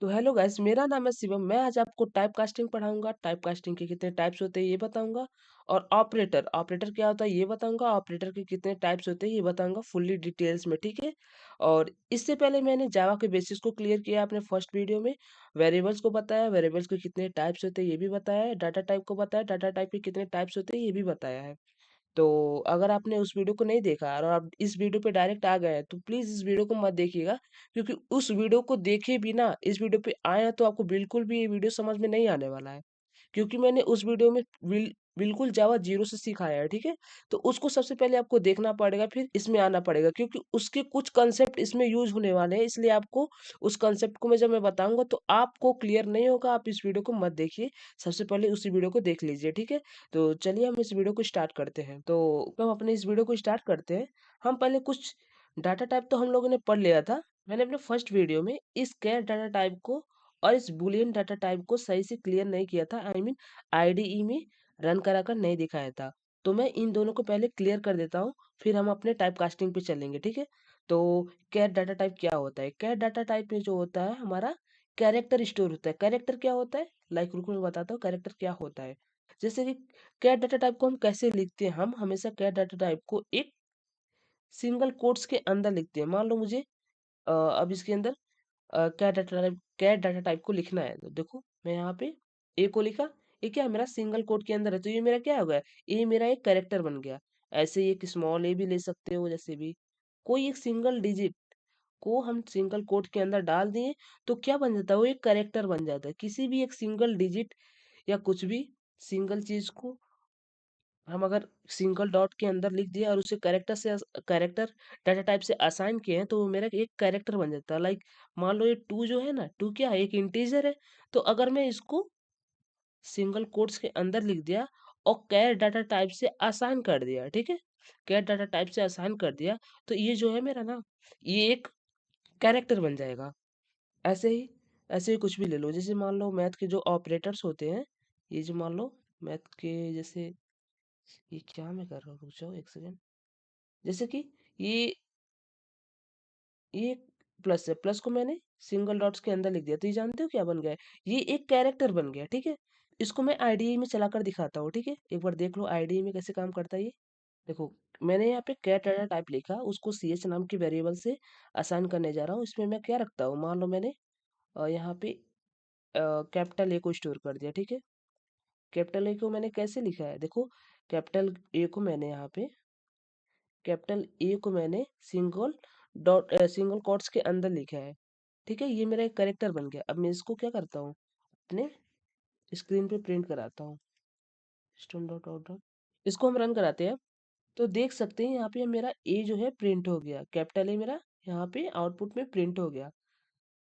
तो hello guys, मेरा नाम है शिवम। मैं आज आपको टाइप कास्टिंग पढ़ाऊंगा। टाइप कास्टिंग के कितने टाइप्स होते हैं ये बताऊंगा। और ऑपरेटर ऑपरेटर क्या होता है ये बताऊंगा। ऑपरेटर के कितने टाइप्स होते हैं ये बताऊंगा फुल्ली डिटेल्स में, ठीक है। और इससे पहले मैंने जावा के बेसिस को क्लियर किया अपने फर्स्ट वीडियो में। वेरिएबल्स को बताया, वेरिएबल्स के कितने टाइप्स होते हैं ये भी बताया है। डाटा टाइप को बताया, डाटा टाइप के कितने टाइप्स होते हैं ये भी बताया है। तो अगर आपने उस वीडियो को नहीं देखा और आप इस वीडियो पे डायरेक्ट आ गए हैं तो प्लीज इस वीडियो को मत देखिएगा। क्योंकि उस वीडियो को देखे बिना इस वीडियो पे आए हैं तो आपको बिल्कुल भी ये वीडियो समझ में नहीं आने वाला है। क्योंकि मैंने उस वीडियो में बिल्कुल जावा जीरो से सिखाया है, ठीक है। तो उसको सबसे पहले आपको देखना पड़ेगा, फिर इसमें आना पड़ेगा, क्योंकि उसके कुछ कंसेप्ट इसमें यूज होने वाले हैं। इसलिए आपको उस कंसेप्ट को मैं जब मैं बताऊंगा तो आपको क्लियर नहीं होगा, आप इस वीडियो को मत देखिए। सबसे पहले उसी वीडियो को देख लीजिए, ठीक है। तो चलिए हम इस वीडियो को स्टार्ट करते हैं। तो हम अपने इस वीडियो को स्टार्ट करते हैं। हम पहले कुछ डाटा टाइप तो हम लोगों ने पढ़ लिया था। मैंने अपने फर्स्ट वीडियो में इस कैर डाटा टाइप को और इस बुलियन डाटा टाइप को सही से क्लियर नहीं किया था। आई मीन आईडीई में रन करा कर नहीं दिखाया था। तो मैं इन दोनों को पहले क्लियर कर देता हूँ, फिर हम अपने टाइप कास्टिंग पे चलेंगे, ठीक है। तो कैर डाटा टाइप क्या होता है? कैर डाटा टाइप में जो होता है हमारा कैरेक्टर स्टोर होता है। कैरेक्टर क्या होता है? लाइक रुको मैं बताता हूँ कैरेक्टर क्या होता है। जैसे कि कैर डाटा टाइप को हम कैसे लिखते हैं? हम हमेशा कैर डाटा टाइप को एक सिंगल कोट्स के अंदर लिखते हैं। मान लो मुझे अब इसके अंदर कैर डाटा टाइप को लिखना है, तो देखो मैं यहाँ पे ए को लिखा। ये क्या है? मेरा सिंगल कोट के अंदर है, तो ये मेरा क्या हो गया? ये मेरा एक कैरेक्टर बन गया। ऐसे ही एक स्मॉल ए भी ले सकते हो, जैसे भी कोई एक सिंगल डिजिट को हम सिंगल कोट के अंदर डाल दिए तो क्या बन जाता है? वो एक कैरेक्टर बन जाता है। किसी भी एक सिंगल डिजिट या कुछ भी सिंगल चीज को हम अगर सिंगल डॉट के अंदर लिख दिया और उसे कैरेक्टर डाटा टाइप से असाइन किए हैं तो वो मेरा एक कैरेक्टर बन जाता है। लाइक मान लो ये टू जो है ना, टू क्या है? एक इंटीजर है। तो अगर मैं इसको सिंगल कोट्स के अंदर लिख दिया और कैर डाटा टाइप से असाइन कर दिया, ठीक है, कैर डाटा टाइप से असाइन कर दिया, तो ये जो है मेरा ना, ये एक कैरेक्टर बन जाएगा। ऐसे ही कुछ भी ले लो। जैसे मान लो मैथ के जो ऑपरेटर्स होते हैं, ये जो मान लो मैथ के जैसे, ये क्या मैं कर रहा हूँ? रुक जाओ एक सेकेंड। जैसे कि ये ये प्लस है, प्लस को मैंने सिंगल डॉट्स के अंदर लिख दिया, तो ये जानते हो क्या बन गया है? ये एक कैरेक्टर बन गया, ठीक है। इसको मैं आईडीई में चलाकर दिखाता हूँ, ठीक है। एक बार देख लो आईडीई में कैसे काम करता है ये। देखो मैंने यहाँ पे कैट डाटा टाइप लिखा, उसको सी एच नाम के वेरिएबल से असाइन करने जा रहा हूँ। इसमें मैं क्या रखता हूँ? मान लो मैंने यहाँ पे कैपिटल ए को स्टोर कर दिया, ठीक है। कैपिटल ए को मैंने कैसे लिखा है? देखो कैपिटल ए को मैंने यहाँ पे कैपिटल ए को मैंने सिंगल कोट्स के अंदर लिखा है, ठीक है। ये मेरा एक करेक्टर बन गया। अब मैं इसको क्या करता हूँ? अपने स्क्रीन पे प्रिंट कराता हूँ। स्टोन डॉट आउट डॉट, इसको हम रन कराते हैं। तो देख सकते हैं यहाँ पे मेरा ए जो है प्रिंट हो गया, कैपिटल ए मेरा यहाँ पे आउटपुट में प्रिंट हो गया।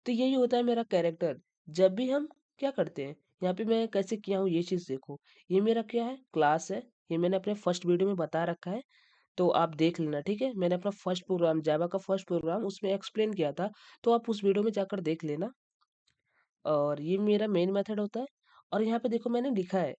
तो यही होता है मेरा कैरेक्टर। जब भी हम क्या करते हैं, यहाँ पे मैं कैसे किया हूँ ये चीज़ देखो। ये मेरा क्या है? क्लास है। ये मैंने अपने फर्स्ट वीडियो में बता रखा है, तो आप देख लेना, ठीक है। मैंने अपना फर्स्ट प्रोग्राम जावा का फर्स्ट प्रोग्राम उसमें एक्सप्लेन किया था, तो आप उस वीडियो में जाकर देख लेना। और ये मेरा मेन मेथड होता है। और यहाँ पे देखो मैंने लिखा है,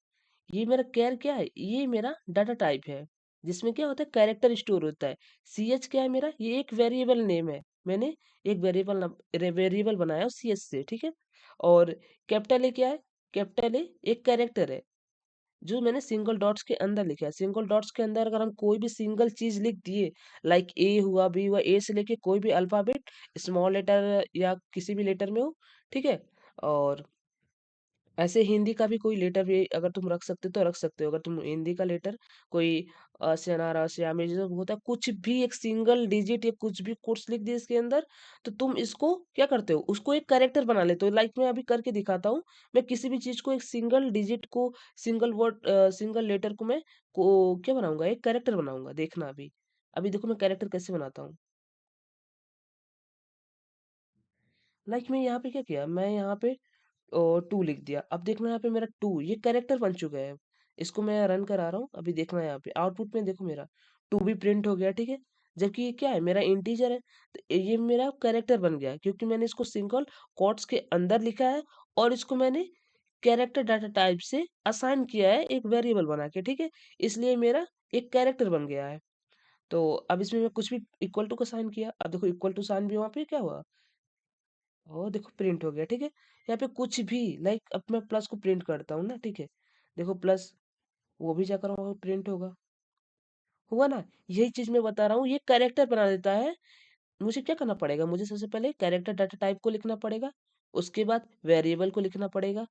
ये मेरा कैर क्या है? ये मेरा डाटा टाइप है, जिसमें क्या होता है? कैरेक्टर स्टोर होता है। सी एच क्या है मेरा? ये एक वेरिएबल नेम है। मैंने एक वेरिएबल बनाया सी एच से, ठीक है। और कैपिटल ए क्या है? कैपिटल ए एक कैरेक्टर है जो मैंने सिंगल डॉट्स के अंदर लिखा है। सिंगल डॉट्स के अंदर अगर हम कोई भी सिंगल चीज लिख दिए, लाइक ए हुआ, बी हुआ, ए से लेके कोई भी अल्फाबेट स्मॉल लेटर या किसी भी लेटर में हो, ठीक है। और ऐसे हिंदी का भी कोई लेटर भी अगर तुम रख सकते हो तो रख सकते हो। अगर तुम हिंदी का लेटर कोई से अनार से या में जो होता है, कुछ भी एक सिंगल डिजिट या कुछ भी कोट्स लिख दिए इसके अंदर, तो तुम इसको क्या करते हो? उसको एक कैरेक्टर बना लेते हो। लाइक मैं अभी करके दिखाता हूँ। मैं किसी भी चीज को एक सिंगल डिजिट को, सिंगल वर्ड, सिंगल लेटर को मैं क्या बनाऊंगा? एक कैरेक्टर बनाऊंगा। देखना अभी। अभी देखो मैं कैरेक्टर कैसे बनाता हूँ। लाइक मैं यहाँ पे क्या किया? मैं यहाँ पे और टू लिख दिया। अब देखना यहाँ पे मेरा टू ये कैरेक्टर बन चुका है। इसको मैं रन करा रहा हूँ, अभी देखना यहाँ पे आउटपुट में देखो मेरा टू भी प्रिंट हो गया, ठीक है। जबकि ये क्या है? मेरा इंटीजर है, तो ये मेरा कैरेक्टर बन गया क्योंकि मैंने इसको सिंगल कोट्स के अंदर लिखा है और इसको मैंने कैरेक्टर डाटा टाइप से असाइन किया है एक वेरिएबल बना के, ठीक है। इसलिए मेरा एक कैरेक्टर बन गया है। तो अब इसमें मैं कुछ भी इक्वल टू का साइन किया, अब देखो इक्वल टू साइन भी वहां पे क्या हुआ? और देखो प्रिंट हो गया, ठीक है। यहाँ पे कुछ भी लाइक अब मैं प्लस को प्रिंट करता हूँ ना, ठीक है। देखो प्लस वो भी जाकर वहाँ प्रिंट होगा, हुआ ना। यही चीज मैं बता रहा हूँ, ये कैरेक्टर बना देता है। मुझे क्या करना पड़ेगा, मुझे सबसे पहले कैरेक्टर डाटा टाइप को लिखना पड़ेगा, उसके बाद वेरिएबल को लिखना पड़ेगा,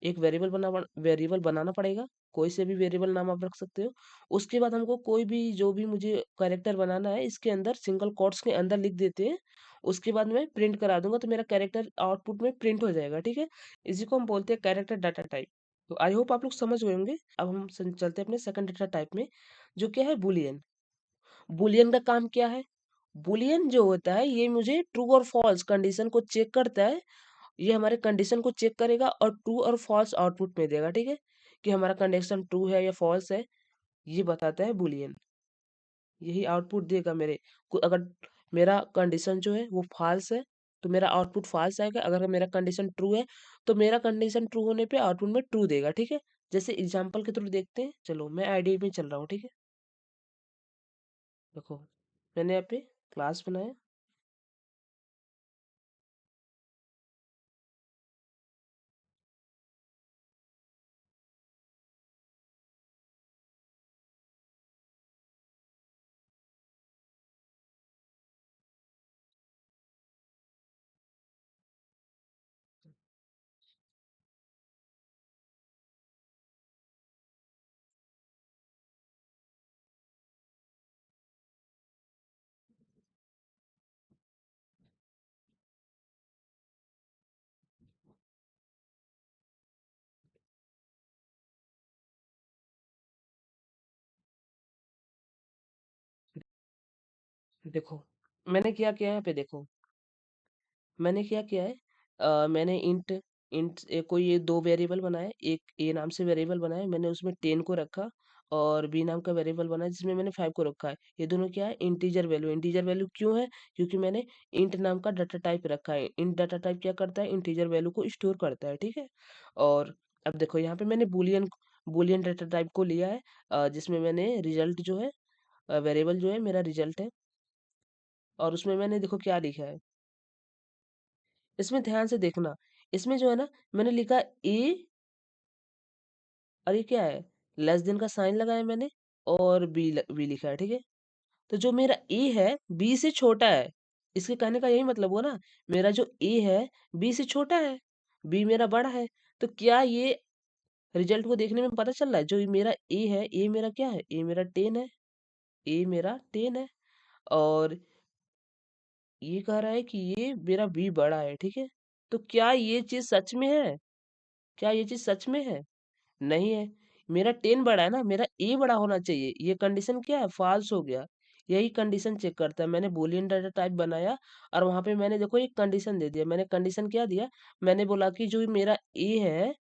एक वेरिएबल बनाना पड़ेगा, कोई से भी वेरिएबल नाम आप रख सकते हो। उसके बाद हमको कोई भी जो भी मुझे कैरेक्टर बनाना है इसके अंदर सिंगल कोट्स के अंदर लिख देते हैं। उसके बाद मैं प्रिंट करा दूंगा तो मेरा कैरेक्टर आउटपुट में प्रिंट हो जाएगा, ठीक है। इसी को हम बोलते हैं कैरेक्टर डाटा टाइप। तो आई होप आप लोग समझ गए होंगे। अब हम चलते हैं अपने सेकंड डाटा टाइप में, जो क्या है बुलियन। बुलियन का काम क्या है? बुलियन जो होता है ये मुझे ट्रू और फॉल्स कंडीशन को चेक करता है। ये हमारे कंडीशन को चेक करेगा और ट्रू और फॉल्स आउटपुट में देगा, ठीक है। कि हमारा कंडीशन ट्रू है या फॉल्स है, ये बताता है बुलियन। यही आउटपुट देगा मेरे को। अगर मेरा कंडीशन जो है वो फॉल्स है तो मेरा आउटपुट फॉल्स आएगा, अगर मेरा कंडीशन ट्रू है तो मेरा कंडीशन ट्रू होने पे आउटपुट में ट्रू देगा, ठीक है। जैसे एग्जांपल के थ्रू देखते हैं, चलो मैं आईडी में चल रहा हूँ, ठीक है। देखो मैंने यहाँ पे क्लास बनाया। देखो मैंने क्या किया है यहाँ पे, देखो मैंने क्या किया है। मैंने इंट इंट कोई ये दो वेरिएबल बनाए, एक ए नाम से वेरिएबल बनाया, मैंने उसमें 10 को रखा, और बी नाम का वेरिएबल बनाया जिसमें मैंने 5 को रखा है। ये दोनों क्या है, इंटीजर वैल्यू। इंटीजर वैल्यू क्यों है? क्योंकि मैंने इंट नाम का डाटा टाइप रखा है। इंट डाटा टाइप क्या करता है, इंटीजर वैल्यू को स्टोर करता है, ठीक है। और अब देखो यहाँ पे मैंने बुलियन बुलियन डाटा टाइप को लिया है, जिसमें मैंने रिजल्ट जो है, वेरिएबल जो है मेरा रिजल्ट है। और उसमें मैंने देखो क्या लिखा है, इसमें ध्यान से देखना। इसमें जो है ना, मैंने लिखा ए, और ये क्या है, लेस देन का साइन लगाया मैंने, और बी लिखा है, ठीक है। तो जो मेरा ए है बी से छोटा है, इसके कहने का यही मतलब हुआ ना। मेरा जो ए है बी से छोटा है, बी मेरा बड़ा है। तो क्या ये रिजल्ट को देखने में पता चल रहा है, जो ये मेरा ए है, ए मेरा क्या है, ए मेरा 10 है, ए मेरा 10 है। और ये कह रहा है कि ये मेरा बी बड़ा है, ठीक है। तो क्या ये चीज सच में है? क्या ये चीज सच में है? नहीं है। मेरा 10 बड़ा है ना, मेरा ए बड़ा होना चाहिए। ये कंडीशन क्या है, फॉल्स हो गया। यही कंडीशन चेक करता है। मैंने बूलियन डाटा टाइप बनाया, और वहां पे मैंने देखो एक कंडीशन दे दिया। मैंने कंडीशन क्या दिया, मैंने बोला कि जो मेरा ए है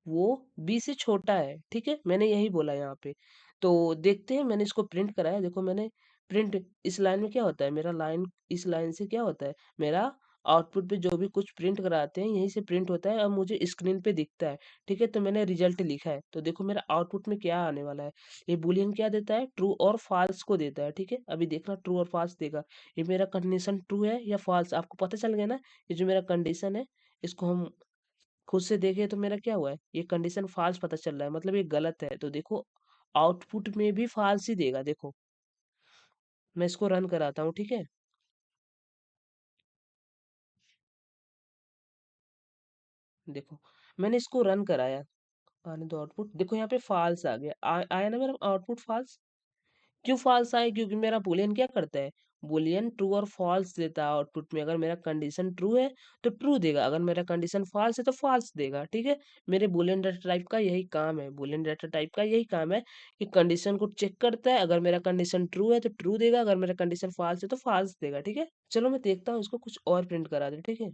वो बी से छोटा है, ठीक है। मैंने यही बोला यहाँ पे। तो देखते हैं, मैंने इसको प्रिंट कराया। देखो मैंने प्रिंट, इस लाइन में क्या होता है, मेरा लाइन इस लाइन से क्या होता है, मेरा आउटपुट पे जो भी कुछ प्रिंट कराते हैं यहीं से प्रिंट होता है और मुझे स्क्रीन पे दिखता है, ठीक है। तो मैंने रिजल्ट लिखा है, तो देखो मेरा आउटपुट में क्या आने वाला है। ये बुलियन क्या देता है, ट्रू और फॉल्स को देता है, ठीक है। अभी देखना ट्रू और फॉल्स देगा। ये मेरा कंडीशन ट्रू है या फॉल्स, आपको पता चल गया ना। ये जो मेरा कंडीशन है, इसको हम खुद से देखें तो मेरा क्या हुआ है, ये कंडीशन फॉल्स पता चल रहा है, मतलब ये गलत है। तो देखो आउटपुट में भी फॉल्स ही देगा। देखो मैं इसको रन कराता हूँ, ठीक है। देखो मैंने इसको रन कराया, आने दो आउटपुट। देखो यहाँ पे फॉल्स आ गया, आया ना मेरा आउटपुट फॉल्स। क्यों फॉल्स आए, क्योंकि मेरा बुलियन क्या करता है, बुलियन ट्रू और फॉल्स देता है आउटपुट में। अगर मेरा कंडीशन ट्रू है तो ट्रू देगा, अगर मेरा कंडीशन फॉल्स है तो फॉल्स देगा, ठीक है। मेरे बुलियन डाटा टाइप का यही काम है, बुलियन डाटा टाइप का यही काम है कि कंडीशन को चेक करता है। अगर मेरा कंडीशन ट्रू है तो ट्रू देगा, अगर मेरा कंडीशन फॉल्स है तो फॉल्स देगा, ठीक है। चलो मैं देखता हूँ इसको कुछ और प्रिंट करा दे, ठीक है।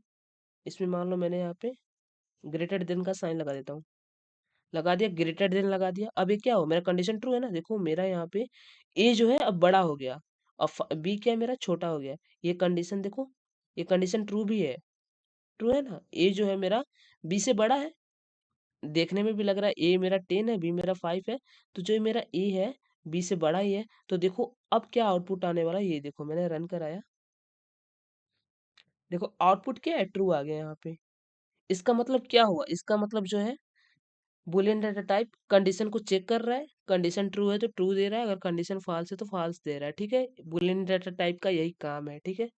इसमें मान लो मैंने यहाँ पे ग्रेटर देन का साइन लगा देता हूँ, लगा दिया, ग्रेटर देन लगा दिया। अब ये क्या हो, मेरा कंडीशन ट्रू है ना। देखो मेरा यहाँ पे ए जो है अब बड़ा हो गया, और बी क्या है, मेरा छोटा हो गया। ये कंडीशन देखो, ये कंडीशन ट्रू भी है, ट्रू है ना। ए जो है मेरा बी से बड़ा है, देखने में भी लग रहा है ए मेरा 10 है, बी मेरा 5 है। तो जो ये मेरा ए है बी से बड़ा ही है। तो देखो अब क्या आउटपुट आने वाला है, ये देखो मैंने रन कराया। देखो आउटपुट क्या है, ट्रू आ गया यहाँ पे। इसका मतलब क्या हुआ, इसका मतलब जो है बुलियन डाटा टाइप कंडीशन को चेक कर रहा है, कंडीशन ट्रू है तो ट्रू दे रहा है, अगर कंडीशन फॉल्स है तो फॉल्स दे रहा है, ठीक है। बुलियन डाटा टाइप का यही काम है, ठीक है।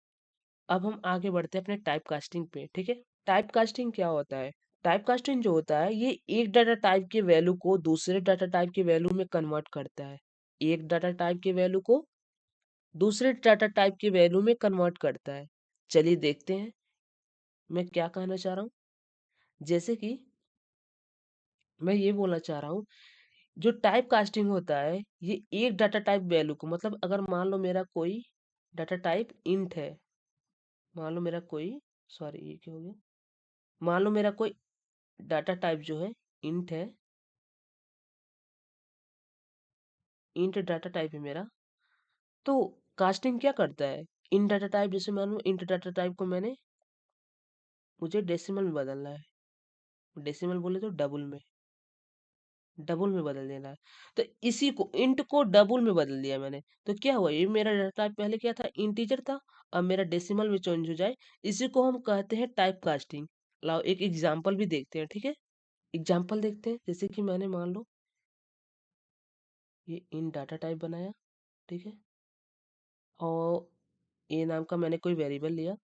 अब हम आगे बढ़ते हैं अपने टाइप कास्टिंग पे, ठीक है। टाइप कास्टिंग क्या होता है? टाइप कास्टिंग जो होता है ये एक डाटा टाइप के वैल्यू को दूसरे डाटा टाइप के वैल्यू में कन्वर्ट करता है। एक डाटा टाइप के वैल्यू को दूसरे डाटा टाइप के वैल्यू में कन्वर्ट करता है। चलिए देखते हैं मैं क्या कहना चाह रहा हूँ। जैसे कि मैं ये बोलना चाह रहा हूँ, जो टाइप कास्टिंग होता है ये एक डाटा टाइप वैल्यू को, मतलब अगर मान लो मेरा कोई डाटा टाइप इंट है, मान लो मेरा कोई, सॉरी ये क्या हो गया, मान लो मेरा कोई डाटा टाइप जो है इंट है, इंट डाटा टाइप है मेरा। तो कास्टिंग क्या करता है, इन डाटा टाइप, जैसे मान लो इंट डाटा टाइप को मैंने, मुझे डेसिमल में बदलना है, डेसिमल बोले तो डबल में बदल देना है। तो इसी को इंट को डबल में बदल दिया मैंने, तो क्या हुआ, ये मेरा डाटा टाइप पहले क्या था, इंटीजर था, अब मेरा डेसिमल में चेंज हो जाए, इसी को हम कहते हैं टाइप कास्टिंग। लाओ एक एग्जांपल भी देखते हैं, ठीक है। एग्जांपल देखते हैं, जैसे कि मैंने मान लो ये इन डाटा टाइप बनाया, ठीक है, और ए नाम का मैंने कोई वेरिएबल लिया,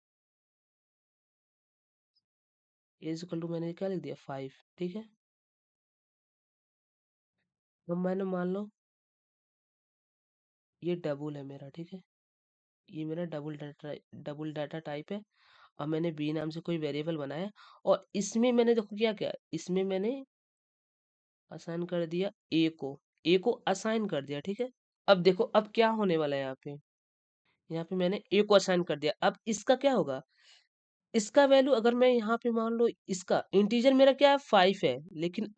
ए इज इक्वल टू मैंने क्या लिख दिया 5, ठीक है। अब मैंने मान लो ये डबल है मेरा, ठीक है, ये मेरा डबल डाटा टाइप है, और मैंने बी नाम से कोई वेरिएबल बनाया, और इसमें मैंने देखो क्या क्या, इसमें मैंने असाइन कर दिया ए को असाइन कर दिया, ठीक है। अब देखो अब क्या होने वाला है यहाँ पे, यहाँ पे मैंने ए को असाइन कर दिया, अब इसका क्या होगा, इसका वैल्यू अगर मैं यहाँ पे मान लो, इसका इंटीजर मेरा क्या है 5 है, लेकिन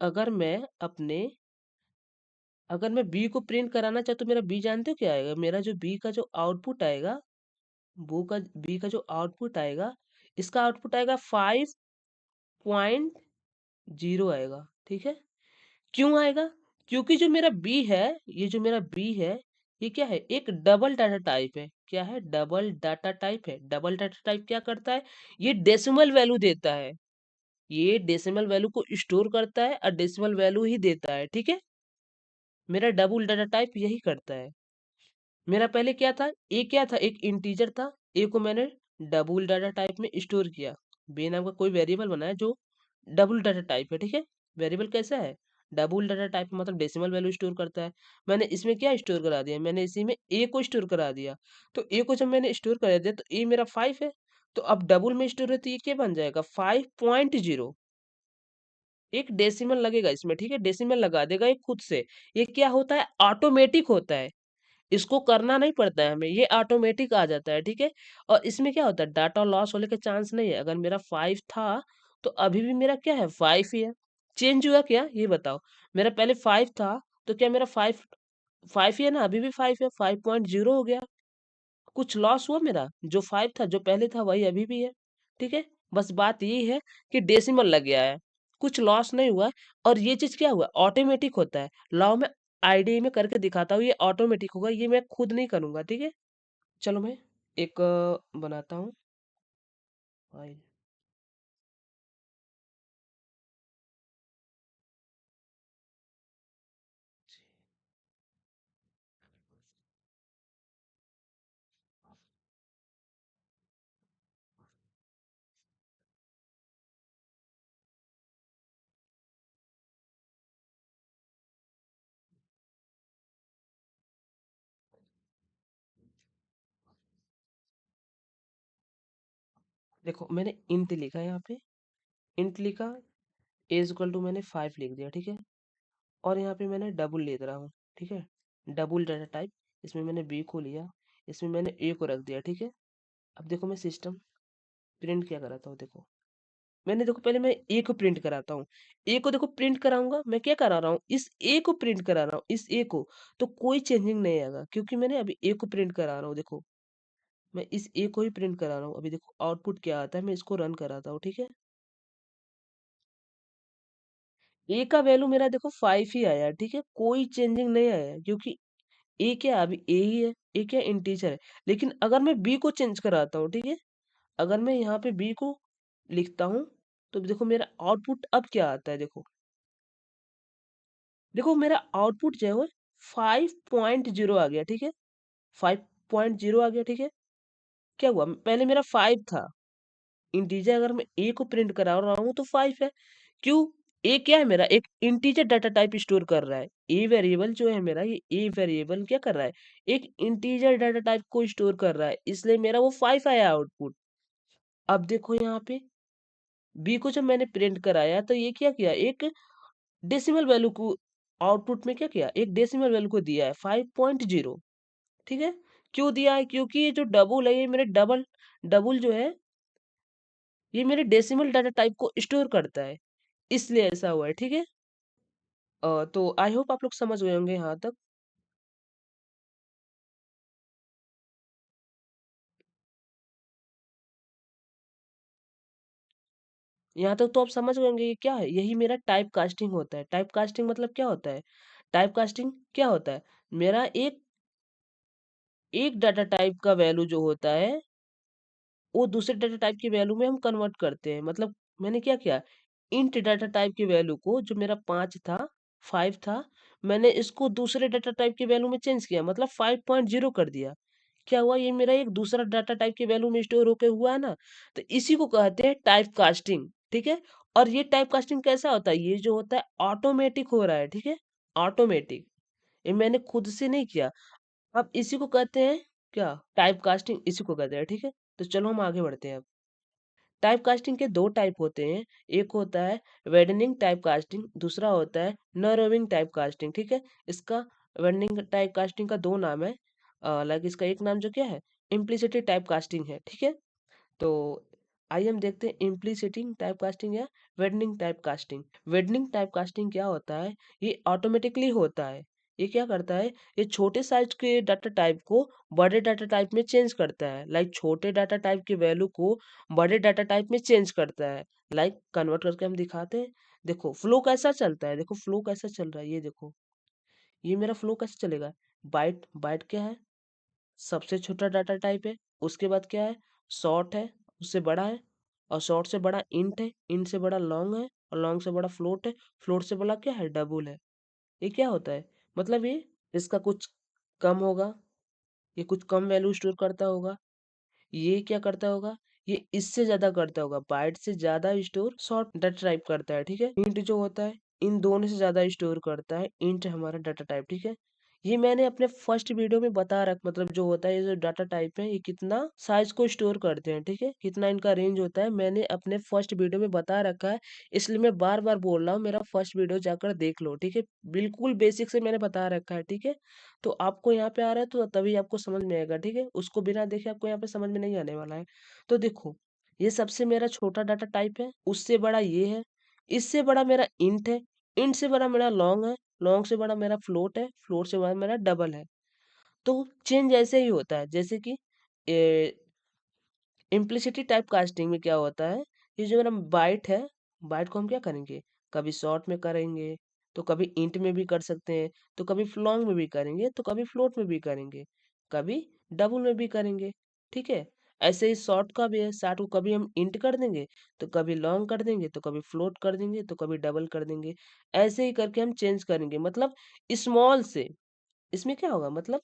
अगर मैं बी को प्रिंट कराना चाहता तो मेरा बी जानते हो क्या आएगा, मेरा जो बी का जो आउटपुट आएगा, वो का बी का जो आउटपुट आएगा, इसका आउटपुट आएगा 5.0 आएगा, ठीक है। क्यों आएगा, क्योंकि जो मेरा बी है, ये जो मेरा बी है, ये क्या है, एक डबल डाटा टाइप है, क्या है, डबल डाटा टाइप है। डबल डाटा टाइप क्या करता है, ये डेसिमल वैल्यू देता है, ये डेसिमल वैल्यू को स्टोर करता है और डेसिमल वैल्यू ही देता है, ठीक है। मेरा डबल डाटा टाइप यही करता है। मेरा पहले क्या था, ए क्या था, एक इंटीजर था, ए को मैंने डबल डाटा टाइप में स्टोर किया, बे नाम का कोई वेरिएबल बनाया जो डबल डाटा टाइप है, ठीक है। वेरिएबल कैसा है, डबल डाटा टाइप, मतलब डेसिमल वैल्यू स्टोर करता है। मैंने इसमें क्या स्टोर करा दिया, मैंने इसी में ए को स्टोर करा दिया, तो ए को जब मैंने स्टोर करा दिया तो ए मेरा 5 है, तो अब डबल में स्टोर है तो ये क्या बन जाएगा 5.0, एक डेसिमल लगेगा इसमें, ठीक है, डेसिमल लगा देगा ये खुद से। ये क्या होता है, ऑटोमेटिक होता है, इसको करना नहीं पड़ता है हमें, ये ऑटोमेटिक आ जाता है, ठीक है। और इसमें क्या होता है, डाटा लॉस होने का चांस नहीं है, अगर मेरा 5 था तो अभी भी मेरा क्या है 5 ही है। चेंज हुआ क्या ये बताओ, मेरा पहले 5 था तो क्या मेरा 5 5 ही है ना, अभी भी 5 है, 5.0 हो गया। कुछ लॉस हुआ मेरा, जो 5 था जो पहले था वही अभी भी है, ठीक है। बस बात ये है कि डेसिमल लग गया है, कुछ लॉस नहीं हुआ है। और ये चीज क्या हुआ, ऑटोमेटिक होता है। लाओ मैं आईडीई में करके दिखाता हूँ, ये ऑटोमेटिक होगा, ये मैं खुद नहीं करूंगा, ठीक है। चलो मैं एक बनाता हूँ फाइल। देखो मैंने इंट लिखा है यहाँ पे, इंट लिखा, एज इक्वल टू मैंने 5 लिख दिया, ठीक है। और यहाँ पे मैंने डबल लिख रहा हूँ, ठीक है, डबल डाटा टाइप, इसमें मैंने बी को लिया, इसमें मैंने ए को रख दिया, ठीक है। अब देखो मैं सिस्टम प्रिंट क्या कराता हूँ, देखो मैंने, देखो पहले मैं ए को प्रिंट कराता हूँ, ए को देखो प्रिंट कराऊंगा, मैं क्या करा रहा हूँ, इस ए को प्रिंट करा रहा हूँ, इस ए को, तो कोई चेंजिंग नहीं आएगा क्योंकि मैंने अभी ए को प्रिंट करा रहा हूँ, देखो मैं इस ए को ही प्रिंट करा रहा हूँ, अभी देखो आउटपुट क्या आता है, मैं इसको रन कराता हूँ, ठीक है। ए का वैल्यू मेरा देखो 5 ही आया, ठीक है, कोई चेंजिंग नहीं आया क्योंकि ए क्या अभी ए ही है, ए क्या इंटीजर है। लेकिन अगर मैं बी को चेंज कराता हूँ, ठीक है, अगर मैं यहाँ पे बी को लिखता हूँ तो देखो मेरा आउटपुट अब क्या आता है, देखो देखो मेरा आउटपुट जो है 5.0 आ गया, ठीक है। 5.0 आ गया, ठीक है। क्या हुआ, पहले मेरा 5 था। इंटीजर अगर मैं ए को प्रिंट करा रहा हूँ तो 5 है। क्यों? ए क्या है मेरा, एक इंटीजर डाटा टाइप स्टोर कर रहा है। ए वेरिएबल जो है मेरा, ये ए वेरिएबल क्या कर रहा है, एक इंटीजर डाटा टाइप को स्टोर कर रहा है, इसलिए मेरा वो 5 आया आउटपुट। अब देखो यहाँ पे बी को जब मैंने प्रिंट कराया तो ये क्या किया, एक डेसिमल वैल्यू को आउटपुट में क्या किया, एक डेसिमल वैल्यू को दिया है 5.0, ठीक है। क्यों दिया है, क्योंकि ये जो डबल है ये मेरे डबल डबल जो है ये मेरे डेसिमल डाटा टाइप को स्टोर करता है, इसलिए ऐसा हुआ है, ठीक है। तो आई होप आप लोग समझ गए होंगे यहाँ तक। यहाँ तक तो आप समझ गए होंगे ये क्या है, यही मेरा टाइप कास्टिंग होता है। टाइप कास्टिंग मतलब क्या होता है, टाइप कास्टिंग क्या होता है, मेरा एक एक डाटा टाइप का वैल्यू जो होता है वो दूसरे डाटा टाइप की वैल्यू में हम कन्वर्ट करते हैं। मतलब मैंने क्या किया, इंट डाटा टाइप की वैल्यू को, जो मेरा 5 था, 5 था, मैंने इसको दूसरे डाटा टाइप की वैल्यू में चेंज किया, मतलब 5.0 कर दिया। क्या हुआ, ये मेरा एक दूसरा डाटा टाइप की वैल्यू में स्टोर होके हुआ है ना, तो इसी को कहते हैं टाइप कास्टिंग, ठीक है। और ये टाइप कास्टिंग कैसा होता है, ये जो होता है ऑटोमेटिक हो रहा है, ठीक है, ऑटोमेटिक, ये मैंने खुद से नहीं किया। अब इसी को कहते हैं क्या, टाइप कास्टिंग, इसी को कहते हैं, ठीक है। तो चलो हम आगे बढ़ते हैं अब। टाइप कास्टिंग के दो टाइप होते हैं, एक होता है वेडनिंग टाइप कास्टिंग, दूसरा होता है नरोविंग टाइप कास्टिंग, ठीक है। इसका वेडनिंग टाइप कास्टिंग का दो नाम है, लाइक इसका एक नाम जो क्या है, इम्प्लिसिटी टाइप कास्टिंग है, ठीक है। तो आइए हम देखते हैं इम्प्लिसिटिंग टाइप कास्टिंग या वेडनिंग टाइप कास्टिंग। वेडनिंग टाइप कास्टिंग क्या होता है, ये ऑटोमेटिकली होता है। ये क्या करता है, ये छोटे साइज के डाटा टाइप को बड़े डाटा टाइप में चेंज करता है, लाइक छोटे डाटा टाइप की वैल्यू को बड़े डाटा टाइप में चेंज करता है, लाइक कन्वर्ट करके हम दिखाते हैं। देखो फ्लो कैसा चलता है, देखो फ्लो कैसा चल रहा है, ये देखो, ये मेरा फ्लो कैसे चलेगा। बाइट, बाइट क्या है, सबसे छोटा डाटा टाइप है। उसके बाद क्या है, शॉर्ट है, उससे बड़ा है, और शॉर्ट से बड़ा इंट है, इंट से बड़ा लॉन्ग है, और लॉन्ग से बड़ा फ्लोट है, फ्लोट से बड़ा क्या है, डबल है। ये क्या होता है, मतलब ये इसका कुछ कम होगा, ये कुछ कम वैल्यू स्टोर करता होगा, ये क्या करता होगा, ये इससे ज्यादा करता होगा, बाइट से ज्यादा स्टोर शॉर्ट डाटा टाइप करता है, ठीक है। इंट जो होता है इन दोनों से ज्यादा स्टोर करता है, इंट हमारा डाटा टाइप, ठीक है। ये मैंने अपने फर्स्ट वीडियो में बता रखा, मतलब जो होता है ये जो डाटा टाइप है ये कितना साइज को स्टोर करते हैं, ठीक है, कितना इनका रेंज होता है, मैंने अपने फर्स्ट वीडियो में बता रखा है। इसलिए मैं बार बार बोल रहा हूँ, मेरा फर्स्ट वीडियो जाकर देख लो, ठीक है। बिल्कुल बेसिक से मैंने बता रखा है, ठीक है। तो आपको यहाँ पे आ रहा है तो तभी आपको समझ में आएगा, ठीक है, उसको बिना देखे आपको यहाँ पे समझ में नहीं आने वाला है। तो देखो, ये सबसे मेरा छोटा डाटा टाइप है, उससे बड़ा ये है, इससे बड़ा मेरा इंट है, इंट से बड़ा मेरा लॉन्ग है, लॉन्ग से बड़ा मेरा फ्लोट है, फ्लोट से बड़ा मेरा डबल है। तो चेंज ऐसे ही होता है, जैसे कि इम्प्लिसिटी टाइप कास्टिंग में क्या होता है, ये जो मेरा बाइट है, बाइट को हम क्या करेंगे, कभी शॉर्ट में करेंगे, तो कभी इंट में भी कर सकते हैं, तो कभी फ्लॉन्ग में भी करेंगे, तो कभी फ्लोट में भी करेंगे, कभी डबल में भी करेंगे, ठीक है। ऐसे ही शॉर्ट का भी है, शॉर्ट को कभी हम इंट कर देंगे, तो कभी लॉन्ग कर देंगे, तो कभी फ्लोट कर देंगे, तो कभी डबल कर देंगे। ऐसे ही करके हम चेंज करेंगे, मतलब स्मॉल से, इसमें क्या होगा, मतलब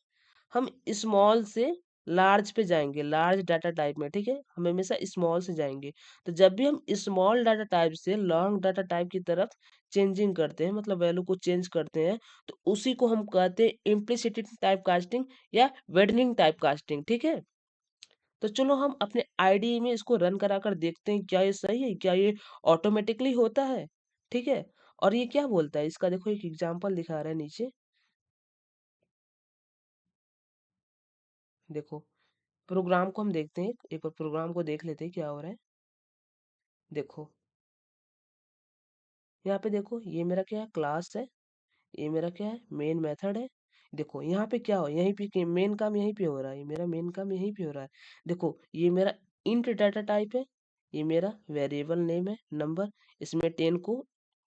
हम स्मॉल से लार्ज पे जाएंगे, लार्ज डाटा टाइप में, ठीक है, हम हमेशा स्मॉल से जाएंगे। तो जब भी हम स्मॉल डाटा टाइप से लॉन्ग डाटा टाइप की तरफ चेंजिंग करते हैं, मतलब वैल्यू को चेंज करते हैं, तो उसी को हम कहते हैं इम्प्लिसिटी टाइप कास्टिंग या वेडनिंग टाइप कास्टिंग, ठीक है। तो चलो हम अपने आईडी में इसको रन करा कर देखते हैं, क्या ये सही है, क्या ये ऑटोमेटिकली होता है, ठीक है। और ये क्या बोलता है, इसका देखो एक एग्जांपल दिखा रहा है नीचे, देखो प्रोग्राम को हम देखते हैं, एक बार प्रोग्राम को देख लेते हैं क्या हो रहा है। देखो यहाँ पे देखो, ये मेरा क्या है, क्लास है, ये मेरा क्या है, मेन मेथड है। देखो यहाँ पे क्या हो, यहीं पे मेन काम यहीं पे हो रहा है, ये मेरा मेन काम यहीं पे हो रहा है। देखो ये मेरा इंट डाटा टाइप है, ये मेरा वेरिएबल नेम है नंबर, इसमें 10 को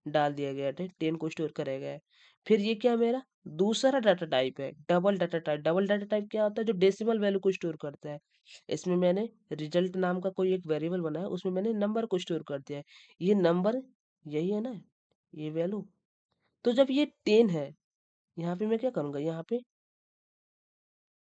डाल दिया गया है, 10 को स्टोर कराया गया है। फिर ये क्या मेरा दूसरा डाटा टाइप है double data type. Double data type क्या होता है? जो डेसिमल वैल्यू को स्टोर करता है। इसमें मैंने रिजल्ट नाम का कोई एक वेरिएबल बनाया, उसमें मैंने नंबर को स्टोर कर दिया है। ये नंबर यही है ना, ये वैल्यू। तो जब ये 10 है, यहाँ पे मैं क्या करूंगा, यहाँ पे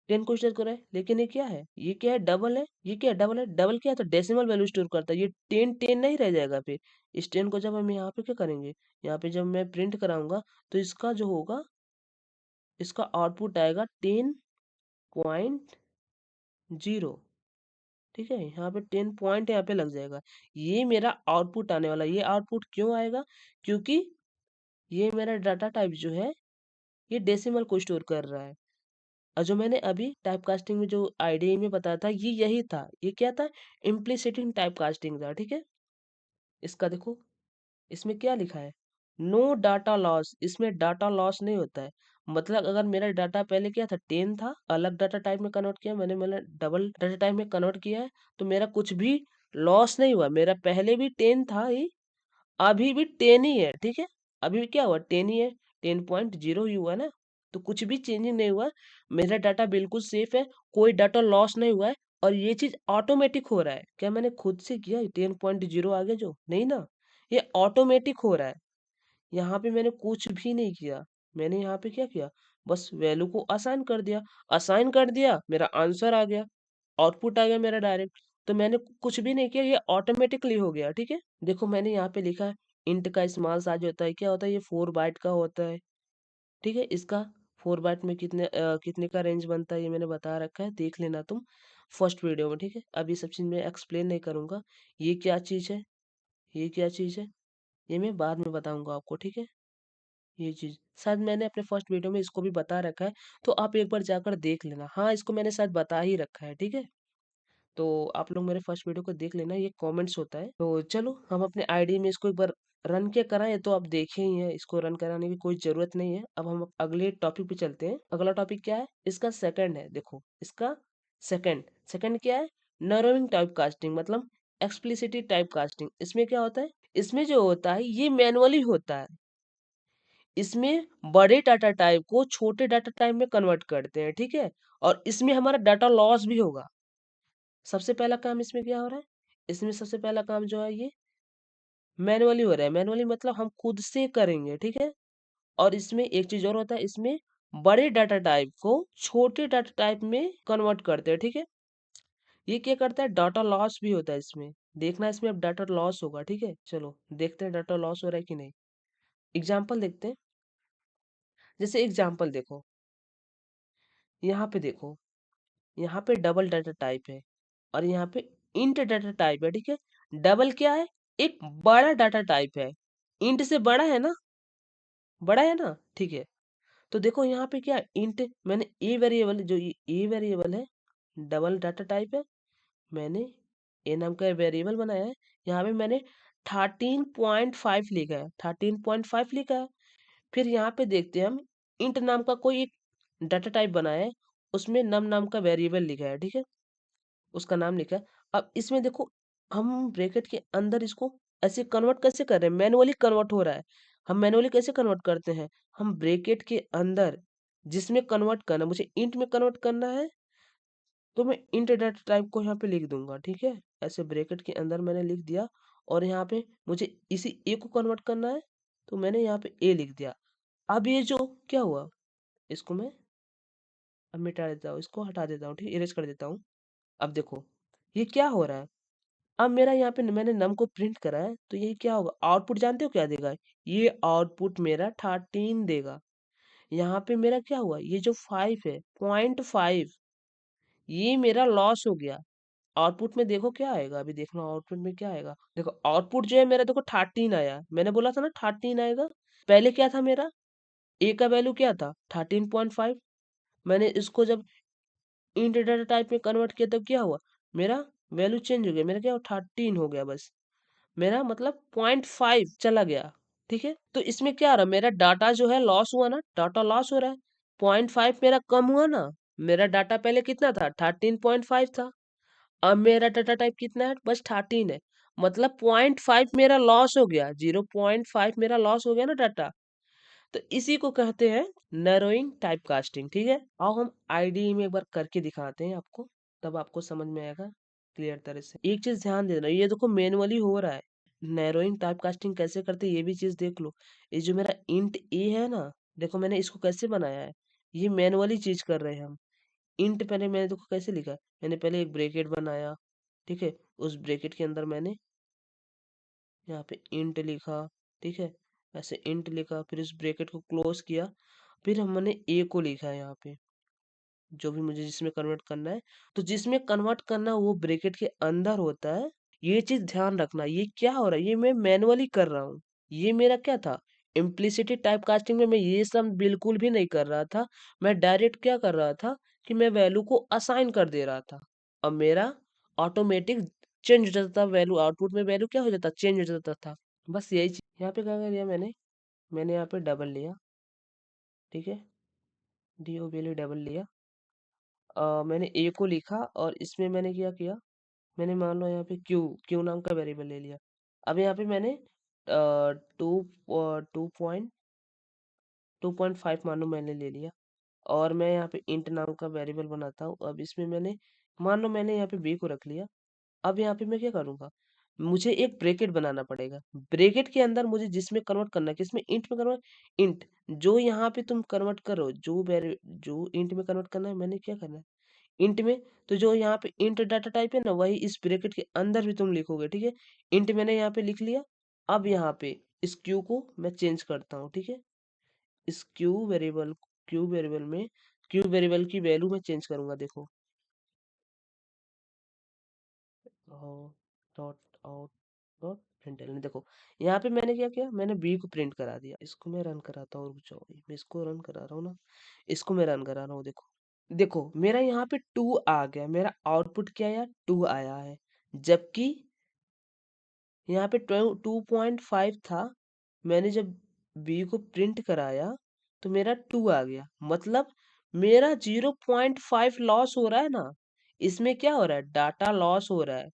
10 को स्टोर करा है, लेकिन ये क्या है, ये क्या है, डबल है। ये क्या है, डबल है। डबल क्या है, तो डेसिमल वैल्यू स्टोर करता है। ये 10 10 नहीं रह जाएगा फिर। इस 10 को जब हम यहाँ पे क्या करेंगे, यहाँ पे जब मैं प्रिंट कराऊंगा, तो इसका जो होगा, इसका आउटपुट आएगा 10.0। ठीक है, यहाँ पे 10 पॉइंट यहाँ पे लग जाएगा। ये मेरा आउटपुट आने वाला। ये आउटपुट क्यों आएगा? क्योंकि ये मेरा डाटा टाइप जो है, ये डेसिमल को स्टोर कर रहा है। और जो मैंने अभी टाइप कास्टिंग में जो आईडीई में बताया था, ये यही था। ये क्या था? इम्प्लिसिटिंग टाइप कास्टिंग था। ठीक है, इसका देखो, इसमें क्या लिखा है, नो डाटा लॉस। इसमें डाटा लॉस नहीं होता है। मतलब अगर मेरा डाटा पहले क्या था, 10 था, अलग डाटा टाइप में कन्वर्ट किया मैंने, मतलब डबल डाटा टाइप में कन्वर्ट किया है, तो मेरा कुछ भी लॉस नहीं हुआ। मेरा पहले भी 10 था ही, अभी भी 10 ही है। ठीक है, अभी भी क्या हुआ, 10 ही है। 10.0 ही हुआ ना, तो कुछ भी चेंजिंग नहीं हुआ। मेरा डाटा बिल्कुल सेफ है, कोई डाटा लॉस नहीं हुआ है। और ये चीज ऑटोमेटिक हो रहा है। क्या मैंने खुद से किया 10.0 आ गया जो? नहीं ना, ये ऑटोमेटिक हो रहा है। यहाँ पे मैंने कुछ भी नहीं किया। मैंने यहाँ पे क्या किया, बस वैल्यू को असाइन कर दिया। असाइन कर दिया, मेरा आंसर आ गया, आउटपुट आ गया मेरा डायरेक्ट। तो मैंने कुछ भी नहीं किया, ये ऑटोमेटिकली हो गया। ठीक है, देखो मैंने यहाँ पे लिखा है इंट का स्मॉल साइज होता है। क्या होता है? ये 4 बाइट का होता है। ठीक है, इसका 4 बाइट में कितने का रेंज बनता है, ये मैंने बता रखा है, देख लेना तुम फर्स्ट वीडियो में। ठीक है, अब ये सब चीज मैं एक्सप्लेन नहीं करूंगा। ये क्या चीज है, ये क्या चीज है, ये मैं बाद में बताऊंगा आपको। ठीक है, ये चीज शायद मैंने अपने फर्स्ट वीडियो में इसको भी बता रखा है, तो आप एक बार जाकर देख लेना। हाँ, इसको मैंने शायद बता ही रखा है। ठीक है, तो आप लोग मेरे फर्स्ट वीडियो को देख लेना, ये कमेंट्स होता है। तो चलो हम अपने आईडी में इसको एक बार रन के कराएं, तो आप देखे ही हैं, इसको रन कराने की कोई जरूरत नहीं है। अब हम अगले टॉपिक पे चलते हैं। अगला टॉपिक क्या है, इसका सेकंड है। देखो इसका सेकंड सेकंड क्या है, नरोइंग टाइप कास्टिंग, मतलब एक्सप्लिसिटी टाइप कास्टिंग। इसमें क्या होता है, इसमें जो होता है ये मैनुअली होता है। इसमें बड़े डाटा टाइप को छोटे डाटा टाइप में कन्वर्ट करते हैं। ठीक है, और इसमें हमारा डाटा लॉस भी होगा। सबसे पहला काम इसमें क्या हो रहा है, इसमें सबसे पहला काम जो है ये मैनुअली हो रहा है। मैनुअली मतलब हम खुद से करेंगे। ठीक है, और इसमें एक चीज और होता है, इसमें बड़े डाटा टाइप को छोटे डाटा टाइप में कन्वर्ट करते हैं। ठीक है, ये क्या करता है, डाटा लॉस भी होता है इसमें। देखना इसमें अब डाटा लॉस होगा। ठीक है, चलो देखते हैं डाटा लॉस हो रहा है कि नहीं। एग्जाम्पल देखते हैं। जैसे एग्जाम्पल देखो, यहाँ पे देखो, यहाँ पे डबल डाटा टाइप है, और यहाँ पे इंट डाटा टाइप है। ठीक है, डबल क्या है, एक बड़ा डाटा टाइप है। इंट से बड़ा है ना, बड़ा है ना। ठीक है, तो देखो यहाँ पे क्या इंट, मैंने ए वेरिएबल, जो ये ए वेरिएबल है, डबल डाटा टाइप है, मैंने ए नाम का वेरिएबल बनाया है। यहाँ पे मैंने 13.5 लिखा है, 13.5 लिखा है। फिर यहाँ पे देखते हैं हम, इंट नाम का कोई एक डाटा टाइप बनाया है, उसमें नम नाम का वेरिएबल लिखा है। ठीक है, उसका नाम लिखा है। अब इसमें देखो, हम ब्रैकेट के अंदर इसको ऐसे कन्वर्ट कैसे कर रहे हैं, मैनुअली कन्वर्ट हो रहा है। हम मैनुअली कैसे कन्वर्ट करते हैं, हम ब्रैकेट के अंदर जिसमें कन्वर्ट करना, मुझे इंट में कन्वर्ट करना है, तो मैं इंट डाटा टाइप को यहाँ पे लिख दूंगा। ठीक है, ऐसे ब्रैकेट के अंदर मैंने लिख दिया, और यहाँ पे मुझे इसी ए को कन्वर्ट करना है, तो मैंने यहाँ पे ए लिख दिया। अब ये जो क्या हुआ, इसको मैं अब मिटा देता हूँ, इसको हटा देता हूँ। ठीक है, इरेज कर देता हूँ। अब देखो ये क्या हो रहा है, अब मेरा यहाँ पे मैंने नम को प्रिंट करा है, तो ये क्या होगा, आउटपुट जानते हो क्या देगा, ये आउटपुट मेरा 13 देगा। यहाँ पे मेरा क्या हुआ, ये जो 5 है, 0.5, ये मेरा लॉस हो गया। आउटपुट में देखो क्या आएगा, अभी देखना आउटपुट में क्या आएगा। देखो आउटपुट जो है मेरा, देखो 13 आया, मैंने बोला था ना 13 आएगा। पहले क्या था मेरा, ए का वैल्यू क्या था, 13.5। मैंने इसको जब इंट डाटा टाइप में कन्वर्ट किया, तब क्या हुआ, मेरा वैल्यू चेंज हो गया, मेरा क्या हुआ, 13 हो गया बस। मेरा मतलब 0.5 चला गया। ठीक है, तो इसमें क्या आ रहा, मेरा डाटा जो है लॉस हुआ ना, डाटा लॉस हो रहा है। 0.5 मेरा कम हुआ ना। मेरा डाटा पहले कितना था, 13.5 था। अब मेरा डाटा टाइप कितना है, बस 13 है। मतलब 0.5 मेरा लॉस हो गया, 0.5 मेरा लॉस हो गया ना डाटा। तो इसी को कहते हैं नैरोइंग टाइप कास्टिंग। ठीक है, आओ हम आईडी में एक बार करके दिखाते हैं आपको, तब आपको समझ में आएगा क्लियर तरह से। एक चीज ध्यान देना, ये देखो मैनुअली हो रहा है। नैरोइंग टाइप कास्टिंग कैसे करते हैं ये भी चीज देख लो। ये जो मेरा इंट ए है ना, देखो मैंने इसको कैसे बनाया है, ये मैनुअली चीज कर रहे हैं हम। इंट पहले मैंने देखो कैसे लिखा, मैंने पहले एक ब्रैकेट बनाया, ठीक है, उस ब्रैकेट के अंदर मैंने यहाँ पे इंट लिखा, ठीक है, ऐसे इंट लिखा, फिर इस ब्रैकेट को क्लोज किया, फिर हमने ए को लिखा है यहाँ पे, जो भी मुझे जिसमें कन्वर्ट करना है। तो जिसमें कन्वर्ट करना है वो ब्रैकेट के अंदर होता है। ये चीज ध्यान रखना, ये क्या हो रहा है, ये मैं मैनुअली कर रहा हूँ। ये मेरा क्या था, इम्प्लिसिटी टाइप कास्टिंग में मैं ये सब बिल्कुल भी नहीं कर रहा था। मैं डायरेक्ट क्या कर रहा था कि मैं वैल्यू को असाइन कर दे रहा था, और मेरा ऑटोमेटिक चेंज हो जाता था वैल्यू, आउटपुट में वैल्यू क्या हो जाता, चेंज हो जाता था। बस यही चीज यहाँ पे क्या कर दिया मैंने, यहाँ पे डबल लिया, ठीक है, डी ओ वैल्यू डबल लिया। मैंने ए को लिखा और इसमें मैंने क्या किया, मैंने मान लो यहाँ पे क्यू क्यू नाम का वेरिएबल ले लिया। अब यहाँ पे मैंने टू टू पॉइंट 2.5 मान लो मैंने ले लिया, और मैं यहाँ पे इंट नाम का वेरिएबल बनाता हूँ। अब इसमें मैंने मान लो मैंने यहाँ पे बी को रख लिया। अब यहाँ पे मैं क्या करूँगा, मुझे एक ब्रैकेट बनाना पड़ेगा। ब्रैकेट के अंदर मुझे जिसमें कन्वर्ट करना है, किसमें, इंट में कन्वर्ट। इंट जो यहाँ पे तुम कन्वर्ट करो, जो इंट में कन्वर्ट करना है, मैंने क्या करना है इंट में, तो जो यहाँ पे इंट डाटा टाइप है ना, वही इस ब्रैकेट के अंदर भी तुम लिखोगे, ठीक है। इंट मैंने यहाँ पे लिख लिया। अब यहाँ पे इस क्यू को मैं चेंज करता हूँ, ठीक है, इस क्यू वेरिएबल में क्यू वेरिएबल की वैल्यू मैं चेंज करूंगा, देखो, डॉट आउट डॉट प्रिंटलन। देखो यहाँ पे मैंने क्या किया, मैंने बी को प्रिंट करा दिया। इसको मैं रन कराता हूँ, रुक जाओ, मैं इसको रन करा रहा हूँ ना, इसको मैं रन करा रहा हूँ। देखो, मेरा यहाँ पे 2 आ गया, मेरा आउटपुट क्या आया, 2 आया है। जबकि यहाँ पे 2.5 था, मैंने जब बी को प्रिंट कराया तो मेरा 2 आ गया। मतलब मेरा 0.5 लॉस हो रहा है ना, इसमें क्या हो रहा है, डाटा लॉस हो रहा है।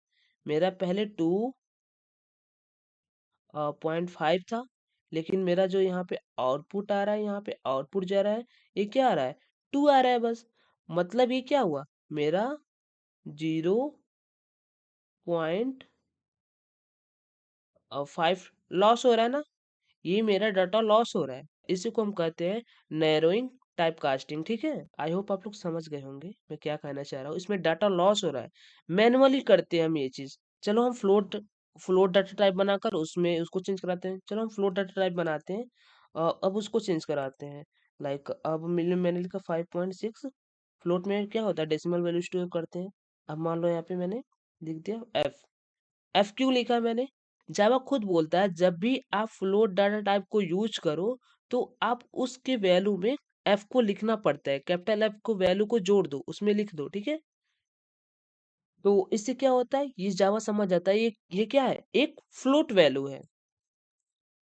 मेरा पहले 2.5 था, लेकिन मेरा जो यहाँ पे आउटपुट आ रहा है, यहाँ पे आउटपुट जा रहा है, ये क्या आ रहा है, 2 आ रहा है बस। मतलब ये क्या हुआ, मेरा 0.5 लॉस हो रहा है ना, ये मेरा डाटा लॉस हो रहा है। इसी को हम कहते हैं नैरोइंग टाइप कास्टिंग, ठीक है। आई होप आप लोग समझ गए होंगे मैं क्या कहना चाह रहा हूँ। इसमें डाटा लॉस हो रहा है, मैनुअली करते हैं हम ये चीज। चलो हम फ्लोट फ्लोट डाटा टाइप बनाकर उसमें उसको चेंज कराते हैं। चलो हम फ्लोट डाटा टाइप बनाते हैं, अब उसको चेंज कराते हैं। लाइक अब मैंने लिखा 5.6। फ्लोट में क्या होता है, डेसिमल वैल्यू स्टोर करते हैं। अब मान लो यहाँ पे मैंने लिख दिया एफ। एफ क्यों लिखा मैंने, जावा खुद बोलता है जब भी आप फ्लोट डाटा टाइप को यूज करो तो आप उसके वैल्यू में एफ को लिखना पड़ता है, कैपिटल एफ को वैल्यू को जोड़ दो, उसमें लिख दो, ठीक है। तो इससे क्या होता है, ये जावा समझ जाता है ये क्या है, एक फ्लोट वैल्यू है।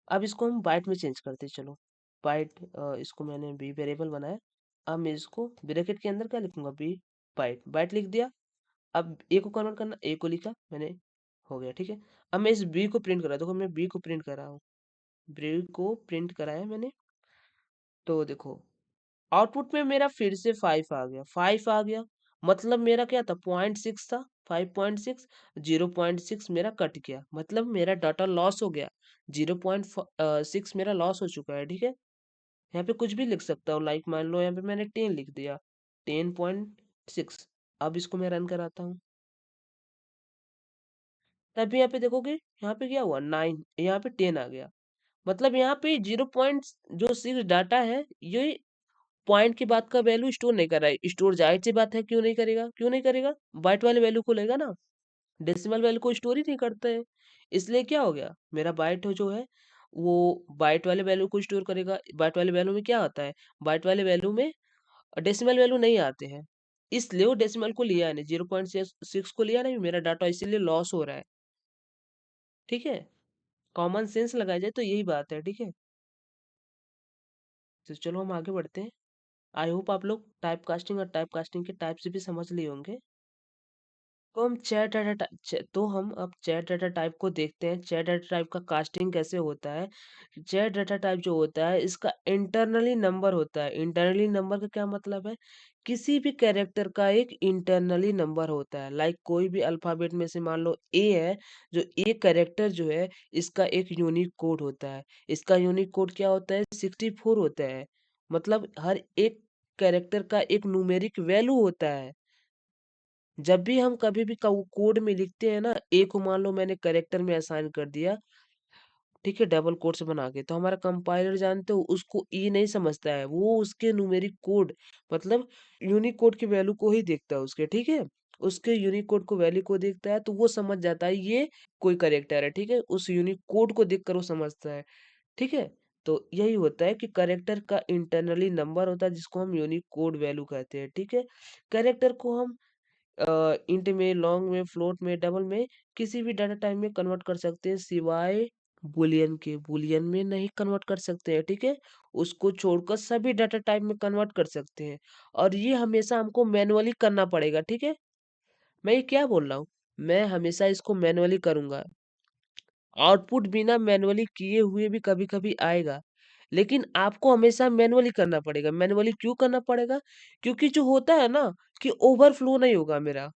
अब इसको हम बाइट में चेंज करते हैं। चलो बाइट, इसको मैंने बी वेरिएबल बनाया। अब मैं इसको ब्रैकेट के अंदर क्या लिखूंगा, बी बाइट, बाइट लिख दिया। अब ए को कन्वर्ट करना, ए को लिखा मैंने, हो गया, ठीक है। अब मैं इस बी को प्रिंट कर रहा हूँ, देखो मैं बी को प्रिंट कर रहा हूँ, बी को प्रिंट कराया मैंने। तो देखो आउटपुट में मेरा फिर से 5 आ गया, 5 आ गया। मतलब मेरा क्या था, 0.6 था, 5.6, 0.6 मेरा कट गया, मतलब मेरा डाटा लॉस हो गया। 0.6 मेरा लॉस हो चुका है, ठीक है। यहाँ पे कुछ भी लिख सकता हूँ, लाइक मान लो यहाँ पे मैंने 10 लिख दिया, 10.6। अब इसको मैं रन कराता हूँ, तब यहाँ पे देखोगे यहाँ पे क्या हुआ, 9, यहाँ पे 10 आ गया। मतलब यहाँ पे 0.6 डाटा है, ये पॉइंट की बात का वैल्यू स्टोर नहीं कर रहा है। स्टोर जाहिर सी बात है क्यों नहीं करेगा, बाइट वाले वैल्यू को लेगा ना, डेसिमल वैल्यू को स्टोर ही नहीं करता है। इसलिए क्या हो गया, मेरा बाइट जो है वो बाइट वाले वैल्यू को स्टोर करेगा। बाइट वाले वैल्यू में क्या होता है, बाइट वाले वैल्यू में डेसिमल वैल्यू नहीं आते हैं, इसलिए वो डेसिमल को लिया नहीं, 0.6 को लिया नहीं, मेरा डाटा इसीलिए लॉस हो रहा है, ठीक है। कॉमन सेंस लगाया जाए तो यही बात है, ठीक है। तो चलो हम आगे बढ़ते हैं। आई होप आप लोग टाइप कास्टिंग और टाइप कास्टिंग के टाइप्स भी समझ लिए होंगे। तो हम अब चैट डाटा टाइप को देखते हैं। चैट डाटा टाइप का कास्टिंग कैसे होता है? चैट डाटा टाइप जो होता है इसका इंटरनली नंबर होता है। इंटरनली नंबर का क्या मतलब है? किसी भी कैरेक्टर का एक इंटरनली नंबर होता है। लाइक कोई भी अल्फाबेट में से मान लो ए है, जो ए कैरेक्टर जो है इसका एक यूनिक कोड होता है। इसका यूनिक कोड क्या होता है? 64 होता है। मतलब हर एक कैरेक्टर का एक न्यूमेरिक वैल्यू होता है। जब भी हम कभी भी कोड में लिखते हैं ना, ए को मान लो मैंने कैरेक्टर में असाइन कर दिया, ठीक है, डबल कोट्स बना के, तो हमारा कंपाइलर जानते हो उसको ई नहीं समझता है, वो उसके न्यूमेरिक कोड मतलब यूनिक कोड की वैल्यू को ही देखता है उसके, ठीक है। उसके यूनिक कोड को वैल्यू को देखता है तो वो समझ जाता है ये कोई करेक्टर है, ठीक है, उस यूनिक कोड को देखकर वो समझता है, ठीक है। तो यही होता है कि करेक्टर का इंटरनली नंबर होता है जिसको हम यूनिक कोड वैल्यू कहते हैं, ठीक है। करेक्टर को हम इंट में, लॉन्ग में, फ्लोट में, डबल में, किसी भी डाटा टाइप में कन्वर्ट कर सकते हैं सिवाय बुलियन के। बुलियन में नहीं कन्वर्ट कर सकते हैं, ठीक है। उसको छोड़कर सभी डाटा टाइप में कन्वर्ट कर सकते हैं, और ये हमेशा हमको मैनुअली करना पड़ेगा, ठीक है। मैं ये क्या बोल रहा हूँ? मैं हमेशा इसको मैनुअली करूंगा। आउटपुट बिना मैनुअली किए हुए भी कभी कभी आएगा, लेकिन आपको हमेशा मैनुअली करना पड़ेगा। मैनुअली क्यों करना पड़ेगा? क्योंकि जो होता है ना कि ओवरफ्लो नहीं होगा मेरा,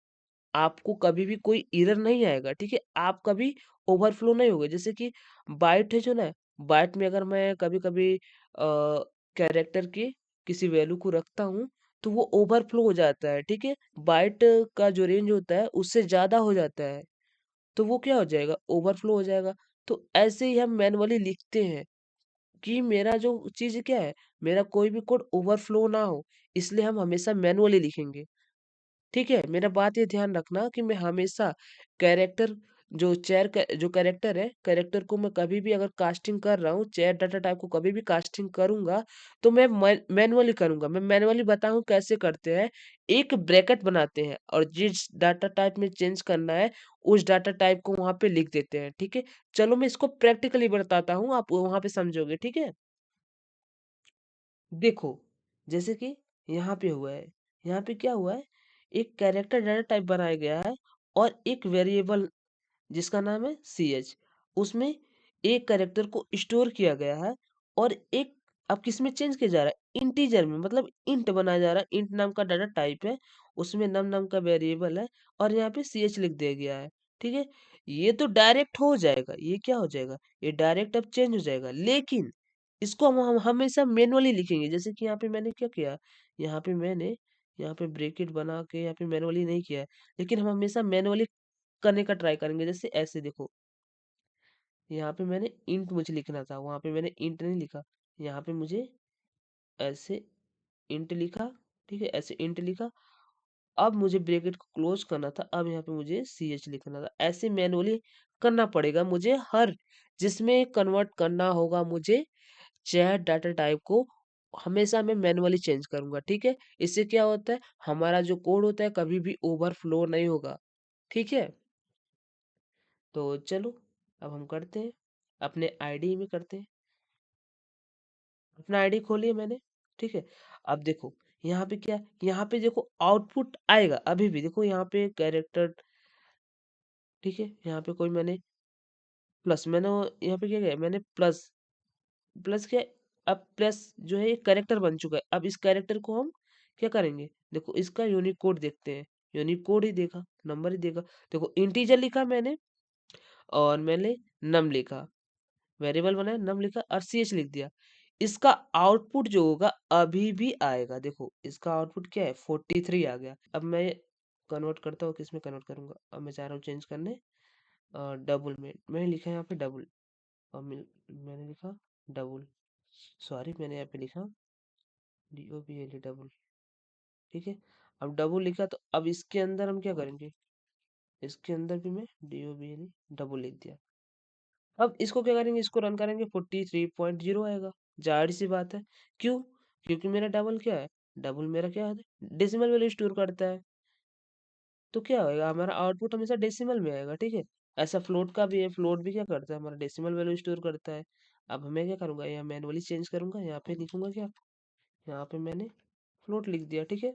आपको कभी भी कोई एरर नहीं आएगा, ठीक है। आप कभी ओवरफ्लो नहीं होगे। जैसे कि बाइट है जो ना, बाइट में अगर मैं कभी कभी कैरेक्टर के किसी वैल्यू को रखता हूँ तो वो ओवरफ्लो हो जाता है, ठीक है। बाइट का जो रेंज होता है उससे ज्यादा हो जाता है, तो वो क्या हो जाएगा? ओवरफ्लो हो जाएगा। तो ऐसे ही हम मैनुअली लिखते हैं कि मेरा जो चीज क्या है, मेरा कोई भी कोड ओवरफ्लो ना हो, इसलिए हम हमेशा मैनुअली लिखेंगे, ठीक है। मेरा बात ये ध्यान रखना कि मैं हमेशा कैरेक्टर जो कैरेक्टर है, कैरेक्टर को मैं कभी भी अगर कास्टिंग कर रहा हूँ, चेयर डाटा टाइप को कभी भी कास्टिंग करूंगा तो मैं मैनुअली करूंगा। मैं मैनुअली बताऊं कैसे करते हैं। एक ब्रैकेट बनाते हैं और जिस डाटा टाइप में चेंज करना है उस डाटा टाइप को वहां पे लिख देते हैं, ठीक है। चलो मैं इसको प्रैक्टिकली बताता हूँ, आप वहां पे समझोगे, ठीक है। देखो, जैसे कि यहाँ पे हुआ है, यहाँ पे क्या हुआ है, एक कैरेक्टर डाटा टाइप बनाया गया है और एक वेरिएबल जिसका नाम है सी एच, उसमें एक कैरेक्टर को स्टोर किया गया है, और एक अब किस में चेंज किया जा रहा है? इंटीजर में, मतलब इंट बनाया जा रहा है। इंट नाम का डाटा टाइप है, उसमें नम नाम का वेरिएबल है, और यहाँ पे सी एच लिख दिया गया है, ठीक है। ये तो डायरेक्ट हो जाएगा, ये क्या हो जाएगा, ये डायरेक्ट अब चेंज हो जाएगा, लेकिन इसको हम हमेशा मैनुअली लिखेंगे। जैसे कि यहाँ पे मैंने क्या किया, यहाँ पे मैंने यहाँ पे ब्रैकेट बना के यहाँ पे मैनुअली नहीं किया है, लेकिन हम हमेशा मैनुअली करने का ट्राई करेंगे। जैसे ऐसे देखो, यहाँ पे मैंने इंट मुझे लिखना था, वहां पे मैंने इंट नहीं लिखा, यहाँ पे मुझे ऐसे इंट लिखा, ठीक है, ऐसे इंट लिखा। अब मुझे ब्रैकेट को क्लोज करना था, अब यहाँ पे मुझे सी एच लिखना था। ऐसे मैनुअली करना पड़ेगा मुझे हर जिसमें कन्वर्ट करना होगा मुझे चैट डाटा टाइप को, हमेशा मैं मैनुअली चेंज करूंगा, ठीक है। इससे क्या होता है, हमारा जो कोड होता है कभी भी ओवरफ्लो नहीं होगा, ठीक है। तो चलो अब हम करते हैं, अपने आईडी में करते हैं। अपना आईडी खोलिए मैंने, ठीक है। अब देखो यहाँ पे क्या, यहाँ पे देखो आउटपुट आएगा अभी भी। देखो यहाँ पे कैरेक्टर, ठीक है, यहाँ पे कोई मैंने प्लस, मैंने यहाँ पे क्या किया, मैंने प्लस प्लस क्या, अब प्लस जो है एक कैरेक्टर बन चुका है। अब इस कैरेक्टर को हम क्या करेंगे, देखो इसका यूनिक कोड देखते हैं। यूनिक कोड ही देखा, नंबर ही देखा। देखो इंटीजर लिखा मैंने, और मैंने नम लिखा, वेरिएबल बनाया, नम लिखा और सी एच लिख दिया। इसका आउटपुट जो होगा अभी भी आएगा। देखो इसका आउटपुट क्या है, 43 आ गया। अब मैं कन्वर्ट करता हूँ, किस में कन्वर्ट करूंगा, अब मैं चाह रहा हूँ चेंज करने डबल में। मैंने लिखा यहाँ पे डबल, और मैंने लिखा डबल, सॉरी मैंने यहाँ पे लिखा D O B L double, ठीक है। अब डबल लिखा तो अब इसके अंदर हम क्या करेंगे, इसके अंदर भी मैं D O B L double लिख दिया। अब इसको क्या करेंगे, इसको रन करेंगे, 43.0 आएगा। जाहिर सी बात है, क्यों? क्योंकि मेरा डबल क्या है, डबल मेरा क्या है, डेसिमल वैल्यू स्टोर करता है। तो क्या होएगा, हमारा आउटपुट हमेशा डेसिमल में आएगा, ठीक है। ऐसा फ्लोट का भी है, फ्लोट भी क्या करता है, हमारा डेसिमल वैल्यू स्टोर करता है। अब मैं क्या करूंगा, यहाँ मैनुअली चेंज करूंगा, यहाँ पे लिखूंगा क्या, यहाँ पे मैंने फ्लोट लिख दिया, ठीक है।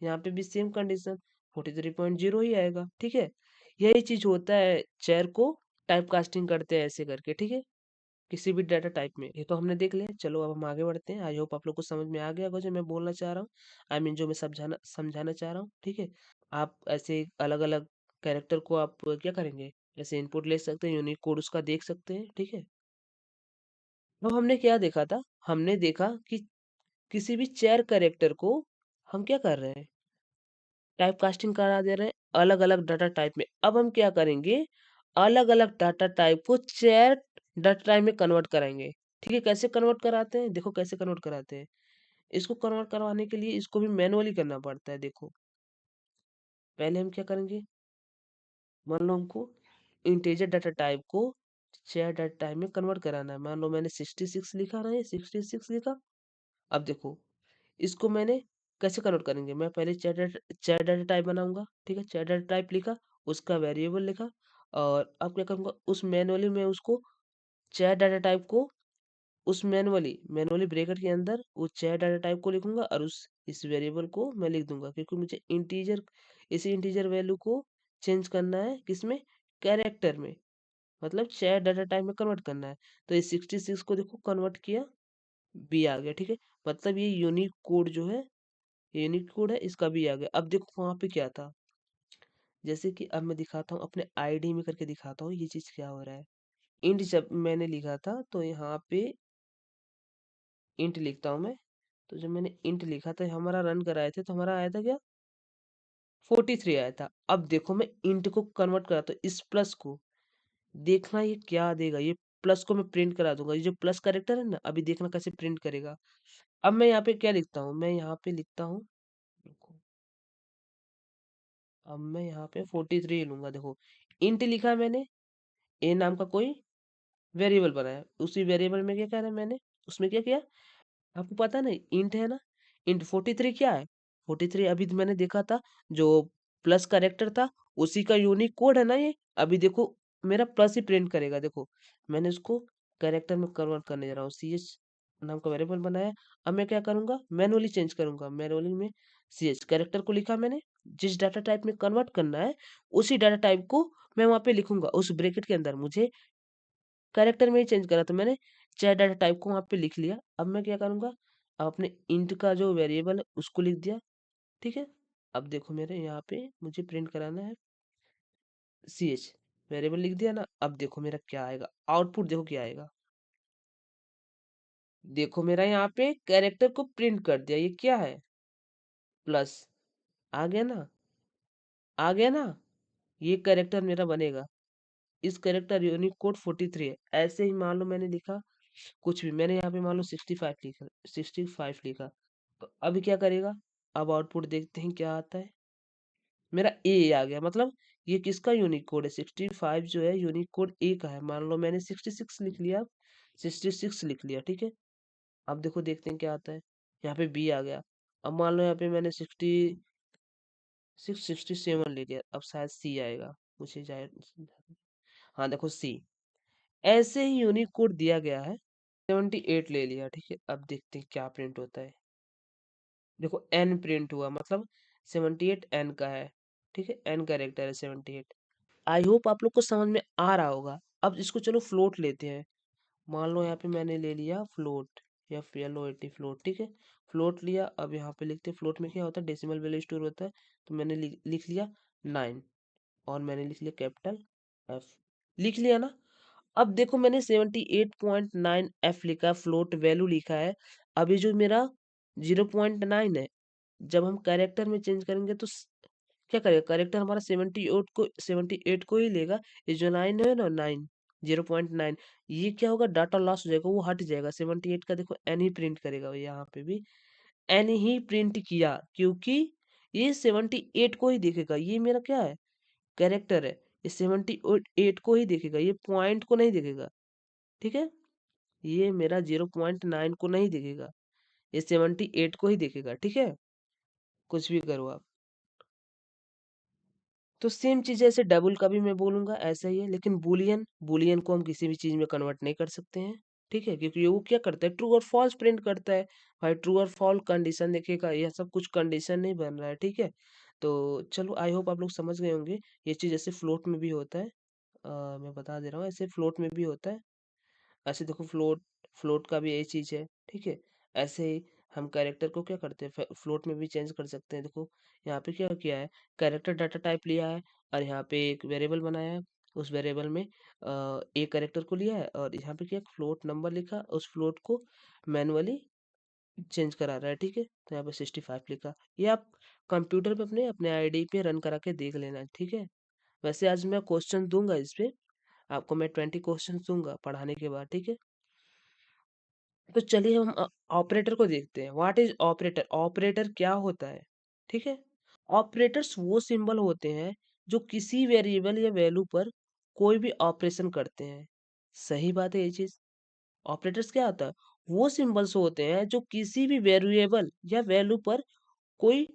यहाँ पे भी सेम कंडीशन, 43.0 ही आएगा, ठीक है। यही चीज होता है, चेयर को टाइप कास्टिंग करते हैं ऐसे करके, ठीक है, किसी भी डाटा टाइप में। ये तो हमने देख लिया, चलो अब हम आगे बढ़ते हैं। आई होप आप लोग को समझ में आ गया होगा जो मैं बोलना चाह रहा हूँ, आई मीन जो मैं समझाना समझाना चाह रहा हूँ, ठीक है। आप ऐसे अलग अलग कैरेक्टर को आप क्या करेंगे, ऐसे इनपुट ले सकते हैं, यूनिक कोड उसका देख सकते हैं, ठीक है। अब हमने क्या देखा था, हमने देखा कि किसी भी चेयर कैरेक्टर को हम क्या कर रहे हैं, टाइप कास्टिंग करा दे रहे हैं अलग अलग डाटा टाइप में। अब हम क्या करेंगे, अलग अलग डाटा टाइप को चेयर डाटा टाइप में कन्वर्ट कराएंगे, ठीक है। कैसे कन्वर्ट कराते हैं, देखो कैसे कन्वर्ट कराते हैं। इसको कन्वर्ट करवाने के लिए इसको भी मैनुअली करना पड़ता है। देखो पहले हम क्या करेंगे, मान लो हमको इंटीजर डाटा टाइप को चेयर डाटा टाइप में कन्वर्ट कराना है। मान लो मैंने 66 लिखा ना, ये 66 लिखा। अब देखो इसको मैंने कैसे कन्वर्ट करेंगे, मैं पहले चैट डाटा टाइप बनाऊंगा, ठीक है। चैट डाटा टाइप लिखा, उसका वेरिएबल लिखा, और अब क्या करूंगा, उस मैनुअली में उसको चैट डाटा टाइप को उस मैनुअली मैनुअली ब्रैकेट के अंदर उस चैट डाटा टाइप को लिखूंगा, और उस इस वेरिएबल को मैं लिख दूंगा, क्योंकि मुझे इंटीजर इसी इंटीजर वैल्यू को चेंज करना है किसमें, कैरेक्टर में, मतलब चैट डाटा टाइप में कन्वर्ट करना है। तो ये 66 को देखो कन्वर्ट किया, बी आ गया, ठीक है। मतलब ये यूनिक कोड जो है, यूनिक कोड है, इसका भी आ गया। अब देखो वहां पे क्या था, जैसे कि अब मैं दिखाता हूँ अपने आईडी में करके दिखाता हूँ ये चीज क्या हो रहा है। इंट जब मैंने लिखा था तो यहाँ पे इंट लिखता हूँ मैं, तो जब मैंने इंट लिखा था हमारा रन कराए थे तो हमारा आया था क्या, 43 आया था। अब देखो मैं इंट को कन्वर्ट करा तो इस प्लस को देखना ये क्या देगा, ये प्लस को मैं प्रिंट करा दूंगा, ये जो प्लस कैरेक्टर है ना, अभी देखना कैसे प्रिंट करेगा। अब मैं यहाँ पे क्या लिखता हूँ, मैं यहाँ पे लिखता हूँ, अब मैं यहाँ पे 43 लूंगा। देखो इंट लिखा मैंने, ए नाम का कोई वेरिएबल बनाया, उसी वेरिएबल में क्या करा है मैंने, उसमें क्या किया, आपको पता नहीं इंट है ना, इंट 43 क्या है, 43 अभी तो मैंने देखा था जो प्लस करेक्टर था उसी का यूनिक कोड है ना ये। अभी देखो मेरा प्लस ही प्रिंट करेगा। देखो मैंने उसको करेक्टर में कन्वर्ट करने जा रहा हूँ, सी एच नाम का वेरिएबल बनाया। अब मैं क्या करूंगा, मैनुअली चेंज करूंगा, मैनुअली में सी एच करेक्टर को लिखा मैंने, जिस डाटा टाइप में कन्वर्ट करना है उसी डाटा टाइप को मैं वहां पे लिखूंगा, उस ब्रैकेट के अंदर मुझे कैरेक्टर में ही चेंज करा, तो मैंने चैट डाटा टाइप को वहां पे लिख लिया। अब मैं क्या करूंगा, अब अपने इंट का जो वेरिएबल है उसको लिख दिया, ठीक है। अब देखो मेरे यहाँ पे मुझे प्रिंट कराना है सी एच, वेरिएबल लिख दिया ना। अब देखो मेरा क्या आएगा, आउटपुट देखो क्या आएगा। देखो मेरा यहाँ पे कैरेक्टर को प्रिंट कर दिया, ये क्या है, प्लस, आ गया ना, आ गया ना, ये कैरेक्टर मेरा बनेगा। इस कैरेक्टर यूनिक कोड 43 है। ऐसे ही मान लो मैंने लिखा कुछ भी, मैंने यहाँ पे मान लो 65 लिखा, 65 लिखा, तो अभी क्या करेगा, अब आउटपुट देखते हैं क्या आता है। मेरा ए आ गया, मतलब ये किसका यूनिक कोड है, 65 जो है यूनिक कोड ए का है। मान लो मैंने 66 लिख लिया, 66 लिख लिया, ठीक है। अब देखो देखते हैं क्या आता है, यहाँ पे बी आ गया। अब मान लो यहाँ पे मैंने 67 ले लिया, अब शायद सी आएगा, मुझे जाए, हाँ देखो सी। ऐसे ही यूनिक कोड दिया गया है, 78 ले लिया, ठीक है। अब देखते हैं क्या प्रिंट होता है। देखो एन प्रिंट हुआ, मतलब 78 एन का है, ठीक है, एन कैरेक्टर है 78। आई होप आप लोग को समझ में आ रहा होगा। अब इसको चलो फ्लोट लेते हैं। मान लो यहाँ पे मैंने ले लिया फ्लोट, या FLOAT फ्लोट, ठीक है। फ्लोट लिया, अब यहाँ पे लिखते हैं फ्लोट में क्या होता है, डेसिमल वैल्यू स्टोर होता है। तो मैंने लिख लिया 9, और मैंने लिख लिया कैपिटल एफ, लिख लिया ना। अब देखो मैंने 78.9 एफ लिखा, फ्लोट वैल्यू लिखा है। अभी जो मेरा 0.9 है, जब हम कैरेक्टर में चेंज करेंगे तो क्या करेगा, कैरेक्टर हमारा 78 को ही लेगा। ये जो 9 है ना, 9, 0.9, ये क्या होगा, डाटा लॉस हो जाएगा, वो हट जाएगा। 78 का देखो एन ही प्रिंट करेगा, यहाँ पे भी एन ही प्रिंट किया, क्योंकि ये 78 को ही देखेगा। ये मेरा क्या है, कैरेक्टर है, ये 78 को ही देखेगा, ये पॉइंट को नहीं देखेगा, ठीक है। ये मेरा 0.9 को नहीं देखेगा, ये 78 को ही देखेगा, ठीक है। कुछ भी करो आप। तो सेम चीज ऐसे डबल का भी मैं बोलूंगा ऐसा ही है, लेकिन बुलियन बुलियन को हम किसी भी चीज में कन्वर्ट नहीं कर सकते हैं, ठीक है, क्योंकि वो क्या करता है, ट्रू और फॉल्स प्रिंट करता है। भाई ट्रू और फॉल्स कंडीशन देखेगा, यह सब कुछ कंडीशन नहीं बन रहा है, ठीक है। तो चलो आई होप आप लोग समझ गए होंगे। ये चीज़ ऐसे फ्लोट में भी होता है। मैं बता दे रहा हूँ, ऐसे फ्लोट में भी होता है। ऐसे देखो फ्लोट फ्लोट का भी यही चीज़ है, ठीक है। ऐसे ही हम कैरेक्टर को क्या करते हैं, फ्लोट में भी चेंज कर सकते हैं। देखो यहाँ पे क्या किया है, कैरेक्टर डाटा टाइप लिया है और यहाँ पे एक वेरिएबल बनाया है। उस वेरिएबल में एक कैरेक्टर को लिया है और यहाँ पे क्या फ्लोट नंबर लिखा, उस फ्लोट को मैनुअली चेंज करा रहा है, ठीक है। तो यहाँ पे 65 लिखा। ये आप कंप्यूटर पे अपने अपने आईडी पे रन करा के देख लेना, ठीक है। वैसे आज मैं क्वेश्चन दूंगा इस पे, आपको मैं 20 क्वेश्चन दूंगा पढ़ाने के बाद, ठीक है। तो चलिए हम ऑपरेटर को देखते हैं। व्हाट इज ऑपरेटर, ऑपरेटर क्या होता है, ठीक है। ऑपरेटर्स वो सिंबल होते हैं जो किसी वेरिएबल या वैल्यू पर कोई भी ऑपरेशन करते हैं। सही बात है ये चीज। ऑपरेटर्स क्या होता है, वो सिंबल्स होते हैं जो किसी भी वेरिएबल या वैल्यू पर कोई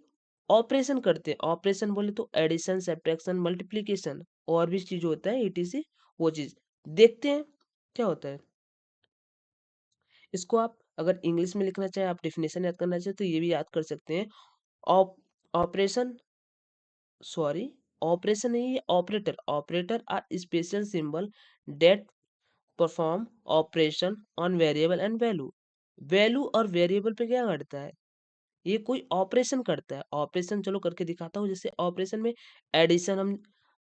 ऑपरेशन करते हैं। ऑपरेशन बोले तो एडिशन, सब्ट्रैक्शन, मल्टीप्लिकेशन और भी चीज होता है ईटीसी, वो चीज देखते हैं क्या होता है। इसको आप अगर इंग्लिश में लिखना चाहे, आप डेफिनेशन याद करना चाहे तो ये भी याद कर सकते हैं। ऑप ऑपरेशन सॉरी ऑपरेशन नहीं, ये operator. Operator are special symbol that perform operation on variable and value. Value और वेरिएबल पे क्या करता है, ये कोई ऑपरेशन करता है। ऑपरेशन चलो करके दिखाता हूँ। जैसे ऑपरेशन में एडिशन हम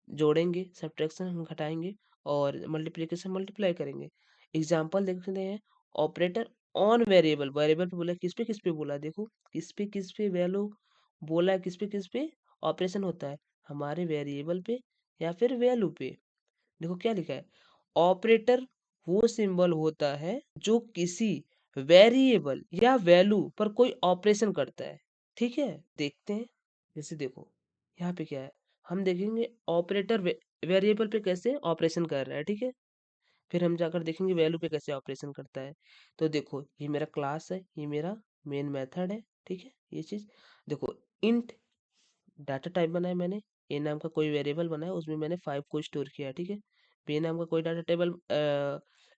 जोड़ेंगे, सब्ट्रैक्शन हम घटाएंगे और मल्टीप्लिकेशन मल्टीप्लाई करेंगे। एग्जांपल देखते हैं। ऑपरेटर ऑन वेरिएबल, वेरिएबल पे बोला, किस पे बोला, देखो किस पे वैल्यू बोला है, किस पे ऑपरेशन होता है, हमारे वेरिएबल पे या फिर वैल्यू पे। देखो क्या लिखा है, ऑपरेटर वो सिंबल होता है जो किसी वेरिएबल या वैल्यू पर कोई ऑपरेशन करता है, ठीक है। देखते हैं। जैसे देखो यहाँ पे क्या है, हम देखेंगे ऑपरेटर वेरिएबल पे कैसे ऑपरेशन कर रहा है, ठीक है। फिर हम जाकर देखेंगे वैल्यू पे कैसे ऑपरेशन करता है। तो देखो ये मेरा क्लास है, ये मेरा मेन मेथड है, ठीक है। ये चीज देखो, इंट डाटा टाइप बनाया मैंने, ए नाम का कोई वेरिएबल बनाया, उसमें मैंने 5 को स्टोर किया, ठीक है। बी नाम का कोई डाटा टेबल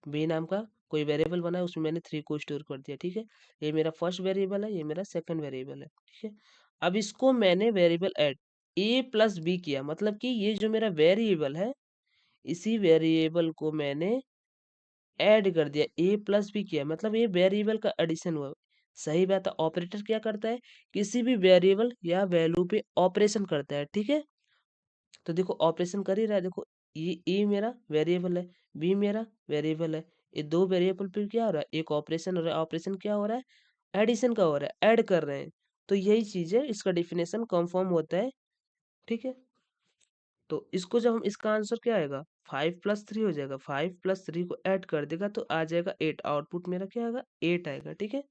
बी नाम का कोई वेरिएबल बनाया, उसमें मैंने 3 को स्टोर कर दिया, ठीक है। ये मेरा फर्स्ट वेरिएबल है, ये मेरा सेकंड वेरिएबल है, ठीक है। अब इसको मैंने variable add A plus B किया, मतलब कि ये जो मेरा वेरिएबल है, इसी वेरिएबल को मैंने ऐड कर दिया, ए प्लस बी किया, मतलब ये वेरिएबल का एडिशन हुआ। सही बात है। ऑपरेटर क्या करता है, किसी भी वेरिएबल या वैल्यू पे ऑपरेशन करता है, ठीक है। तो देखो ऑपरेशन कर ही रहा है। देखो ये ए मेरा वेरिएबल है, बी मेरा वेरिएबल है। ये दो वेरिएबल पे क्या हो रहा है, एक ऑपरेशन हो रहा है। ऑपरेशन क्या हो रहा है, एडिशन का हो रहा है, ऐड कर रहे हैं। तो यही चीज है, इसका डेफिनेशन कंफर्म होता है, ठीक है। तो इसको जब हम, इसका आंसर क्या आएगा, 5 + 3 हो जाएगा। 5 + 3 को ऐड कर देगा तो आ जाएगा 8। आउटपुट मेरा क्या आएगा, 8 आएगा, ठीक है।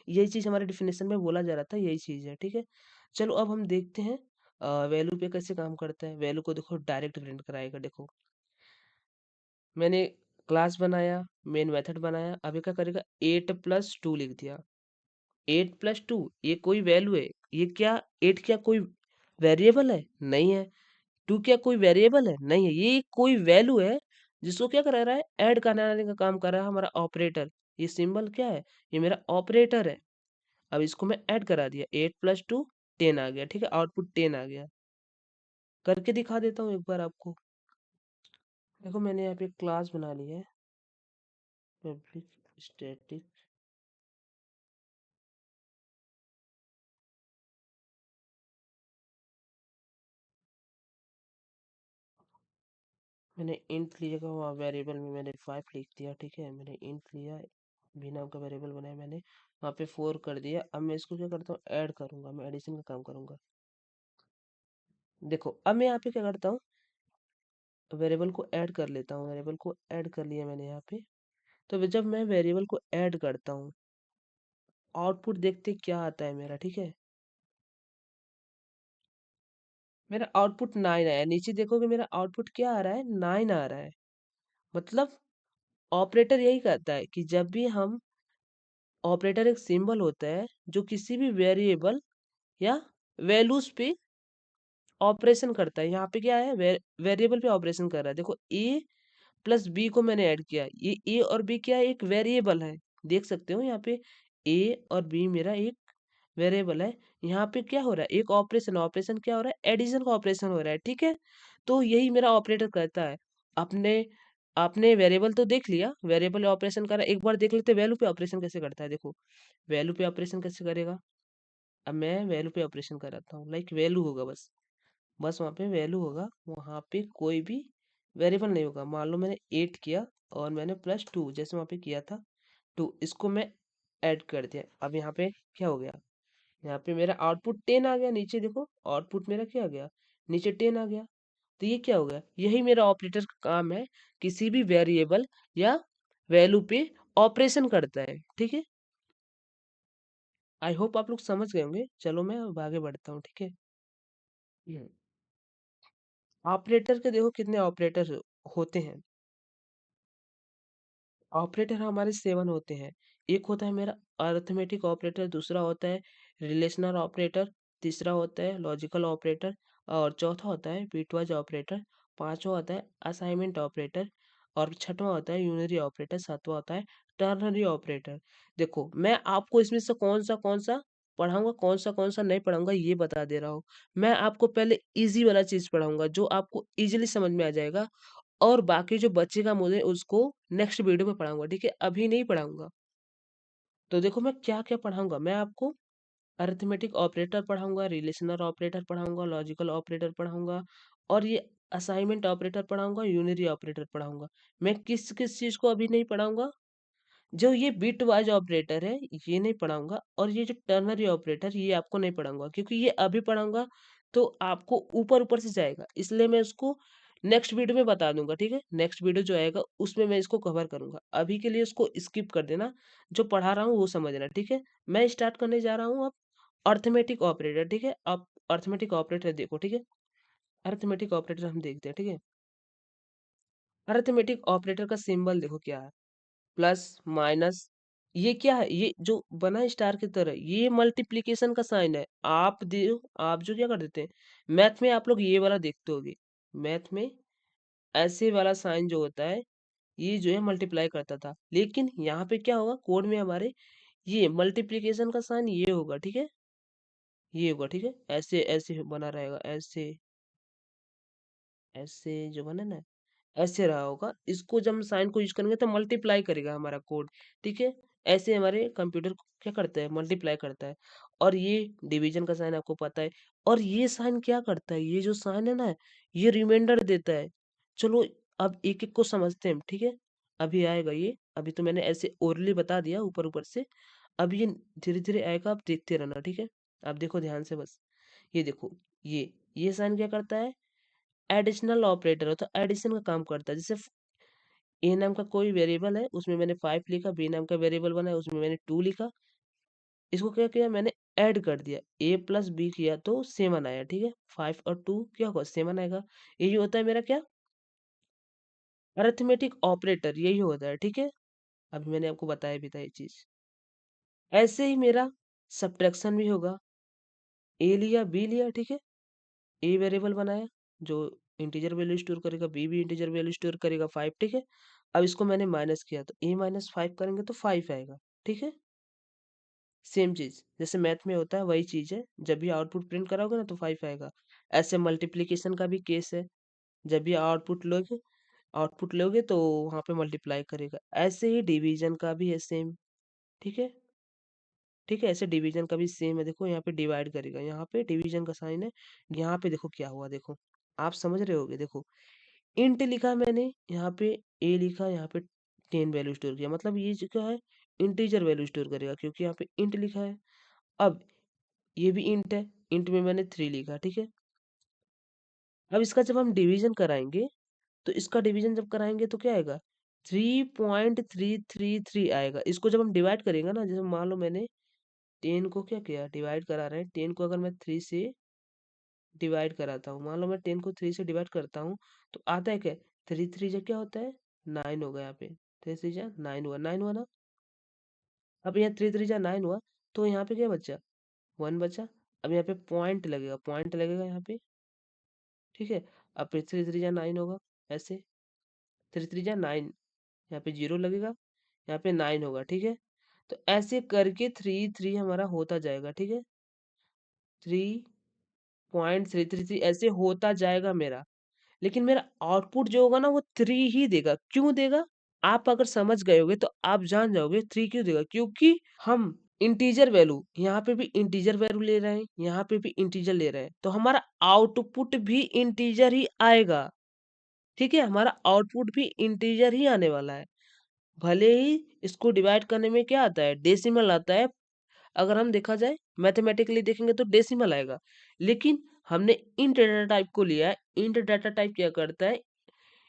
यही चीज हमारे डिफिनेशन में बोला जा रहा था, यही चीज है, ठीक है। चलो अब हम देखते हैं वैल्यू पे कैसे काम करता है। वैल्यू को देखो डायरेक्ट प्रिंट कराएगा। देखो मैंने क्लास बनाया, मेन मेथड बनाया, अभी क्या करेगा, 8 + 2 लिख दिया। 8 + 2 ये कोई वैल्यू है, ये क्या, 8 क्या कोई वेरिएबल है, नहीं है। 2 क्या कोई वेरिएबल है, नहीं है। ये कोई वैल्यू है जिसको क्या करा रहा है, ऐड कराने का काम कर रहा है हमारा ऑपरेटर। ये सिंबल क्या है, ये मेरा ऑपरेटर है। अब इसको मैं ऐड करा दिया, 8 + 2 10 आ गया, ठीक है। आउटपुट 10 आ गया। करके दिखा देता हूँ एक बार आपको। देखो मैंने यहाँ पे क्लास बना ली है, पब्लिक स्टैटिक, मैंने इंट लिया, वहाँ वेरिएबल में मैंने 5 लिख दिया, ठीक है। मैंने इंट लिया, भी नाम का वेरिएबल बनाया मैंने, वहाँ पे 4 कर दिया। अब मैं इसको क्या करता हूँ, ऐड करूंगा, मैं एडिशन का काम करूंगा। देखो अब मैं यहाँ पे क्या करता हूँ, वेरिएबल को ऐड कर लेता हूँ। वेरिएबल को ऐड कर लिया मैंने यहाँ पे। तो जब मैं वेरिएबल को ऐड करता हूँ, आउटपुट देखते क्या आता है मेरा, ठीक है। मेरा आउटपुट 9 आया। नीचे देखोगे मेरा आउटपुट क्या आ रहा है, 9 आ रहा है। मतलब ऑपरेटर यही कहता है कि जब भी हम, ऑपरेटर एक सिंबल होता है जो किसी भी वेरिएबल या वैल्यूज पे ऑपरेशन करता है। यहाँ पे क्या है, वेरिएबल पे ऑपरेशन कर रहा है। देखो ए प्लस बी को मैंने ऐड किया, ये ए और बी क्या है, एक वेरिएबल है। देख सकते हो यहाँ पे ए और बी मेरा एक वेरिएबल है, यहाँ पे क्या हो रहा है, एक ऑपरेशन ऑपरेशन क्या हो रहा है, एडिशन का ऑपरेशन हो रहा है, ठीक है। तो यही मेरा ऑपरेटर करता है। आपने आपने वेरिएबल तो देख लिया, वेरिएबल ऑपरेशन कर रहा है, एक बार देख लेते वैल्यू पे ऑपरेशन कैसे करता है। देखो वैल्यू पे ऑपरेशन कैसे करेगा। अब मैं वैल्यू पे ऑपरेशन कराता हूँ, लाइक वैल्यू होगा बस, बस वहाँ पे वैल्यू होगा, वहाँ पे कोई भी वेरिएबल नहीं होगा। मान लो मैंने 8 किया और मैंने +2 जैसे वहाँ पे किया था 2, इसको मैं ऐड कर दिया। अब यहाँ पे क्या हो गया, यहाँ पे मेरा आउटपुट 10 आ गया। नीचे देखो आउटपुट मेरा क्या आ गया, नीचे 10 आ गया। तो ये क्या हो गया, यही मेरा ऑपरेटर का काम है, किसी भी वेरिएबल या वैल्यू पे ऑपरेशन करता है, ठीक है। आई होप आप लोग समझ गए होंगे। चलो मैं अब आगे बढ़ता हूँ, ठीक है। हम्म, ऑपरेटर के देखो कितने ऑपरेटर होते हैं। ऑपरेटर हमारे 7 होते हैं। एक होता है मेरा अरिथमेटिक ऑपरेटर, दूसरा होता है रिलेशनल ऑपरेटर, तीसरा होता है लॉजिकल ऑपरेटर, और चौथा होता है पीटवाइज ऑपरेटर, पांचवा होता है असाइनमेंट ऑपरेटर, और छठवां होता है यूनरी ऑपरेटर, सातवां होता है टर्नरी ऑपरेटर। देखो मैं आपको इसमें से कौन सा पढ़ाऊंगा, कौन सा नहीं पढ़ाऊंगा, ये बता दे रहा हूँ। मैं आपको पहले इजी वाला चीज पढ़ाऊंगा जो आपको इजीली समझ में आ जाएगा, और बाकी जो बचेगा मुझे उसको नेक्स्ट वीडियो में पढ़ाऊंगा, ठीक है, अभी नहीं पढ़ाऊंगा। तो देखो मैं क्या क्या पढ़ाऊंगा, मैं आपको अरिथमेटिक ऑपरेटर पढ़ाऊंगा, रिलेशनल ऑपरेटर पढ़ाऊंगा, लॉजिकल ऑपरेटर पढ़ाऊंगा, और ये असाइनमेंट ऑपरेटर पढ़ाऊंगा, यूनरी ऑपरेटर पढ़ाऊंगा। मैं किस किस चीज को अभी नहीं पढ़ाऊंगा, जो ये बिट वाइज ऑपरेटर है ये नहीं पढ़ाऊंगा, और ये जो टर्नरी ऑपरेटर ये आपको नहीं पढ़ाऊंगा, क्योंकि ये अभी पढ़ाऊंगा तो आपको ऊपर ऊपर से जाएगा, इसलिए मैं इसको नेक्स्ट वीडियो में बता दूंगा, ठीक है। नेक्स्ट वीडियो जो आएगा उसमें मैं इसको कवर करूंगा, अभी के लिए उसको स्किप कर देना, जो पढ़ा रहा हूँ वो समझना, ठीक है। मैं स्टार्ट करने जा रहा हूँ अब अर्थमेटिक ऑपरेटर, ठीक है। अब अर्थमेटिक ऑपरेटर देखो, ठीक है। अर्थमेटिक ऑपरेटर हम देखते हैं, ठीक है। अर्थमेटिक ऑपरेटर का सिंबल देखो क्या है, प्लस माइनस। ये क्या है, ये जो बना स्टार की तरह ये मल्टीप्लिकेशन का साइन है। आप जो क्या कर देते हैं, मैथ में आप लोग ये वाला देखते होगे, मैथ में ऐसे वाला साइन जो होता है ये जो है मल्टीप्लाई करता था, लेकिन यहाँ पे क्या होगा कोड में हमारे, ये मल्टीप्लिकेशन का साइन ये होगा, ठीक है। ये होगा, ठीक है, ऐसे ऐसे बना रहेगा, ऐसे ऐसे जो बना ना, ऐसे रहा होगा। इसको जब हम साइन को यूज करेंगे तो मल्टीप्लाई करेगा हमारा कोड, ठीक है। ऐसे हमारे कंप्यूटर को क्या करता है, मल्टीप्लाई करता है। और ये डिवीजन का साइन आपको पता है। और ये साइन क्या करता है, ये जो साइन है ना, ये रिमाइंडर देता है। चलो अब एक एक को समझते हैं, ठीक है। अभी आएगा ये, अभी तो मैंने ऐसे ओरली बता दिया ऊपर ऊपर से, अब ये धीरे धीरे आएगा, आप देखते रहना, ठीक है। आप देखो ध्यान से बस, ये देखो, ये साइन क्या करता है, एडिशनल ऑपरेटर होता है, एडिशन का काम करता है। जैसे ए नाम का कोई वेरिएबल है, उसमें मैंने 5 लिखा, बी नाम का वेरिएबल बना है उसमें मैंने 2 लिखा, इसको क्या किया मैंने, ऐड कर दिया, ए प्लस बी किया तो 7 आया, ठीक है। 5 और 2 क्या होगा, 7 आएगा। यही होता है मेरा क्या, अरिथमेटिक ऑपरेटर, यही होता है, ठीक है। अभी मैंने आपको बताया भी था ये चीज। ऐसे ही मेरा सब्ट्रैक्शन भी होगा, ए लिया बी लिया, ठीक है। ए वेरिएबल बनाया जो इंटीजर वैल्यू स्टोर करेगा, बी भी इंटीजर वैल्यू स्टोर करेगा 5, ठीक है। अब इसको मैंने माइनस किया तो ए माइनस 5 करेंगे तो 5 आएगा, ठीक है। सेम चीज जैसे मैथ में होता है वही चीज है, जब भी आउटपुट प्रिंट कराओगे ना तो 5 आएगा। ऐसे मल्टीप्लिकेशन का भी केस है, जब भी आउटपुट लोगे तो वहां पे मल्टीप्लाई करेगा। ऐसे ही डिवीजन का भी है सेम, ठीक है। ठीक है, ऐसे डिवीजन का भी सेम है, देखो यहाँ पे डिवाइड करेगा, यहाँ पे डिवीजन का साइन है। यहाँ पे देखो क्या हुआ, देखो आप समझ रहे होगे। देखो इंट लिखा मैंने यहाँ पे, ए लिखा यहाँ पे, 10 वैल्यू स्टोर किया, मतलब ये जो क्या है, इंटीजर वैल्यू स्टोर करेगा, क्योंकि यहाँ पे इंट लिखा है। अब ये भी इंट है, इंट में मैंने 3 लिखा, ठीक है। अब इसका जब हम डिवीजन कराएंगे, तो इसका डिवीजन जब कराएंगे तो क्या आएगा, 3.333 आएगा। इसको जब हम डिवाइड करेंगे ना, जैसे मान लो मैंने 10 को क्या किया, डिवाइड करा रहे हैं, 10 को अगर मैं 3 से डिवाइड कराता हूँ, मान लो मैं 10 को 3 से डिवाइड करता हूँ, तो आता है क्या, 3 3 जा क्या होता है, 9 होगा। यहाँ पे 3 3 जा 9 हुआ, 9 हुआ ना। अब यहाँ 3 3 जा 9 हुआ, तो यहाँ पे क्या बचा, 1 बचा। अब यहाँ पे पॉइंट लगेगा यहाँ पे, ठीक है। अब फिर 3 3 जा 9 होगा, ऐसे 3 3 जा 9, यहाँ पे 0 लगेगा, यहाँ पे 9 होगा, ठीक है। तो ऐसे करके 3 हमारा होता जाएगा, ठीक है, 3.333 ऐसे होता जाएगा मेरा। लेकिन मेरा आउटपुट जो होगा ना वो 3 ही देगा। क्यों देगा? आप अगर समझ गए होगे तो आप जान जाओगे 3 क्यों देगा, क्योंकि हम इंटीजर वैल्यू यहाँ पे भी इंटीजर वैल्यू ले रहे हैं, यहाँ पे भी इंटीजर ले रहे हैं, तो हमारा आउटपुट भी इंटीजर ही आएगा। ठीक है, हमारा आउटपुट भी इंटीजर ही आने वाला है। भले ही इसको डिवाइड करने में क्या आता है, डेसिमल आता है। अगर हम देखा जाए मैथमेटिकली देखेंगे तो डेसिमल आएगा, लेकिन हमने इंट डाटा टाइप को लिया है। इंट डाटा टाइप क्या करता है,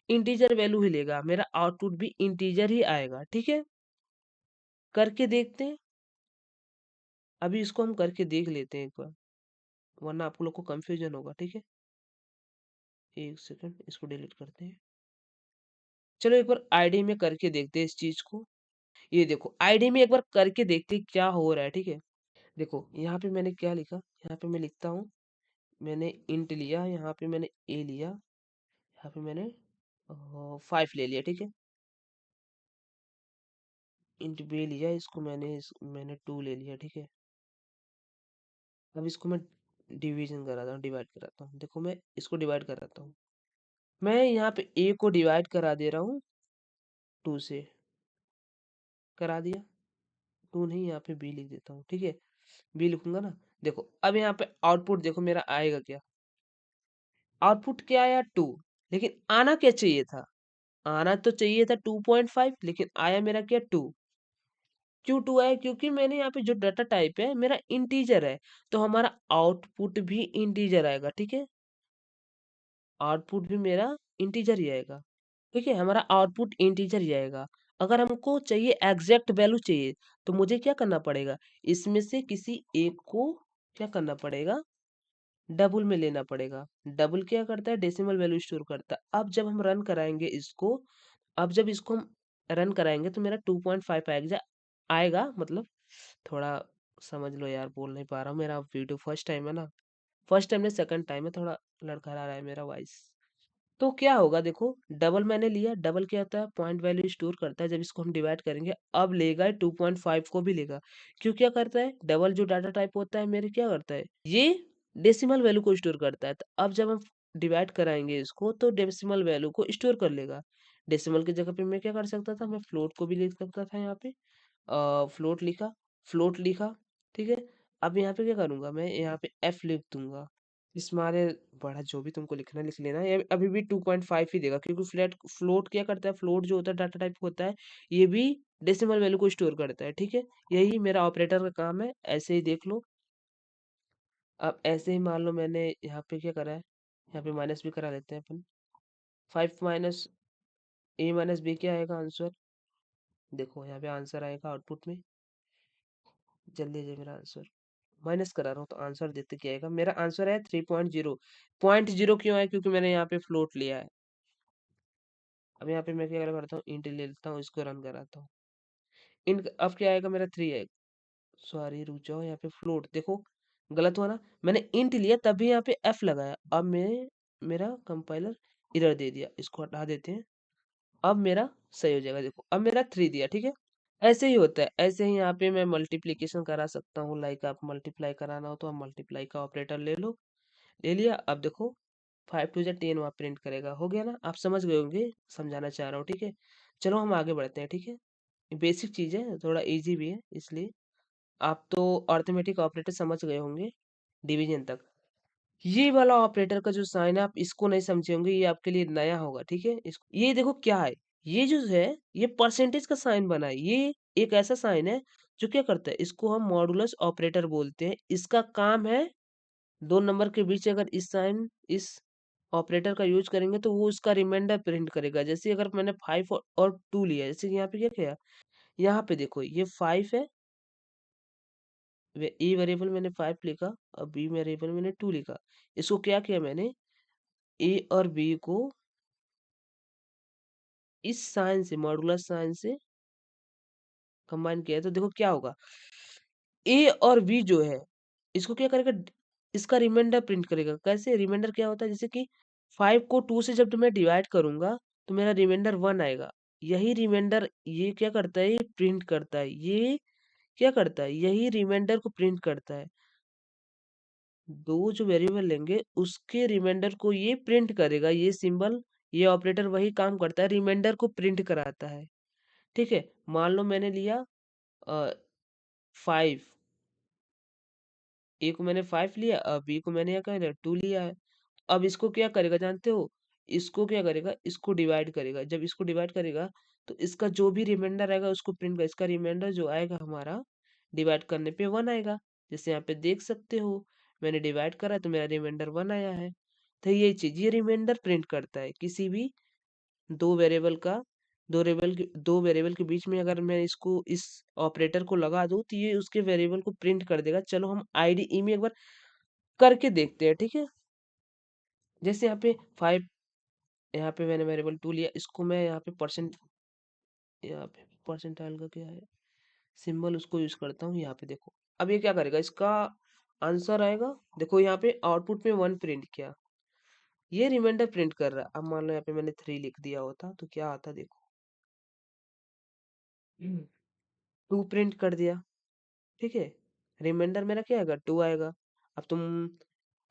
इंटीजर वैल्यू ही लेगा, मेरा आउटपुट भी इंटीजर ही आएगा। ठीक है, करके देखते हैं। अभी इसको हम करके देख लेते हैं एक बार, वरना आप लोग को कंफ्यूजन होगा। ठीक है, एक सेकंड, इसको डिलीट करते हैं। चलो एक बार आईडी में करके देखते हैं इस चीज को। ये देखो, आईडी में एक बार करके देखते हैं क्या हो रहा है। ठीक है, देखो यहाँ पे मैंने क्या लिखा, यहाँ पे मैं लिखता हूँ, मैंने इंट लिया, यहाँ पे मैंने ए लिया, यहाँ पे मैंने 5 ले लिया। ठीक है, इंट बी लिया, इसको मैंने 2 ले लिया। ठीक है, अब इसको मैं डिवीजन कराता हूँ, डिवाइड कराता हूँ। देखो मैं इसको डिवाइड कराता हूँ, मैं यहाँ पे ए को डिवाइड करा दे रहा हूँ 2 से, करा दिया। 2 नहीं, यहाँ पे बी लिख देता हूँ। ठीक है, बी लिखूंगा ना। देखो अब यहाँ पे आउटपुट देखो मेरा आएगा क्या, आउटपुट क्या आया 2, लेकिन आना क्या चाहिए था, आना तो चाहिए था 2.5, लेकिन आया मेरा क्या 2। क्यों 2 आया, क्योंकि मैंने यहाँ पे जो डाटा टाइप है मेरा इंटीजर है, तो हमारा आउटपुट भी इंटीजर आएगा। ठीक है, आउटपुट भी मेरा इंटीजर ही आएगा। ठीक है, हमारा आउटपुट इंटीजर ही आएगा। अगर हमको चाहिए एग्जैक्ट वैल्यू चाहिए, तो मुझे क्या करना पड़ेगा, इसमें से किसी एक को क्या करना पड़ेगा, डबल में लेना पड़ेगा। डबल क्या करता है, डेसिमल वैल्यू स्टोर करता है। अब जब हम रन कराएंगे इसको, अब जब इसको हम रन कराएंगे तो मेरा 2.5 आएगा, आएगा मतलब, थोड़ा समझ लो यार, बोल नहीं पा रहा हूँ, मेरा वीडियो फर्स्ट टाइम है ना, फर्स्ट टाइम नहीं सेकंड टाइम है, थोड़ा लड़खड़ा रहा है मेरा वॉइस। तो क्या होगा, देखो डबल मैंने लिया, डबल क्या होता है, पॉइंट वैल्यू स्टोर करता है। जब इसको हम डिवाइड करेंगे, अब लेगा 2.5 को भी लेगा। क्यों, क्या करता है, डबल जो डाटा टाइप होता है मेरे, क्या करता है, ये डेसिमल वैल्यू को स्टोर करता है। तो अब जब हम डिवाइड कराएंगे इसको, तो डेसिमल वैल्यू को स्टोर कर लेगा। डेसिमल की जगह पे मैं क्या कर सकता था, मैं फ्लोट को भी लिख सकता था। यहाँ पे फ्लोट लिखा, फ्लोट लिखा। ठीक है, अब यहाँ पे क्या करूंगा, मैं यहाँ पे एफ लिख दूंगा। इस मारे बड़ा, जो भी तुमको लिखना है लिख लेना, ये अभी भी 2.5 ही देगा, क्योंकि फ्लोट क्या करता है, फ्लोट जो होता है डाटा टाइप होता है, ये भी डेसिमल वैल्यू को स्टोर करता है। ठीक है, यही मेरा ऑपरेटर का काम है, ऐसे ही देख लो। अब ऐसे ही मान लो मैंने यहाँ पे क्या करा है, यहाँ पे माइनस भी करा लेते हैं अपन। 5 माइनस ए माइनस बी क्या आएगा आंसर, देखो यहाँ पे आंसर आएगा आउटपुट में, जल्दी है मेरा आंसर, माइनस करा रहा हूँ तो आंसर देखते क्या आएगा, मेरा आंसर है 3.0। 0.0 क्यों है, क्योंकि मैंने यहाँ पे फ्लोट लिया है। अब यहाँ पे मैं क्या करता हूँ, इंट ले लेता हूँ, इसको रन कराता हूँ। इंट अब क्या आएगा मेरा 3 आएगा, सॉरी रुक जाओ, यहाँ पे फ्लोट देखो, गलत हुआ ना, मैंने इंट लिया तभी यहाँ पे एफ लगाया। अब मैं, मेरा कंपाइलर एरर दे दिया, इसको हटा देते हैं। अब मेरा सही हो जाएगा, देखो अब मेरा 3 दिया। ठीक है, ऐसे ही होता है। ऐसे ही यहाँ पे मैं मल्टीप्लीकेशन करा सकता हूँ, लाइक आप मल्टीप्लाई कराना हो तो आप मल्टीप्लाई का ऑपरेटर ले लो, ले लिया। अब देखो 5 2 10 वहाँ प्रिंट करेगा, हो गया ना, आप समझ गए होंगे, समझाना चाह रहा हूँ। ठीक है, चलो हम आगे बढ़ते हैं। ठीक है, बेसिक चीज़ है, थोड़ा इजी भी है, इसलिए आप तो अर्थमेटिक ऑपरेटर समझ गए होंगे डिवीजन तक। ये वाला ऑपरेटर का जो साइन है, आप इसको नहीं समझे होंगे, ये आपके लिए नया होगा। ठीक है, ये देखो क्या है, ये जो है ये परसेंटेज का साइन बना है। ये एक ऐसा साइन है जो क्या करता है, इसको हम मॉडुलस ऑपरेटर बोलते हैं। इसका काम है, दो नंबर के बीच अगर इस ऑपरेटर का यूज करेंगे तो वो उसका रिमाइंडर प्रिंट करेगा। जैसे अगर मैंने 5 और 2 लिया, जैसे कि यहाँ पे क्या किया, यहाँ पे देखो ये 5 है, ए वेरिएबल मैंने 5 लिखा, और बी वेरिएबल मैंने 2 लिखा। इसको क्या किया मैंने, ए और बी को इस साइन से, मॉडुलस साइन से कंबाइन किया है, तो देखो क्या होगा, ए और बी जो है इसको क्या करेगा, इसका रिमाइंडर प्रिंट करेगा। कैसे, रिमाइंडर क्या होता है, जैसे कि 5 को 2 से जब मैं डिवाइड करूंगा तो मेरा रिमाइंडर 1 आएगा। यही रिमाइंडर ये क्या करता है, ये प्रिंट करता है। ये क्या करता है, यही रिमाइंडर को प्रिंट करता है। दो जो वेरिएबल लेंगे उसके रिमाइंडर को ये प्रिंट करेगा, ये सिंबल, ये ऑपरेटर वही काम करता है, रिमाइंडर को प्रिंट कराता है। ठीक है, मान लो मैंने लिया 5, ए को मैंने 5 लिया, अब बी को मैंने क्या कर लिया, 2 लिया है। अब इसको क्या करेगा जानते हो, इसको क्या करेगा, इसको डिवाइड करेगा। जब इसको डिवाइड करेगा तो इसका जो भी रिमाइंडर आएगा उसको प्रिंट कर, इसका रिमाइंडर जो आएगा हमारा डिवाइड करने पे 1 आएगा। जैसे यहाँ पे देख सकते हो, मैंने डिवाइड करा तो मेरा रिमाइंडर 1 आया है। तो ये चीज, ये रिमाइंडर प्रिंट करता है किसी भी दो वेरिएबल का, दो वेरिएबल के बीच में अगर मैं इसको, इस ऑपरेटर को लगा दूं तो ये उसके वेरिएबल को प्रिंट कर देगा। चलो हम आईडीई में एक बार करके देखते हैं, ठीक है। जैसे यहाँ पे 5, यहाँ पे मैंने वेरिएबल 2 लिया, इसको मैं यहाँ पे परसेंट, यहाँ पे परसेंटाइल का क्या है सिंबल, उसको यूज करता हूँ। यहाँ पे देखो, अब ये क्या करेगा, इसका आंसर आएगा। देखो यहाँ पे आउटपुट में 1 प्रिंट किया, ये रिमाइंडर प्रिंट कर रहा है। अब मान लो यहाँ पे मैंने 3 लिख दिया होता तो क्या आता, देखो 2 प्रिंट कर दिया। ठीक है, रिमाइंडर मेरा क्या आएगा, 2 आएगा। अब तुम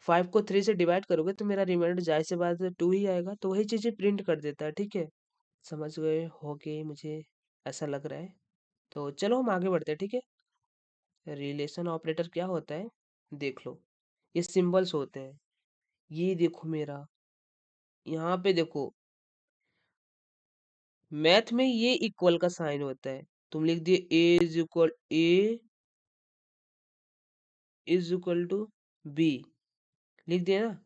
5 को 3 से डिवाइड करोगे तो मेरा रिमाइंडर जाहिर सी बात है 2 ही आएगा, तो वही चीजें प्रिंट कर देता है। ठीक है, समझ गए होगे मुझे ऐसा लग रहा है। तो चलो हम आगे बढ़ते हैं, ठीक है। रिलेशन ऑपरेटर क्या होता है, देख लो, ये सिंबल्स होते हैं। ये देखो मेरा, यहाँ पे देखो, मैथ में ये इक्वल का साइन होता है। तुम लिख दिए ए इज इक्वल टू बी, लिख दिया ना,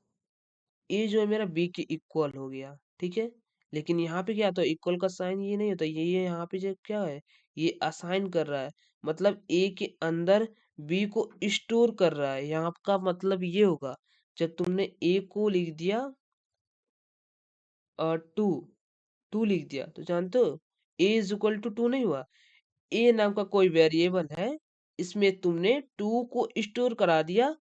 ए जो है मेरा बी के इक्वल हो गया। ठीक है, लेकिन यहाँ पे क्या होता है, इक्वल का साइन ये नहीं होता, ये यहाँ पे जो क्या है, ये असाइन कर रहा है, मतलब ए के अंदर बी को स्टोर कर रहा है। यहाँ का मतलब ये होगा, जब तुमने ए को लिख दिया टू, टू लिख दिया तो जानते हो ए इज इक्वल टू 2 नहीं हुआ, ए नाम का कोई वेरिएबल है, इसमें तुमने 2 को स्टोर करा दिया।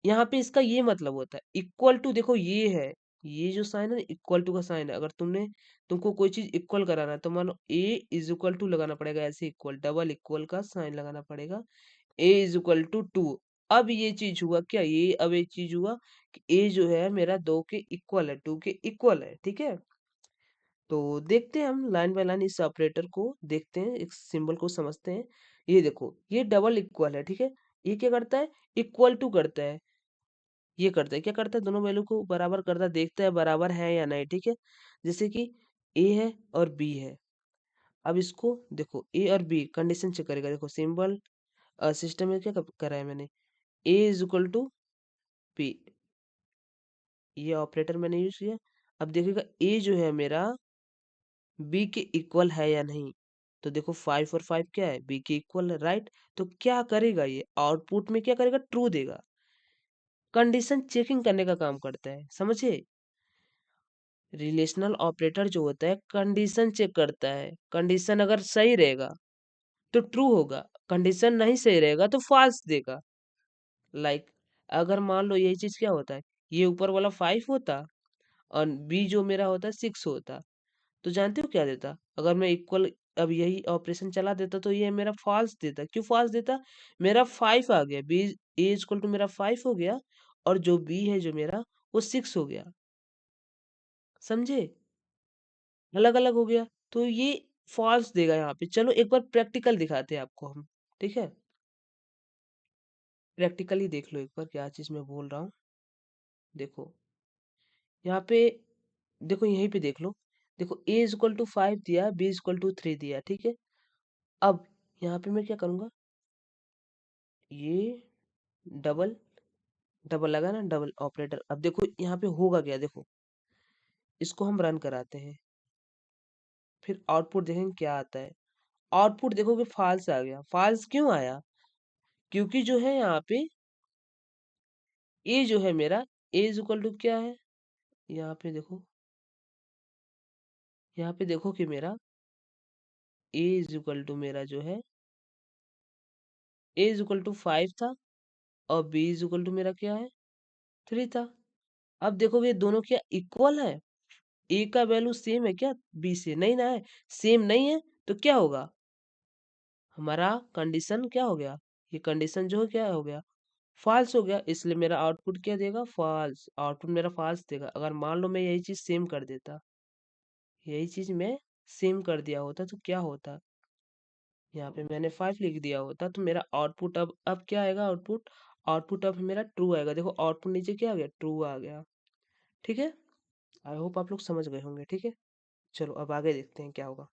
यहाँ पे इसका ये मतलब होता है, इक्वल टू देखो ये है, ये जो साइन है इक्वल टू का साइन है। अगर तुमको कोई चीज इक्वल कराना है तो मानो ए इज इक्वल टू लगाना पड़ेगा, ऐसे इक्वल, डबल इक्वल का साइन लगाना पड़ेगा, ए इज इक्वल टू 2। अब ये चीज हुआ क्या, ये अब ये चीज हुआ कि ए जो है मेरा 2 के इक्वल है, 2 के इक्वल है। ठीक है, तो देखते हैं हम लाइन बाय लाइन, इस ऑपरेटर को देखते हैं, एक सिंबल को समझते हैं। ये देखो, ये डबल इक्वल है। ठीक है, ये क्या करता है, इक्वल टू करता है, ये करता है, क्या करता है, दोनों वैल्यू को बराबर करता है, देखता है बराबर है या नहीं। ठीक है, जैसे कि ए है और बी है। अब इसको देखो, ए और बी कंडीशन चेक करेगा। देखो सिंबल सिस्टम में क्या करा है मैंने, ए इज इक्वल टू बी, ये ऑपरेटर मैंने यूज किया। अब देखिएगा ए जो है मेरा बी के इक्वल है या नहीं, तो देखो 5 और 5 क्या है, बी के इक्वल है, राइट। तो क्या करेगा, ये आउटपुट में क्या करेगा, ट्रू देगा। कंडीशन चेकिंग करने का काम करता है, समझे। रिलेशनल ऑपरेटर जो होता है कंडीशन चेक करता है, कंडीशन अगर सही रहेगा तो ट्रू होगा, कंडीशन नहीं सही रहेगा तो फॉल्स देगा। लाइक अगर मान लो यही चीज क्या होता है, ये ऊपर वाला 5 होता और बी जो मेरा होता है 6 होता, तो जानते हो क्या देता, अगर मैं इक्वल, अब यही ऑपरेशन चला देता तो ये मेरा फॉल्स देता। क्यों फॉल्स देता, मेरा 5 आ गया, बी ए इक्वल टू मेरा 5 हो गया, और जो बी है जो मेरा वो 6 हो गया, समझे, अलग अलग हो गया, तो ये फॉल्स देगा यहाँ पे। चलो एक बार प्रैक्टिकल दिखाते हैं आपको हम, ठीक है, प्रैक्टिकली देख लो एक बार क्या चीज मैं बोल रहा हूँ। देखो यहाँ पे, देखो यहीं पे देख लो, देखो ए इज इक्वल टू 5 दिया, बी इज इक्वल टू 3 दिया। ठीक है, अब यहाँ पे मैं क्या करूंगा, ये डबल, डबल लगा ना, डबल ऑपरेटर। अब देखो यहाँ पे होगा क्या, देखो इसको हम रन कराते हैं, फिर आउटपुट देखेंगे क्या आता है। आउटपुट देखोगे फॉल्स आ गया। फॉल्स क्यों आया, क्योंकि जो है यहाँ पे ए जो है मेरा, ए इज इक्वल टू क्या है, यहाँ पे देखो, यहाँ पे देखो कि मेरा ए इज इक्वल टू मेरा जो है, ए इज इक्वल टू 5 था, और बी इज इक्वल टू मेरा क्या है, 3 था। अब देखोगे दोनों क्या इक्वल है, ए का वैल्यू सेम है क्या बी से, नहीं ना है, सेम नहीं है, तो क्या होगा, हमारा कंडीशन क्या हो गया, ये कंडीशन जो है क्या हो गया, फॉल्स हो गया, इसलिए मेरा आउटपुट क्या देगा, फॉल्स, आउटपुट मेरा फॉल्स देगा। अगर मान लो मैं यही चीज सेम कर देता, यही चीज मैं सेम कर दिया होता तो क्या होता, यहाँ पे मैंने 5 लिख दिया होता तो मेरा आउटपुट अब क्या आएगा, आउटपुट, आउटपुट अब मेरा ट्रू आएगा। देखो आउटपुट नीचे क्या आ गया, ट्रू आ गया। ठीक है, आई होप आप लोग समझ गए होंगे। ठीक है, चलो अब आगे देखते हैं क्या होगा।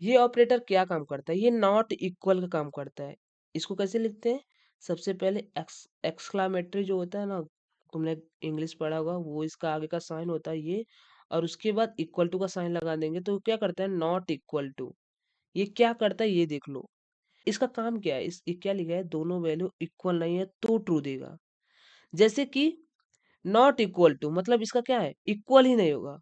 ये ऑपरेटर क्या काम करता है, ये नॉट इक्वल का काम करता है। इसको कैसे लिखते हैं, सबसे पहले एक्सक्लामेटरी जो होता है ना, तुमने इंग्लिश पढ़ा होगा, वो इसका आगे का साइन होता है ये, और उसके बाद इक्वल टू का साइन लगा देंगे तो क्या करता है, नॉट इक्वल टू। ये क्या करता है ये देख लो, इसका काम क्या है, इस ये क्या लिखा है, दोनों वैल्यू इक्वल नहीं है तो ट्रू देगा। जैसे कि नॉट इक्वल टू मतलब इसका क्या है, इक्वल ही नहीं होगा।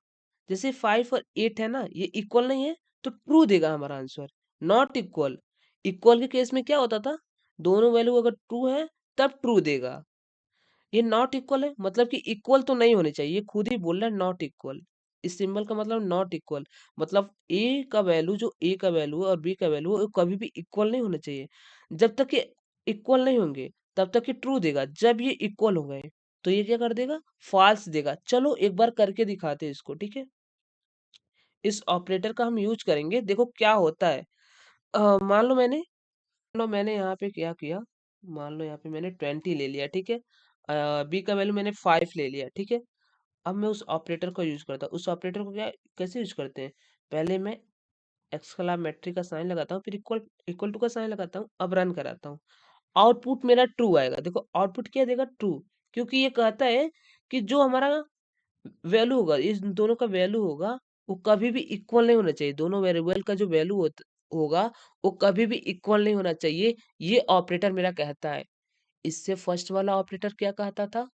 जैसे 5 और 8 है ना, ये इक्वल नहीं है तो ट्रू देगा हमारा आंसर। नॉट इक्वल, इक्वल के केस में क्या होता था, दोनों वैल्यू अगर ट्रू है तब ट्रू देगा। ये नॉट इक्वल है मतलब कि इक्वल तो नहीं होने चाहिए, ये खुद ही बोल रहा है नॉट इक्वल। इस सिंबल का मतलब नॉट इक्वल, मतलब ए का वैल्यू, जो ए का वैल्यू है और बी का वैल्यू है, वो कभी भी इक्वल नहीं होना चाहिए। जब तक ये इक्वल नहीं होंगे तब तक ये ट्रू देगा, जब ये इक्वल हो गए तो ये क्या कर देगा, फॉल्स देगा। चलो एक बार करके दिखाते हैं इसको। ठीक है, इस ऑपरेटर का हम यूज करेंगे, देखो क्या होता है। मान लो मैंने यहाँ पे क्या किया, मान लो यहाँ पे मैंने 20 ले लिया। ठीक है, बी का वैल्यू मैंने 5 ले लिया। ठीक है, अब मैं उस ऑपरेटर को यूज करता हूँ। उस ऑपरेटर को क्या कैसे यूज करते हैं, पहले मैं एक्सक्लामेटरी का साइन लगाता हूँ, फिर इक्वल इक्वल टू का साइन लगाता हूँ, अब रन कराता हूँ। आउटपुट मेरा ट्रू आएगा। देखो आउटपुट क्या देगा, ट्रू, क्योंकि ये कहता है कि जो हमारा वैल्यू होगा, इस दोनों का वैल्यू होगा, वो कभी भी इक्वल नहीं होना चाहिए। दोनों वेरिएबल का जो वैल्यू होगा वो कभी भी इक्वल नहीं होना चाहिए, ये ऑपरेटर मेरा कहता है। इससे फर्स्ट वाला ऑपरेटर क्या कहता था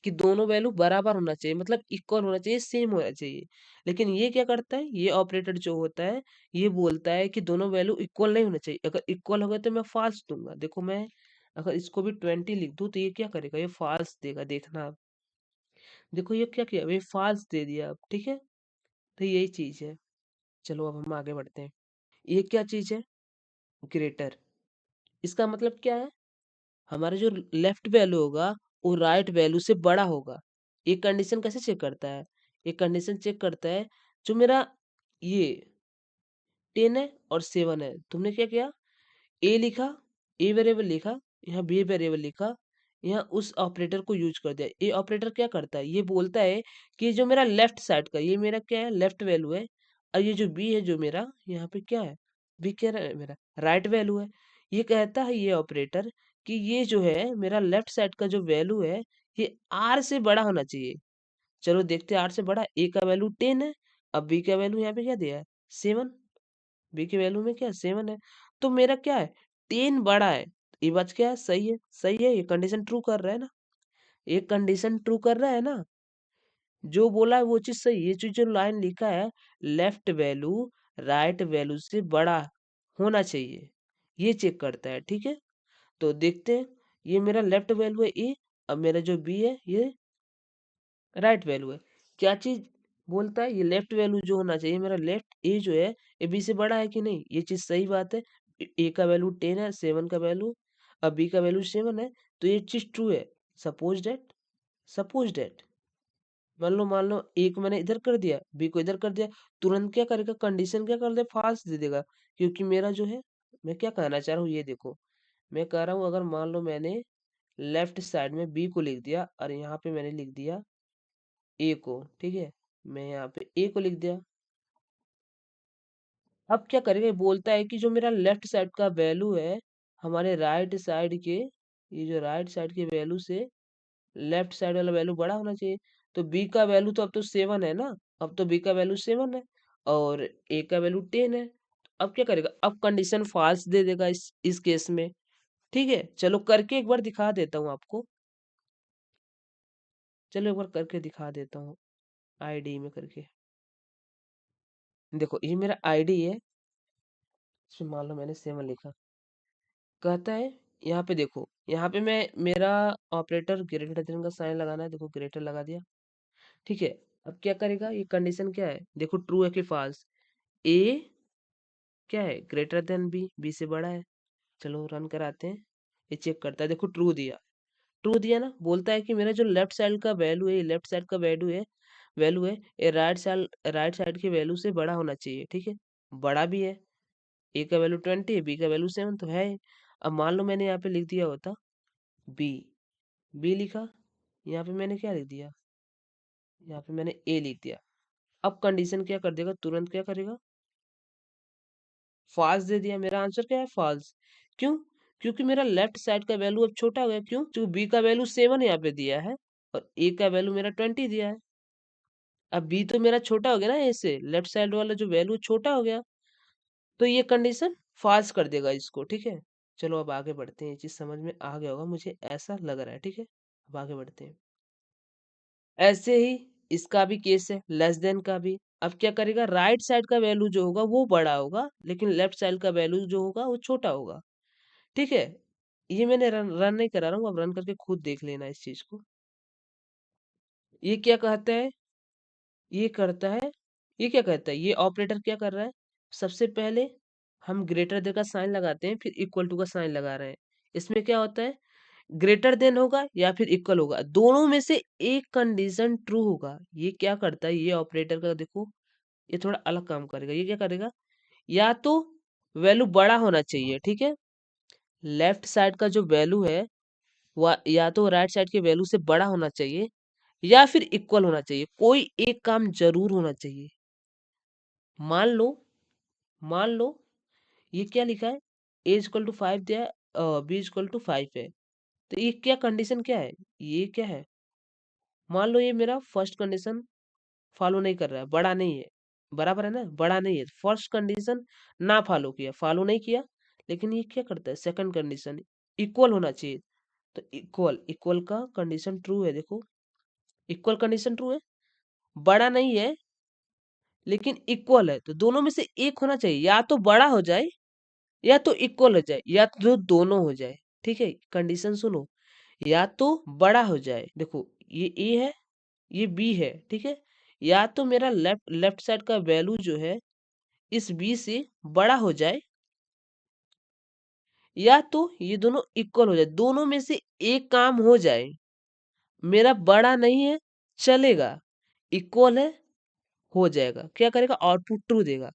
कि दोनों वैल्यू बराबर होना चाहिए, मतलब इक्वल होना चाहिए, सेम होना चाहिए। लेकिन ये क्या करता है, ये ऑपरेटर जो होता है, ये बोलता है कि दोनों वैल्यू इक्वल नहीं होना चाहिए। अगर इक्वल हो गए तो मैं फॉल्स दूंगा। देखो मैं अगर इसको भी 20 लिख दूं तो ये क्या करेगा, ये फॉल्स देगा। देखना आप, देखो ये क्या किया, ये फॉल्स दे दिया अब। ठीक है, तो यही चीज है। चलो अब हम आगे बढ़ते हैं। ये क्या चीज है, ग्रेटर, इसका मतलब क्या है, हमारा जो लेफ्ट वैल्यू होगा वो राइट वैल्यू से बड़ा होगा। ये कंडीशन कैसे चेक करता है, ये कंडीशन चेक करता है, जो मेरा ये 10 है और 7 है, तुमने क्या किया, ए लिखा, ए वेरिएबल लिखा, यहाँ बी वेरिएबल लिखा, यहाँ उस ऑपरेटर को यूज कर दिया। ये ऑपरेटर क्या करता है, ये बोलता है कि जो मेरा लेफ्ट साइड का, ये मेरा क्या है, लेफ्ट वैल्यू है, और ये जो बी है जो मेरा यहाँ पे क्या है, बी क्या है मेरा, राइट वैल्यू है। ये कहता है ये ऑपरेटर कि ये जो है मेरा लेफ्ट साइड का जो वैल्यू है, ये आर से बड़ा होना चाहिए। चलो देखते हैं, आर से बड़ा, ए का वैल्यू 10 है, अब बी का वैल्यू यहाँ पे क्या दिया है, 7, बी की वैल्यू में क्या है, 7 है, तो मेरा क्या है, 10 बड़ा है। ये बात क्या है, सही है, सही है, ये कंडीशन ट्रू कर रहा है ना, ये कंडीशन ट्रू कर रहा है ना, जो बोला है वो चीज सही। ये चीज जो लाइन लिखा है, लेफ्ट वैल्यू राइट वैल्यू से बड़ा होना चाहिए, ये चेक करता है। ठीक है, तो देखते हैं, ये मेरा लेफ्ट वैल्यू है ए, अब मेरा जो बी है ये राइट वैल्यू है। क्या चीज बोलता है, ये लेफ्ट वैल्यू जो होना चाहिए, मेरा लेफ्ट ए जो है ये बी से बड़ा है कि नहीं, ये चीज सही बात है। ए का वैल्यू 10 है, 7 का वैल्यू, अब बी का वैल्यू 7 है, तो ये चीज ट्रू है। सपोज दैट मान लो ए को मैंने इधर कर दिया, बी को इधर कर दिया, तुरंत क्या करेगा, कंडीशन क्या कर दे, फाल्स दे देगा। क्योंकि मेरा जो है, मैं क्या कहना चाह रहा हूँ ये देखो, मैं कह रहा हूँ अगर मान लो मैंने लेफ्ट साइड में बी को लिख दिया और यहाँ पे मैंने लिख दिया ए को, ठीक है, मैं यहाँ पे ए को लिख दिया, अब क्या करेगा, ये बोलता है कि जो मेरा लेफ्ट साइड का वैल्यू है, हमारे राइट साइड के, ये जो राइट साइड के वैल्यू से लेफ्ट साइड वाला वैल्यू बड़ा होना चाहिए। तो बी का वैल्यू तो अब तो 7 है ना, अब तो बी का वैल्यू 7 है और ए का वैल्यू 10 है। अब क्या करेगा, अब कंडीशन फॉल्स दे देगा इस केस में। ठीक है, चलो करके एक बार दिखा देता हूँ आपको, चलो एक बार करके दिखा देता हूँ, आईडी में करके। देखो ये मेरा आईडी है, इसमें मान लो मैंने 7 लिखा, कहता है यहाँ पे, देखो यहाँ पे मैं मेरा ऑपरेटर ग्रेटर देन का साइन लगाना है, देखो ग्रेटर लगा दिया। ठीक है, अब क्या करेगा, ये कंडीशन क्या है, देखो ट्रू है कि फॉल्स, ए क्या है, ग्रेटर देन बी, बी से बड़ा है। चलो रन कराते हैं, ये चेक करता है, देखो ट्रू दिया ना, बोलता है कि मेरा जो लेफ्ट साइड का वैल्यू है, लेफ्ट साइड का वैल्यू है, ये राइट साइड के वैल्यू से बड़ा होना चाहिए, ठीक है, बड़ा भी है, ए का वैल्यू 20 है, बी का वैल्यू 7 तो है। अब मान लो मैंने यहाँ पे लिख दिया होता बी, बी लिखा, यहाँ पे मैंने क्या लिख दिया, यहाँ पे मैंने ए लिख दिया। अब कंडीशन क्या कर देगा, तुरंत क्या करेगा, फॉल्स दे दिया, मेरा आंसर क्या है, फॉल्स। क्यों? क्योंकि मेरा लेफ्ट साइड का वैल्यू अब छोटा हो गया, क्यों? क्योंकि बी का वैल्यू 7 यहाँ पे दिया है और ए का वैल्यू मेरा 20 दिया है। अब बी तो मेरा छोटा हो गया ना, ए से लेफ्ट साइड वाला जो वैल्यू छोटा हो गया, तो ये कंडीशन फॉल्स कर देगा इसको, ठीक है। चलो अब आगे बढ़ते हैं, ये चीज समझ में आ गया होगा, मुझे ऐसा लग रहा है, ठीक है। अब आगे बढ़ते हैं। ऐसे ही इसका भी केस है, लेस देन का भी। अब क्या करेगा, राइट साइड का वैल्यू जो होगा वो बड़ा होगा, लेकिन लेफ्ट साइड का वैल्यू जो होगा वो छोटा होगा, ठीक है। ये मैंने रन नहीं करा रहा हूँ, अब रन करके खुद देख लेना इस चीज को। ये क्या कहता है, ये करता है, ये क्या कहता है, ये ऑपरेटर क्या कर रहा है, सबसे पहले हम ग्रेटर देन का साइन लगाते हैं, फिर इक्वल टू का साइन लगा रहे हैं। इसमें क्या होता है, ग्रेटर देन होगा या फिर इक्वल होगा, दोनों में से एक कंडीशन ट्रू होगा। ये क्या करता है, ये ऑपरेटर का देखो, ये थोड़ा अलग काम करेगा। ये क्या करेगा, या तो वैल्यू बड़ा होना चाहिए, ठीक है, लेफ्ट साइड का जो वैल्यू है वह या तो राइट साइड के वैल्यू से बड़ा होना चाहिए या फिर इक्वल होना चाहिए, कोई एक काम जरूर होना चाहिए। मान लो, मान लो ये क्या लिखा है, ए इक्वल टू 5 दिया है, बी इक्वल टू 5 है, तो ये क्या कंडीशन क्या है, ये क्या है, मान लो ये मेरा फर्स्ट कंडीशन फॉलो नहीं कर रहा है, बड़ा नहीं है, बराबर है ना, बड़ा नहीं है, फर्स्ट कंडीशन ना फॉलो नहीं किया, लेकिन ये क्या करता है, सेकंड कंडीशन इक्वल होना चाहिए, तो इक्वल, इक्वल का कंडीशन ट्रू है, देखो इक्वल कंडीशन ट्रू है, बड़ा नहीं है लेकिन इक्वल है, तो दोनों में से एक होना चाहिए, या तो बड़ा हो जाए या तो इक्वल हो जाए या तो दोनों हो जाए, ठीक है। कंडीशन सुनो, या तो बड़ा हो जाए, देखो ये ए है, ये बी है, ठीक है, या तो मेरा लेफ्ट लेफ्ट साइड का वैल्यू जो है इस बी से बड़ा हो जाए, या तो ये दोनों इक्वल हो जाए, दोनों में से एक काम हो जाए। मेरा बड़ा नहीं है चलेगा, इक्वल है हो जाएगा, क्या करेगा, आउटपुट ट्रू देगा।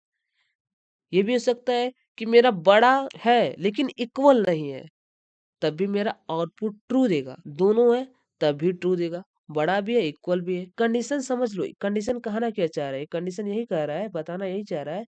ये भी हो सकता है कि मेरा बड़ा है लेकिन इक्वल नहीं है, तब भी मेरा आउटपुट ट्रू देगा, दोनों है तब भी ट्रू देगा, बड़ा भी है इक्वल भी है। कंडीशन समझ लो, कंडीशन कहना क्या चाह रहा है, कंडीशन यही कह रहा है, बताना यही चाह रहा है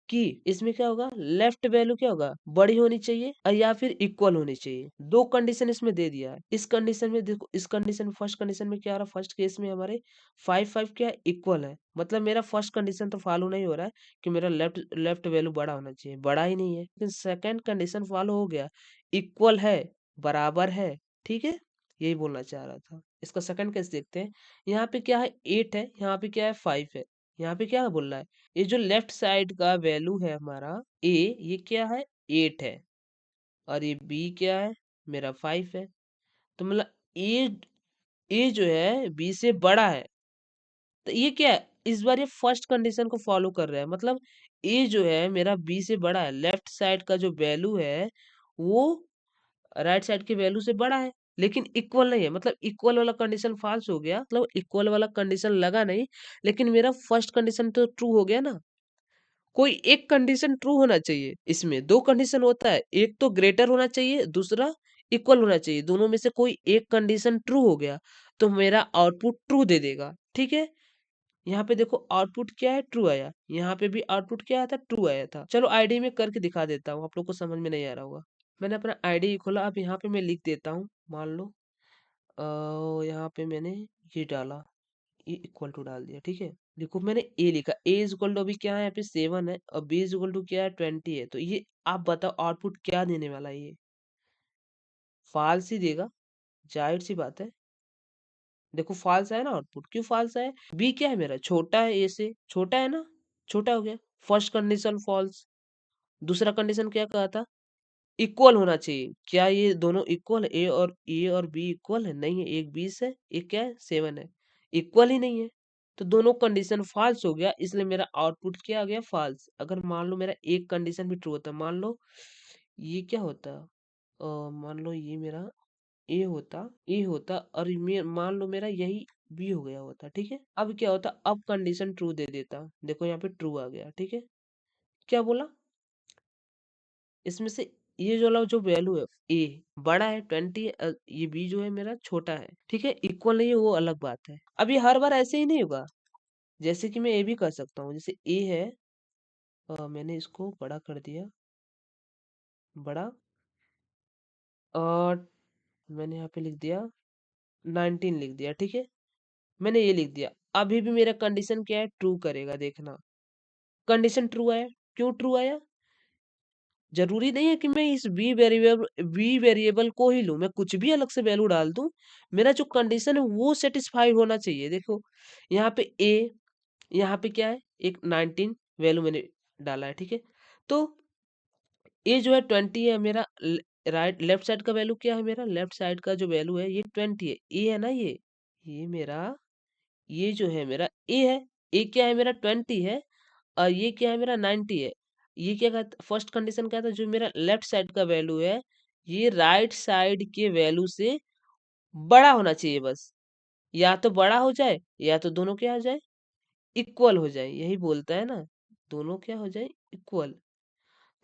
कि इसमें क्या होगा, लेफ्ट वैल्यू क्या होगा, बड़ी होनी चाहिए और या फिर इक्वल होनी चाहिए। दो कंडीशन इसमें दे दिया है। इस कंडीशन में देखो, इस कंडीशन में फर्स्ट कंडीशन में क्या हो रहा है, फर्स्ट केस में हमारे 5 5 क्या इक्वल है, मतलब मेरा फर्स्ट कंडीशन तो फॉलो नहीं हो रहा है कि मेरा लेफ्ट लेफ्ट वैल्यू बड़ा होना चाहिए, बड़ा ही नहीं है, लेकिन सेकंड कंडीशन फॉलो हो गया, इक्वल है, बराबर है, ठीक है। यही बोलना चाह रहा था। इसका सेकंड केस देखते हैं। यहाँ पे क्या है, 8 है, यहाँ पे क्या है, 5 है। यहाँ पे क्या बोल रहा है, ये जो लेफ्ट साइड का वैल्यू है हमारा ए, ये क्या है, 8 है, और ये बी क्या है, मेरा 5 है, तो मतलब ए जो है बी से बड़ा है, तो ये क्या है, इस बार ये फर्स्ट कंडीशन को फॉलो कर रहा है, मतलब ए जो है मेरा बी से बड़ा है, लेफ्ट साइड का जो वैल्यू है वो राइट साइड के वैल्यू से बड़ा है, लेकिन इक्वल नहीं है, मतलब इक्वल वाला कंडीशन फॉल्स हो गया, मतलब इक्वल वाला कंडीशन लगा नहीं, लेकिन मेरा फर्स्ट कंडीशन तो ट्रू हो गया ना। कोई एक कंडीशन ट्रू होना चाहिए, इसमें दो कंडीशन होता है, एक तो ग्रेटर होना चाहिए, दूसरा इक्वल होना चाहिए, दोनों में से कोई एक कंडीशन ट्रू हो गया तो मेरा आउटपुट ट्रू दे देगा, ठीक है। यहाँ पे देखो आउटपुट क्या है, ट्रू आया, यहाँ पे भी आउटपुट क्या आया था, ट्रू आया था। चलो आईडी में करके दिखा देता हूँ, आप लोग को समझ में नहीं आ रहा होगा। मैंने अपना आईडी खोला, अब यहाँ पे मैं लिख देता हूँ, मान लो यहाँ पे मैंने ये डाला, ये इक्वल टू डाल दिया, ठीक है। देखो मैंने ए लिखा, ए इज इक्वल टू अभी क्या है, यहाँ पे 7 है और बी इज इक्वल टू क्या है, 20 है, तो ये आप बताओ आउटपुट क्या देने वाला है, ये फॉल्स ही देगा, जाहिर सी बात है। देखो फॉल्स है ना आउटपुट, क्यों फॉल्स है, बी क्या है मेरा, छोटा है ए से, छोटा है ना, छोटा हो गया, फर्स्ट कंडीशन फॉल्स। दूसरा कंडीशन क्या कहा था, इक्वल होना चाहिए, क्या ये दोनों इक्वल है, ए और बी इक्वल है, नहीं है, एक 20 है, एक क्या है, 7 है, इक्वल ही नहीं है, तो दोनों कंडीशन फॉल्स हो गया, इसलिए मेरा आउटपुट क्या आ गया, फॉल्स। अगर मान लो मेरा एक कंडीशन भी ट्रू होता, मान लो ये क्या होता, मान लो ये मेरा ए होता और मान लो मेरा यही बी हो गया होता, ठीक है। अब क्या होता, अब कंडीशन ट्रू दे देता, देखो यहाँ पे ट्रू आ गया, ठीक है। क्या बोला इसमें से, ये जो वाला जो वैल्यू है ए बड़ा है 20, ये बी जो है मेरा छोटा है, ठीक है, इक्वल नहीं है वो अलग बात है। अब ये हर बार ऐसे ही नहीं होगा, जैसे कि मैं ए भी कर सकता हूँ, जैसे ए है, मैंने इसको बड़ा कर दिया, बड़ा, और मैंने यहाँ पे लिख दिया 19 लिख दिया, ठीक है। मैंने ये लिख दिया, अभी भी मेरा कंडीशन क्या है, ट्रू करेगा, देखना कंडीशन ट्रू आया। क्यों ट्रू आया, जरूरी नहीं है कि मैं इस बी वेरिएबल को ही लूं, मैं कुछ भी अलग से वैल्यू डाल दूं, मेरा जो कंडीशन है वो सेटिस्फाई होना चाहिए। देखो यहाँ पे ए, यहाँ पे क्या है, एक 19 वैल्यू मैंने डाला है, ठीक है। तो ए जो है 20 है मेरा, राइट लेफ्ट साइड का वैल्यू क्या है, मेरा लेफ्ट साइड का जो वैल्यू है ये 20 है, ए है ना ये मेरा, ये जो है मेरा ए है, ए क्या है मेरा 20 है, और ये क्या है मेरा 90 है। ये क्या कहता, फर्स्ट कंडीशन क्या था, जो मेरा लेफ्ट साइड का वैल्यू है ये राइट साइड के वैल्यू से बड़ा होना चाहिए बस, या तो बड़ा हो जाए या तो दोनों क्या हो जाए, इक्वल हो जाए, यही बोलता है ना, दोनों क्या हो जाए, इक्वल।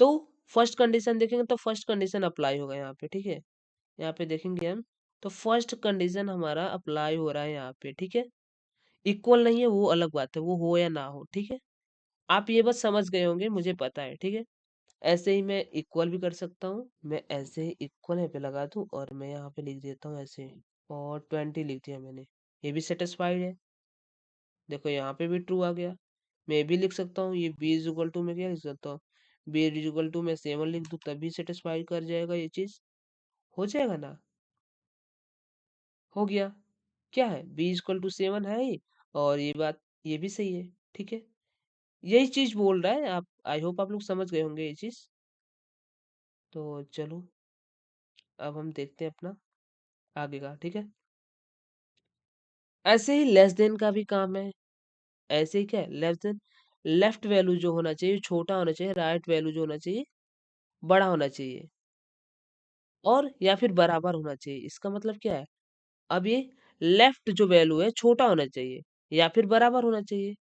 तो फर्स्ट कंडीशन देखेंगे तो फर्स्ट कंडीशन अप्लाई होगा यहाँ पे, ठीक है। यहाँ पे देखेंगे हम, तो फर्स्ट कंडीशन हमारा अप्लाई हो रहा है यहाँ पे, ठीक है। इक्वल नहीं है वो अलग बात है, वो हो या ना हो, ठीक है। आप ये बस समझ गए होंगे, मुझे पता है, ठीक है। ऐसे ही मैं इक्वल भी कर सकता हूँ, मैं ऐसे ही इक्वल यहाँ पे लगा दूं और मैं यहाँ पे लिख देता हूँ ऐसे, और 20 लिख दिया मैंने, ये भी सेटिस्फाइड है। देखो यहाँ पे भी ट्रू आ गया। मैं भी लिख सकता हूँ, ये बी इज इक्वल टू, मैं क्या लिख सकता हूँ, बी इज इक्वल टू मैं 7 लिख दूँ, तभी सेटिस्फाई कर जाएगा ये चीज, हो जाएगा ना, हो गया। क्या है, बी इज इक्वल टू 7 है ही, और ये बात ये भी सही है, ठीक है। यही चीज बोल रहा है आप, आई होप आप लोग समझ गए होंगे ये चीज। तो चलो अब हम देखते हैं अपना आगे का, ठीक है। ऐसे ही लेस देन का भी काम है, ऐसे ही क्या है, लेस देन, लेफ्ट वैल्यू जो होना चाहिए छोटा होना चाहिए, राइट वैल्यू जो होना चाहिए बड़ा होना चाहिए, और या फिर बराबर होना चाहिए। इसका मतलब क्या है, अब ये लेफ्ट जो वैल्यू है छोटा होना चाहिए या फिर बराबर होना चाहिए,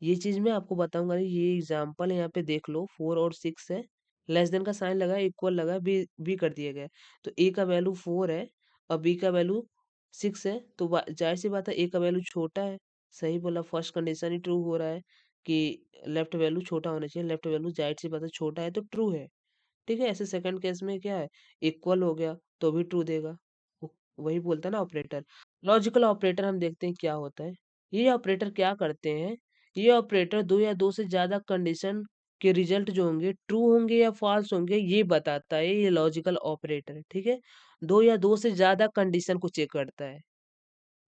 ये चीज मैं आपको बताऊंगा। ये एग्जांपल है, यहाँ पे देख लो 4 और 6 है, लेस देन का साइन लगा है, इक्वल लगा है, बी कर दिया गया है। तो ए का वैल्यू 4 है और बी का वैल्यू 6 है, तो जाहिर सी बात है ए का वैल्यू छोटा है। सही बोला, फर्स्ट कंडीशन ही ट्रू हो रहा है कि लेफ्ट वैल्यू छोटा होना चाहिए, लेफ्ट वैल्यू जाहिर सी बात है छोटा है तो ट्रू है, ठीक है। ऐसे सेकंड केस में क्या है, इक्वल हो गया तो भी ट्रू देगा, वही बोलता है ना ऑपरेटर। लॉजिकल ऑपरेटर हम देखते हैं क्या होता है। ये ऑपरेटर क्या करते हैं, ये ऑपरेटर दो या दो से ज्यादा कंडीशन के रिजल्ट जो होंगे ट्रू होंगे या फॉल्स होंगे ये बताता है, ये लॉजिकल ऑपरेटर, ठीक है। दो या दो से ज्यादा कंडीशन को चेक करता है,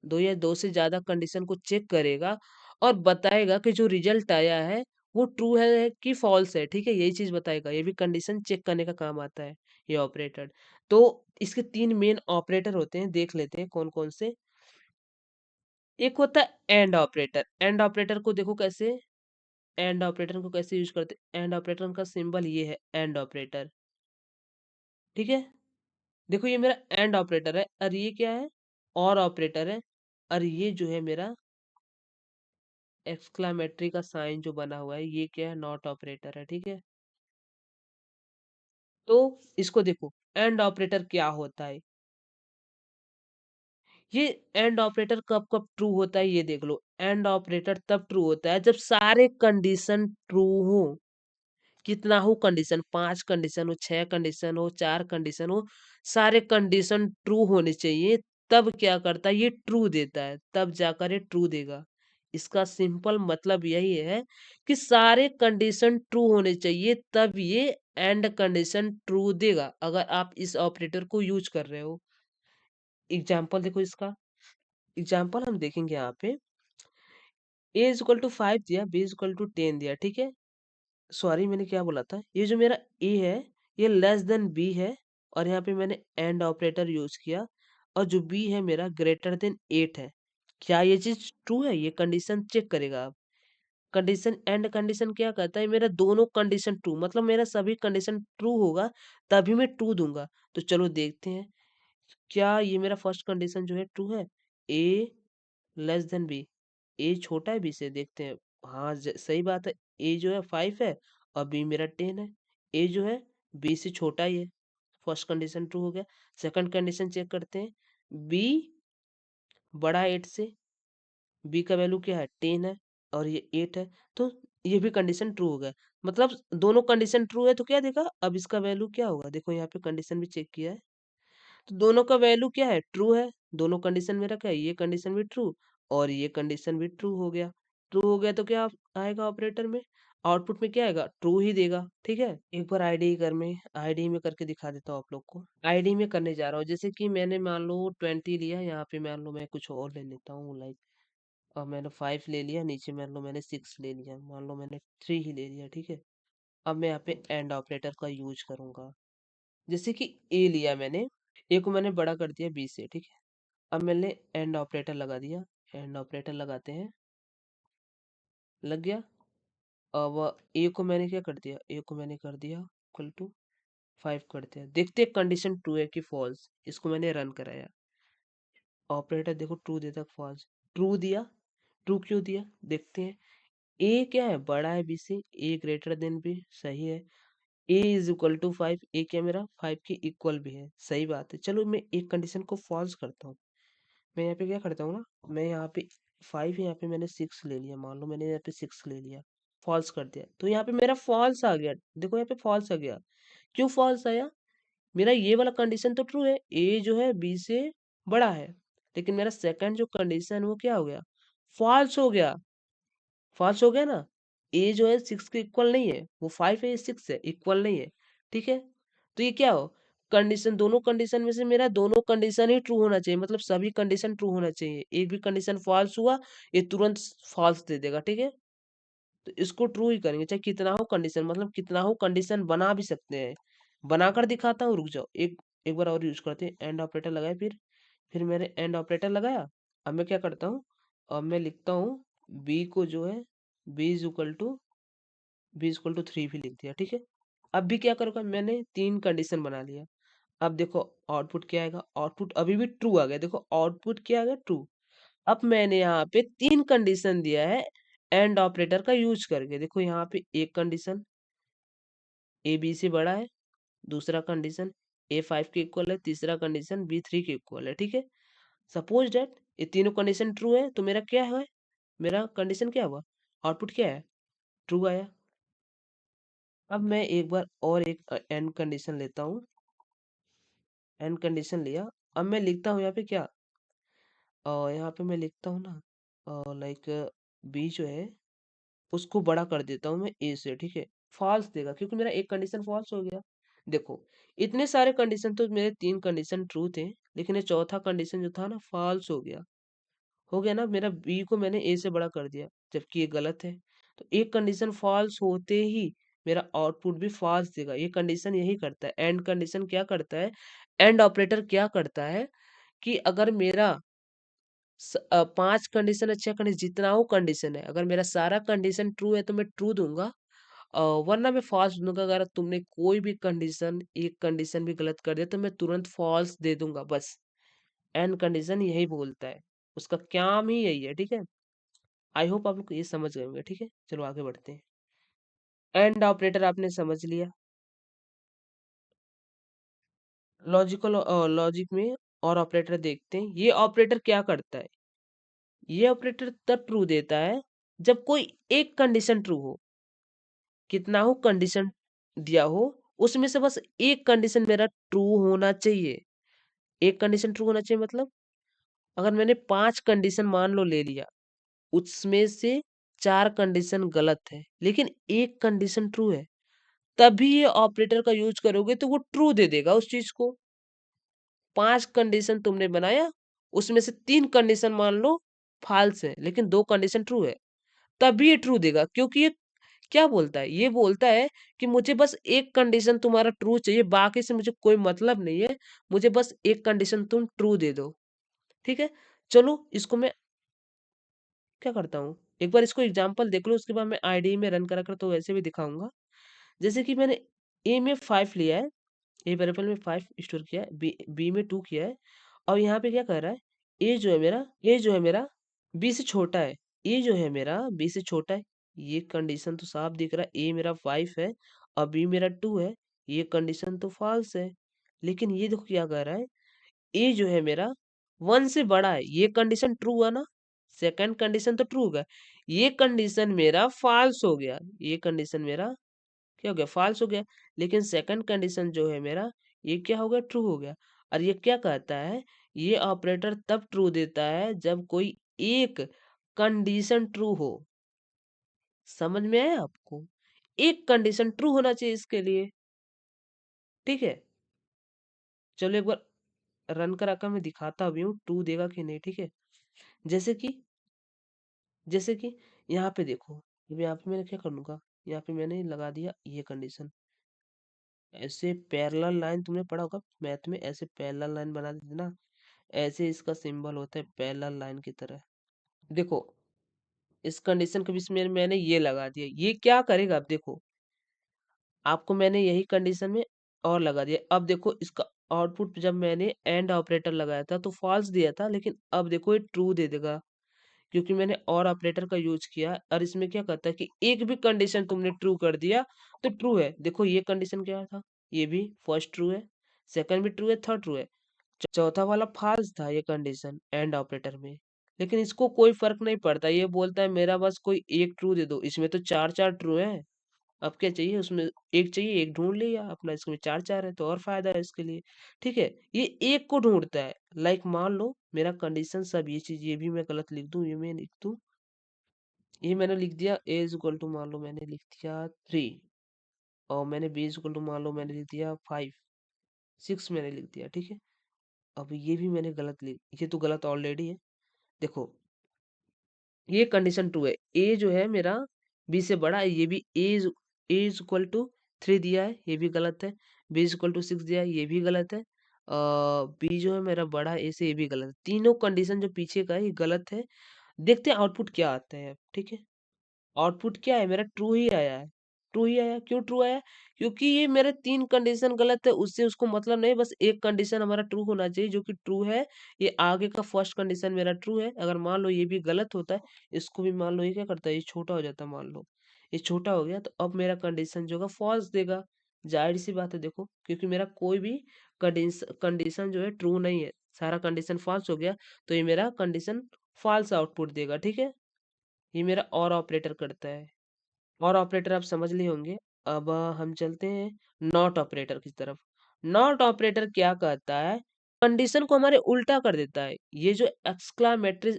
दो या दो से ज्यादा कंडीशन को चेक करेगा और बताएगा कि जो रिजल्ट आया है वो ट्रू है कि फॉल्स है, ठीक है, यही चीज बताएगा। ये भी कंडीशन चेक करने का काम आता है ये ऑपरेटर। तो इसके तीन मेन ऑपरेटर होते हैं, देख लेते हैं कौन कौन से। एक होता है एंड ऑपरेटर, एंड ऑपरेटर को देखो कैसे, एंड ऑपरेटर को कैसे यूज करते हैं, एंड ऑपरेटर का सिंबल ये है एंड ऑपरेटर, ठीक है। देखो ये मेरा एंड ऑपरेटर है और ये क्या है, और ऑपरेटर है, और ये जो है मेरा एक्सक्लामेटरी का साइन जो बना हुआ है ये क्या है, नॉट ऑपरेटर है, ठीक है। तो इसको देखो, एंड ऑपरेटर क्या होता है, ये एंड ऑपरेटर कब कब ट्रू होता है ये देख लो। एंड ऑपरेटर तब ट्रू होता है जब सारे कंडीशन ट्रू हो, कितना हो कंडीशन, 5 कंडीशन हो, 6 कंडीशन हो, 4 कंडीशन हो, सारे कंडीशन ट्रू होने चाहिए, तब क्या करता है ये ट्रू देता है, तब जाकर ये ट्रू देगा। इसका सिंपल मतलब यही है कि सारे कंडीशन ट्रू होने चाहिए तब ये एंड कंडीशन ट्रू देगा, अगर आप इस ऑपरेटर को यूज कर रहे हो। एग्जाम्पल देखो इसका, एग्जाम्पल हम देखेंगे यहाँ पे, ए इज इक्वल टू 5 दिया, बी इज इक्वल टू 10 दिया, ठीक है। सॉरी मैंने क्या बोला था, ये जो मेरा ए है ये लेस देन बी है, और यहाँ पे मैंने एंड ऑपरेटर यूज किया, और जो बी है मेरा ग्रेटर देन 8 है। क्या ये चीज ट्रू है, ये कंडीशन चेक करेगा आप। कंडीशन एंड कंडीशन क्या कहता है, मेरा दोनों कंडीशन ट्रू, मतलब मेरा सभी कंडीशन ट्रू होगा तभी मैं ट्रू दूंगा। तो चलो देखते हैं, क्या ये मेरा फर्स्ट कंडीशन जो है ट्रू है? ए लेस देन बी, ए छोटा है बी से, देखते हैं। हाँ सही बात है, ए जो है 5 है और बी मेरा 10 है। ए जो है बी से छोटा ही है, फर्स्ट कंडीशन ट्रू हो गया। सेकंड कंडीशन चेक करते हैं, बी बड़ा 8 से, बी का वैल्यू क्या है 10 है और ये 8 है, तो ये भी कंडीशन ट्रू हो गया। मतलब दोनों कंडीशन ट्रू है, तो क्या देखा, अब इसका वैल्यू क्या होगा, देखो यहाँ पे कंडीशन भी चेक किया है, तो दोनों का वैल्यू क्या है, ट्रू है। दोनों कंडीशन मेरा क्या है, ये कंडीशन भी ट्रू और ये कंडीशन भी ट्रू हो गया। ट्रू हो गया तो क्या आएगा ऑपरेटर में, आउटपुट में क्या आएगा, ट्रू ही देगा। ठीक है, एक बार आईडी कर में, आईडी में करके दिखा देता हूँ आप लोग को। आईडी में करने जा रहा हूँ, जैसे कि मैंने मान लो 20 लिया, यहाँ पे मान लो मैं कुछ और ले लेता हूँ, लाइक अब मैंने 5 ले लिया, नीचे मान लो मैंने 6 ले लिया, मान लो मैंने 3 ही ले लिया। ठीक है, अब मैं यहाँ पे एंड ऑपरेटर का यूज करूंगा। जैसे कि ए लिया मैंने, ए को मैंने बड़ा कर दिया बी से। ठीक है, अब मैंने एंड ऑपरेटर लगा दिया, एंड ऑपरेटर लगाते हैं, लग गया। अब ए को मैंने क्या कर दिया, ए को मैंने कर दिया इक्वल टू 5 कर दिया। देखते हैं कंडीशन ट्रू है कि फॉल्स, इसको मैंने रन कराया, ऑपरेटर देखो ट्रू देता फॉल्स, ट्रू दिया। ट्रू क्यों दिया देखते हैं, ए क्या है, बड़ा है बी से, ए ग्रेटर देन बी, सही है। ए इज इक्वल टू 5, ए क्या मेरा 5 के इक्वल भी है, सही बात है। चलो मैं एक कंडीशन को फॉल्स करता हूँ, मैं यहाँ पे क्या करता हूँ ना, मैं यहाँ पे 5 यहाँ पे मैंने 6 ले लिया, मान लो मैंने यहाँ पे 6 ले लिया, फॉल्स कर दिया, तो यहाँ पे मेरा फॉल्स आ गया। देखो यहाँ पे फॉल्स आ गया, क्यों फॉल्स आया, मेरा ये वाला कंडीशन तो ट्रू है, ए जो है बी से बड़ा है, लेकिन मेरा सेकंड जो कंडीशन वो क्या हो गया, फॉल्स हो गया। फॉल्स हो गया ना, ए जो है 6 के इक्वल नहीं है, वो 5 है, ये 6 है, इक्वल नहीं है। ठीक है, तो ये क्या हो, कंडीशन, दोनों कंडीशन में से मेरा दोनों कंडीशन ही ट्रू होना चाहिए, मतलब सभी कंडीशन ट्रू होना चाहिए। एक भी कंडीशन फॉल्स हुआ, ये तुरंत फॉल्स दे देगा। ठीक है, तो इसको ट्रू ही करेंगे, चाहे कितना हो कंडीशन, मतलब कितना हो कंडीशन बना भी सकते हैं। बनाकर दिखाता हूँ, रुक जाओ, एक एक बार और यूज करते हैं, एंड ऑपरेटर लगाए, फिर मैंने एंड ऑपरेटर लगाया। अब मैं क्या करता हूँ, अब मैं लिखता हूँ बी को जो है, B is equal to, B is equal to 3 भी लिख दिया। ठीक है, अब भी क्या करूँगा, मैंने 3 कंडीशन बना लिया। अब देखो आउटपुट क्या आएगा, आउटपुट अभी भी ट्रू आ गया, देखो आउटपुट क्या आ गया, ट्रू। अब मैंने यहाँ पे 3 कंडीशन दिया है एंड ऑपरेटर का यूज करके, देखो यहाँ पे एक कंडीशन, ए बी से बड़ा है, दूसरा कंडीशन ए 5 के इक्वल है, तीसरा कंडीशन बी 3 के इक्वल है। ठीक है, सपोज डेट ये तीनों कंडीशन ट्रू है, तो मेरा क्या है, मेरा कंडीशन क्या हुआ, आउटपुट क्या है, ट्रू आया। अब मैं एक बार और एक एंड कंडीशन लेता हूँ, एंड कंडीशन लिया। अब मैं लिखता हूँ यहाँ पे क्या, यहाँ पे मैं लिखता हूँ ना, लाइक बी जो है उसको बड़ा कर देता हूँ मैं ए से। ठीक है, फॉल्स देगा क्योंकि मेरा एक कंडीशन फॉल्स हो गया। देखो इतने सारे कंडीशन, तो मेरे 3 कंडीशन ट्रू थे, लेकिन ये चौथा कंडीशन जो था ना फॉल्स हो गया। हो गया ना, मेरा बी को मैंने ए से बड़ा कर दिया, जबकि ये गलत है। तो एक कंडीशन फॉल्स होते ही मेरा आउटपुट भी फॉल्स देगा, ये कंडीशन यही करता है। एंड कंडीशन क्या करता है, एंड ऑपरेटर क्या करता है कि अगर मेरा 5 कंडीशन अच्छा कंडीशन जितना हो कंडीशन है, अगर मेरा सारा कंडीशन ट्रू है तो मैं ट्रू दूंगा, वरना मैं फॉल्स दूंगा। अगर तुमने कोई भी कंडीशन, एक कंडीशन भी गलत कर दिया तो मैं तुरंत फॉल्स दे दूंगा, बस। एंड कंडीशन यही बोलता है, उसका काम ही यही है। ठीक है, आई होप आप लोग ये समझ गए होंगे। ठीक है, चलो आगे बढ़ते हैं। एंड ऑपरेटर आपने समझ लिया, लॉजिकल लॉजिक में और ऑपरेटर देखते हैं, ये ऑपरेटर क्या करता है, ये ऑपरेटर तब ट्रू देता है जब कोई एक कंडीशन ट्रू हो, कितना हो कंडीशन दिया हो, उसमें से बस एक कंडीशन मेरा ट्रू होना चाहिए। एक कंडीशन ट्रू होना चाहिए मतलब, अगर मैंने 5 कंडीशन मान लो ले लिया, उसमें से 4 कंडीशन गलत है लेकिन एक कंडीशन ट्रू है, तभी ये ऑपरेटर का यूज करोगे तो वो ट्रू दे देगा उस चीज को। 5 कंडीशन तुमने बनाया, उसमें से 3 कंडीशन मान लो फॉल्स है लेकिन 2 कंडीशन ट्रू है, तभी ये ट्रू देगा। क्योंकि ये क्या बोलता है, ये बोलता है कि मुझे बस एक कंडीशन तुम्हारा ट्रू चाहिए, बाकी से मुझे कोई मतलब नहीं है, मुझे बस एक कंडीशन तुम ट्रू दे दो। ठीक है, चलो इसको मैं क्या करता हूँ, एक बार इसको एग्जांपल देख लो, उसके बाद मैं आईडीई में रन करा कर तो वैसे भी दिखाऊंगा। जैसे कि मैंने ए में 5 लिया है, ए वेरिएबल में 5 स्टोर किया है, बी में 2 किया है, और यहाँ पे क्या कर रहा है, ए जो है मेरा बी से छोटा है, ए जो है मेरा बी से छोटा है। ये कंडीशन तो साफ दिख रहा है, ए मेरा 5 है और बी मेरा 2 है, ये कंडीशन तो फॉल्स है। लेकिन ये देखो क्या कर रहा है, ए जो है मेरा 1 से बड़ा है, ये कंडीशन ट्रू हुआ ना, सेकंड कंडीशन तो ट्रू होगा, ये कंडीशन मेरा फॉल्स हो गया, ये कंडीशन मेरा क्या हो गया, फॉल्स हो गया। लेकिन सेकंड कंडीशन जो है मेरा, ये क्या हो गया, ट्रू हो गया। और ये क्या कहता है, ये ऑपरेटर तब ट्रू देता है जब कोई एक कंडीशन ट्रू हो। समझ में आया आपको, एक कंडीशन ट्रू होना चाहिए इसके लिए, ठीक है। चलो एक बार रन करा कर मैं दिखाता भी हूँ ट्रू देगा कि नहीं, ठीक है। जैसे कि जैसे कि यहाँ पे देखो, अब यहाँ पे मैंने क्या करूँगा, यहाँ पे मैंने लगा दिया ये कंडीशन, ऐसे पैरेलल लाइन तुमने पढ़ा होगा मैथ में, ऐसे पैरेलल लाइन बना देते ना, ऐसे इसका सिंबल होता है पैरेलल लाइन की तरह। देखो इस कंडीशन के बीच में मैंने ये लगा दिया, ये क्या करेगा, अब देखो आपको मैंने यही कंडीशन में और लगा दिया। अब देखो इसका आउटपुट, जब मैंने एंड ऑपरेटर लगाया था तो फॉल्स दिया था, लेकिन अब देखो ये ट्रू दे देगा, क्योंकि मैंने और ऑपरेटर का यूज किया। और इसमें क्या कहता है कि एक भी कंडीशन तुमने ट्रू कर दिया तो ट्रू है। देखो ये कंडीशन क्या था, ये भी फर्स्ट ट्रू है, सेकंड भी ट्रू है, थर्ड ट्रू है, चौथा वाला फॉल्स था ये कंडीशन एंड ऑपरेटर में। लेकिन इसको कोई फर्क नहीं पड़ता, ये बोलता है मेरा बस कोई एक ट्रू दे दो, इसमें तो चार चार ट्रू है। अब क्या चाहिए उसमें, एक चाहिए, एक ढूंढ लिया अपना, इसमें चार चार है तो और फायदा है इसके लिए, ठीक है। ये एक को ढूंढता है, लाइक मान लो मेरा कंडीशन सब ये चीज, ये भी मैं गलत लिख दूं, ये मैं लिख दूं, ये मैंने लिख दिया ए इज इक्वल टू, मान लो मैंने लिख दिया 3, और मैंने बी इज इक्वल टू मान लो मैंने लिख दिया 5, 6 मैंने लिख दिया, ठीक है। अब ये भी मैंने गलत लिख, ये तो गलत ऑलरेडी है। देखो ये कंडीशन ट्रू है, ए जो है मेरा बी से बड़ा है, ये भी ए इज इक्वल टू 3 दिया है, ये भी गलत है। बी इज इक्वल टू 6 दिया है, ये भी गलत है। बी जो है मेरा बड़ा है ए से, ये भी गलत है। तीनों कंडीशन जो पीछे का है ये गलत है। देखते हैं आउटपुट क्या आता है अब, ठीक है। आउटपुट क्या है मेरा, ट्रू ही आया है, ट्रू ही आया। क्यों ट्रू आया, क्योंकि ये मेरे तीन कंडीशन गलत है, उससे उसको मतलब नहीं, बस एक कंडीशन हमारा ट्रू होना चाहिए जो कि ट्रू है। ये आगे का फर्स्ट कंडीशन मेरा ट्रू है। अगर मान लो ये भी गलत होता है, इसको भी मान लो, ये क्या करता है, ये छोटा हो जाता है, मान लो ये छोटा हो गया, तो अब मेरा कंडीशन जो होगा फॉल्स देगा। जाहिर सी बात है, देखो क्योंकि मेरा कोई भी कंडीशन जो है ट्रू नहीं है, सारा कंडीशन फॉल्स हो गया, तो ये मेरा कंडीशन फॉल्स आउटपुट देगा, ठीक है। ये मेरा और ऑपरेटर करता है, और ऑपरेटर आप समझ लिए होंगे। अब हम चलते हैं नॉट ऑपरेटर की तरफ। नॉट ऑपरेटर क्या कहता है, कंडीशन को हमारे उल्टा कर देता है। ये जो एक्सक्लामेटरी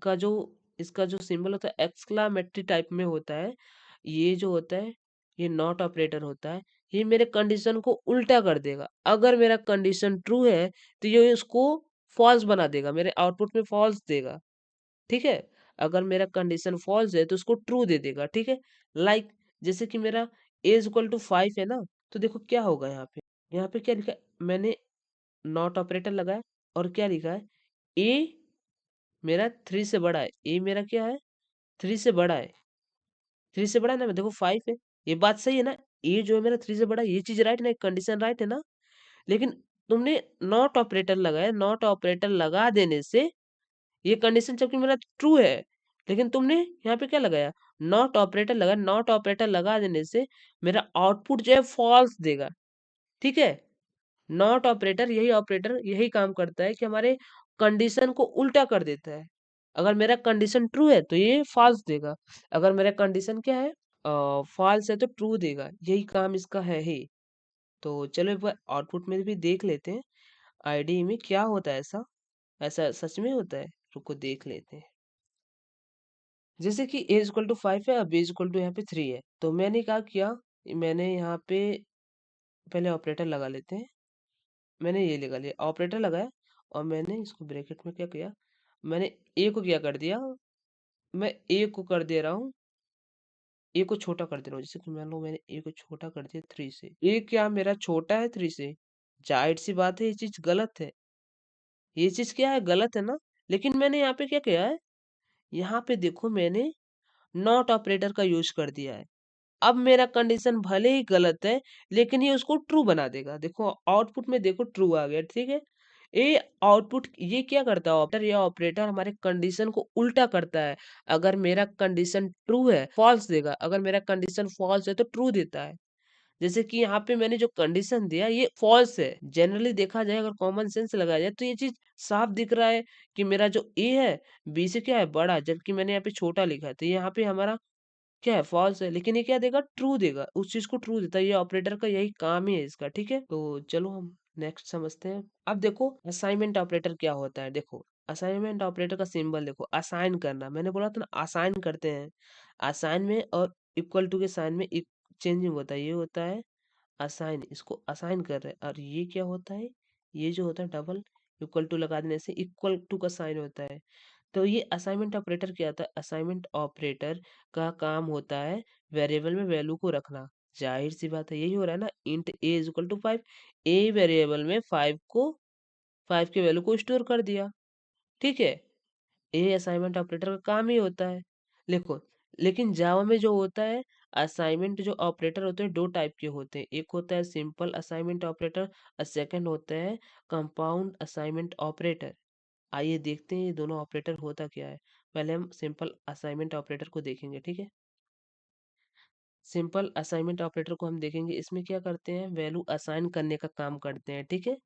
का जो इसका जो सिंबल होता है एक्सक्लामेटरी टाइप में होता है, ये जो होता है ये नॉट ऑपरेटर होता है। ये मेरे कंडीशन को उल्टा कर देगा। अगर मेरा कंडीशन ट्रू है तो ये उसको फॉल्स बना देगा, मेरे आउटपुट में फॉल्स देगा, ठीक है। अगर मेरा कंडीशन फॉल्स है तो उसको ट्रू दे देगा, ठीक है। लाइक जैसे कि मेरा ए इज इक्वल टू 5 है ना, तो देखो क्या होगा यहाँ पे, यहाँ पे क्या लिखा है, मैंने नॉट ऑपरेटर लगाया और क्या लिखा है, ए मेरा 3 से बड़ा है, ए मेरा क्या है, 3 से बड़ा है, 3 से बड़ा है ना, देखो 5 है, ये बात सही है ना, ए जो है मेरा 3 से बड़ा है, ये चीज राइट ना, कंडीशन राइट है ना। लेकिन तुमने नॉट ऑपरेटर लगाया, नॉट ऑपरेटर लगा देने से ये कंडीशन जबकि मेरा ट्रू है, लेकिन तुमने यहाँ पे क्या लगाया, नॉट ऑपरेटर लगा, नॉट ऑपरेटर लगा देने से मेरा आउटपुट जो है फॉल्स देगा, ठीक है। नॉट ऑपरेटर यही काम करता है कि हमारे कंडीशन को उल्टा कर देता है। अगर मेरा कंडीशन ट्रू है तो ये फॉल्स देगा, अगर मेरा कंडीशन क्या है, फॉल्स है तो ट्रू देगा, यही काम इसका है ही। तो चलो एक बार आउटपुट में भी देख लेते हैं आईडी में क्या होता है, ऐसा ऐसा सच में होता है, रुको देख लेते हैं। जैसे कि ए इक्वल टू 5 है और बी इक्वल टू यहाँ पे 3 है, तो मैंने क्या किया, मैंने यहाँ पे पहले ऑपरेटर लगा लेते हैं। मैंने ये लगा लिया, ऑपरेटर लगाया, और मैंने इसको ब्रैकेट में क्या किया, मैंने ए को क्या कर दिया, मैं ए को कर दे रहा हूँ, ए को छोटा कर दे रहा हूँ। जैसे कि मान लो मैंने ए को छोटा कर दिया 3 से, ए क्या मेरा छोटा है 3 से, जाहिर सी बात है ये चीज गलत है, ये चीज क्या है, गलत है ना। लेकिन मैंने यहाँ पे क्या किया है, यहाँ पे देखो मैंने नॉट ऑपरेटर का यूज कर दिया है। अब मेरा कंडीशन भले ही गलत है, लेकिन ये उसको ट्रू बना देगा। देखो आउटपुट में देखो ट्रू आ गया, ठीक है। ये आउटपुट ये क्या करता है ऑपरेटर, या ऑपरेटर हमारे कंडीशन को उल्टा करता है। अगर मेरा कंडीशन ट्रू है फॉल्स देगा, अगर मेरा कंडीशन फॉल्स है तो ट्रू देता है। जैसे कि यहाँ पे मैंने जो कंडीशन दिया ये फॉल्स है। जनरली देखा जाए, अगर कॉमन सेंस लगाया जाए तो ये चीज साफ दिख रहा है कि मेरा जो ए है बी से क्या है बड़ा, जबकि मैंने यहाँ पे छोटा लिखा है, तो यहाँ पे हमारा क्या है फॉल्स है। लेकिन ये क्या देगा, ट्रू देगा, उस चीज को ट्रू देता है। ये ऑपरेटर का यही काम ही है इसका, ठीक है। तो चलो हम नेक्स्ट समझते हैं। अब देखो असाइनमेंट ऑपरेटर क्या होता है। देखो असाइनमेंट ऑपरेटर का सिंबल देखो, असाइन करना, मैंने बोला था ना असाइन करते हैं। असाइन में और इक्वल टू के साइन में एक चेंजिंग होता है, ये होता है असाइन, इसको असाइन कर रहे हैं। और ये क्या होता है, ये जो होता है डबल इक्वल टू लगा देने से इक्वल टू का साइन होता है। तो ये असाइनमेंट ऑपरेटर क्या होता है, असाइनमेंट ऑपरेटर का काम होता है वेरिएबल में वैल्यू को रखना। जाहिर सी बात है, यही हो रहा है ना, int A is equal to 5। A variable में 5 के वैल्यू को स्टोर कर दिया, ठीक है। ये असाइनमेंट ऑपरेटर का काम ही होता है। देखो लेकिन जावा में जो होता है, असाइनमेंट जो ऑपरेटर होते हैं दो टाइप के होते हैं। एक होता है सिंपल असाइनमेंट ऑपरेटर और सेकंड होता है कंपाउंड असाइनमेंट ऑपरेटर। आइए देखते हैं ये दोनों ऑपरेटर होता क्या है। पहले हम सिंपल असाइनमेंट ऑपरेटर को देखेंगे, ठीक है। सिंपल असाइनमेंट ऑपरेटर को हम देखेंगे, इसमें क्या करते हैं, वैल्यू असाइन करने का काम करते हैं, ठीक है।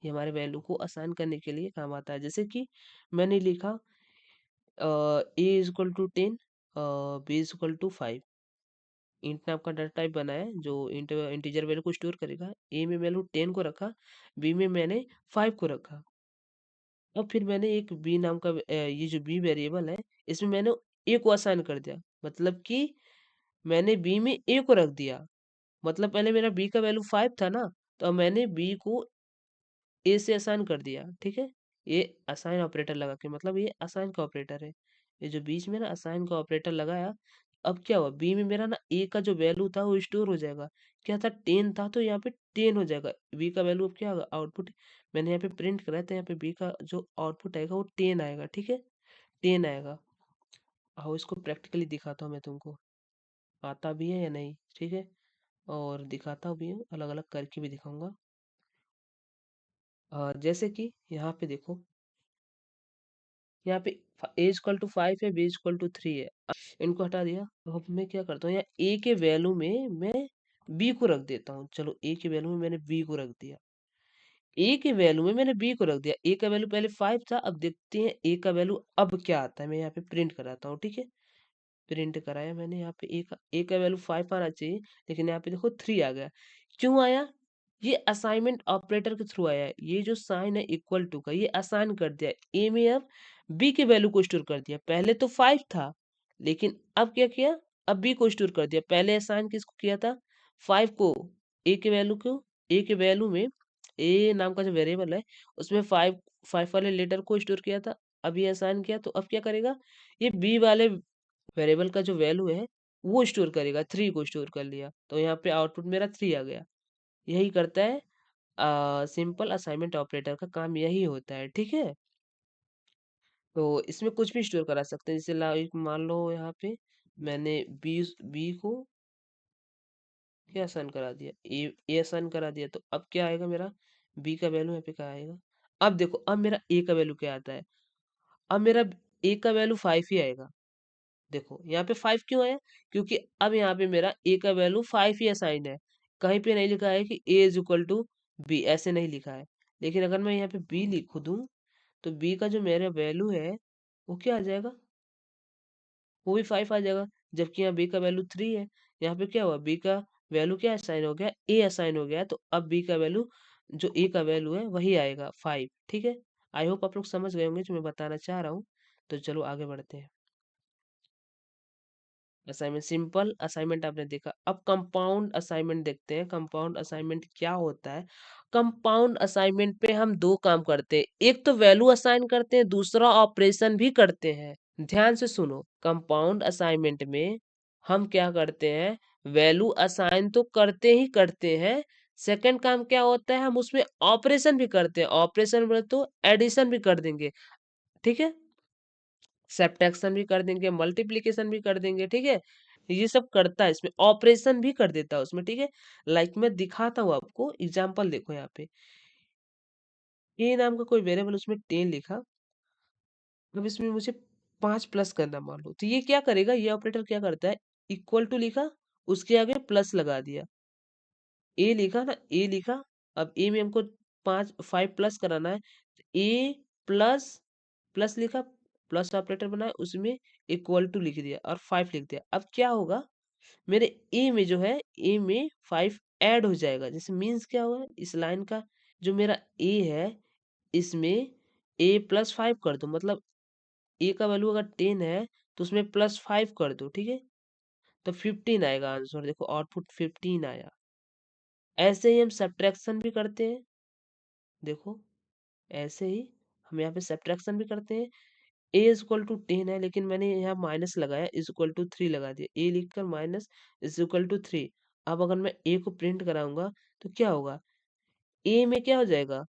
ये हमारे वैल्यू को असाइन करने के लिए काम आता है। जैसे कि मैंने लिखा A is equal to 10, B is equal to 5। Int नाम का डाटा टाइप बनाया जो इंटीजर वैल्यू को स्टोर करेगा। ए में वैल्यू 10 को रखा, बी में मैंने 5 को रखा। अब फिर मैंने एक बी नाम का ये जो बी वेरिएबल है, इसमें मैंने ए को असाइन कर दिया। मतलब कि मैंने बी में ए को रख दिया। मतलब पहले मेरा बी का वैल्यू 5 था ना, तो अब मैंने बी को ए से असाइन कर दिया, ठीक है। ये असाइन ऑपरेटर लगा के, मतलब ये असाइन का ऑपरेटर है। ये जो बीच में ना असाइन का ऑपरेटर लगाया, अब क्या हुआ, बी में मेरा ना ए का जो वैल्यू था वो स्टोर हो जाएगा। क्या था, 10 था, तो यहाँ पे 10 हो जाएगा। बी का वैल्यू अब क्या होगा, आउटपुट मैंने यहाँ पे प्रिंट करा है, तो यहाँ पे बी का जो आउटपुट आएगा वो 10 आएगा, ठीक है। 10 आएगा। आओ इसको प्रैक्टिकली दिखाता हूँ मैं तुमको, आता भी है या नहीं, ठीक है। और दिखाता भी हूँ, अलग अलग करके भी दिखाऊंगा। जैसे कि यहाँ पे देखो, यहाँ पे ए इक्वल टू 5 है, बी इक्वल टू 3 है। इनको हटा दिया, तो अब मैं क्या करता हूँ, यहाँ ए के वैल्यू में मैं बी को रख देता हूँ। चलो ए के वैल्यू में मैंने बी को रख दिया, ए के वैल्यू में मैंने बी को रख दिया। ए का वैल्यू पहले 5 था, अब देखते हैं ए का वैल्यू अब क्या आता है। मैं यहाँ पे प्रिंट कराता हूँ, ठीक है। प्रिंट कराया मैंने, यहाँ पे ए का वैल्यू 5 आना चाहिए, लेकिन यहाँ पे देखो 3 आ गया। क्यों आया, ये असाइनमेंट ऑपरेटर के थ्रू आया है। ये जो साइन है इक्वल टू का, ये असाइन कर दिया ए में, अब बी के वैल्यू को स्टोर कर दिया। पहले तो 5 था, लेकिन अब क्या किया, अब बी को स्टोर कर दिया। पहले असाइन किसको किया था, 5 को, ए के वैल्यू को, ए के वैल्यू में ए नाम का जो वेरिएबल है उसमें 5 वाले लेटर को स्टोर किया था। अब ये असाइन किया, तो अब क्या करेगा, ये बी वाले वेरिएबल का जो वैल्यू है वो स्टोर करेगा। 3 को स्टोर कर लिया, तो यहाँ पे आउटपुट मेरा 3 आ गया। यही करता है सिंपल असाइनमेंट ऑपरेटर का काम, यही होता है, ठीक है। तो इसमें कुछ भी स्टोर करा सकते हैं। जैसे लाइक मान लो यहाँ पे मैंने बी बी को क्या असाइन करा दिया, ए असाइन करा दिया, तो अब क्या आएगा मेरा, बी का वैल्यू यहाँ पे क्या आएगा। अब देखो, अब मेरा ए का वैल्यू क्या आता है, अब मेरा ए का वैल्यू 5 ही आएगा। देखो यहाँ पे 5 क्यों आया, क्योंकि अब यहाँ पे मेरा ए का वैल्यू 5 ही असाइन है। कहीं पे नहीं लिखा है कि ए इज इक्वल टू बी, ऐसे नहीं लिखा है। लेकिन अगर मैं यहाँ पे बी लिख दूं, तो बी का जो मेरा वैल्यू है वो क्या आ जाएगा, वो भी 5 आ जाएगा। जबकि यहाँ बी का वैल्यू 3 है। यहाँ पे क्या हुआ, बी का वैल्यू क्या असाइन हो गया, ए असाइन हो गया, तो अब बी का वैल्यू जो ए का वैल्यू है वही आएगा 5, ठीक है। आई होप आप लोग समझ गए होंगे जो मैं बताना चाह रहा हूँ। तो चलो आगे बढ़ते हैं। असाइनमेंट, सिंपल असाइनमेंट आपने देखा। अब कंपाउंड असाइनमेंट देखते हैं। कंपाउंड असाइनमेंट क्या होता है। कंपाउंड असाइनमेंट पे हम दो काम करते हैं, एक तो वैल्यू असाइन करते हैं, दूसरा ऑपरेशन भी करते हैं। ध्यान से सुनो, कंपाउंड असाइनमेंट में हम क्या करते हैं, वैल्यू असाइन तो करते ही करते हैं, सेकंड काम क्या होता है, हम उसमें ऑपरेशन भी करते हैं। ऑपरेशन बोले तो एडिशन भी कर देंगे, ठीक है। सब्ट्रैक्शन भी कर देंगे, मल्टीप्लिकेशन भी कर देंगे, ठीक है। ये सब करता है इसमें, ऑपरेशन भी कर देता है उसमें, ठीक है। लाइक मैं दिखाता हूँ आपको एग्जांपल, देखो यहाँ पे ए नाम का कोई वेरिएबल, उसमें 10 लिखा। अब इसमें मुझे 5 प्लस करना, मान लो, तो ये क्या करेगा, ये ऑपरेटर क्या करता है, इक्वल टू लिखा, उसके आगे प्लस लगा दिया, ए लिखा ना, ए लिखा। अब ए में हमको 5 प्लस कराना है, ए प्लस प्लस लिखा, प्लस ऑपरेटर बनाया, उसमें इक्वल टू लिख दिया और 5 लिख दिया। अब क्या होगा, मेरे ए में जो है, ए में 5 ऐड हो जाएगा, जैसे मीन्स क्या होगा, इस लाइन का जो मेरा ए है, इसमें ए प्लस 5 कर दो, मतलब ए का वैल्यू अगर 10 है तो उसमें प्लस 5 कर दो, ठीक है। तो 15 आएगा आंसर, देखो आउटपुट 15 आया। ऐसे ही हम सब्ट्रैक्शन भी करते हैं, देखो ऐसे ही हम यहाँ पे सब्ट्रैक्शन भी करते हैं। ए इज इक्वल टू 10 है, लेकिन मैंने यहाँ माइनस लगाया, इज इक्वल टू 3 लगा दिया, ए लिखकर माइनस इज इक्वल टू 3। अब अगर मैं ए को प्रिंट कराऊंगा तो क्या होगा, ए में क्या हो जाएगा,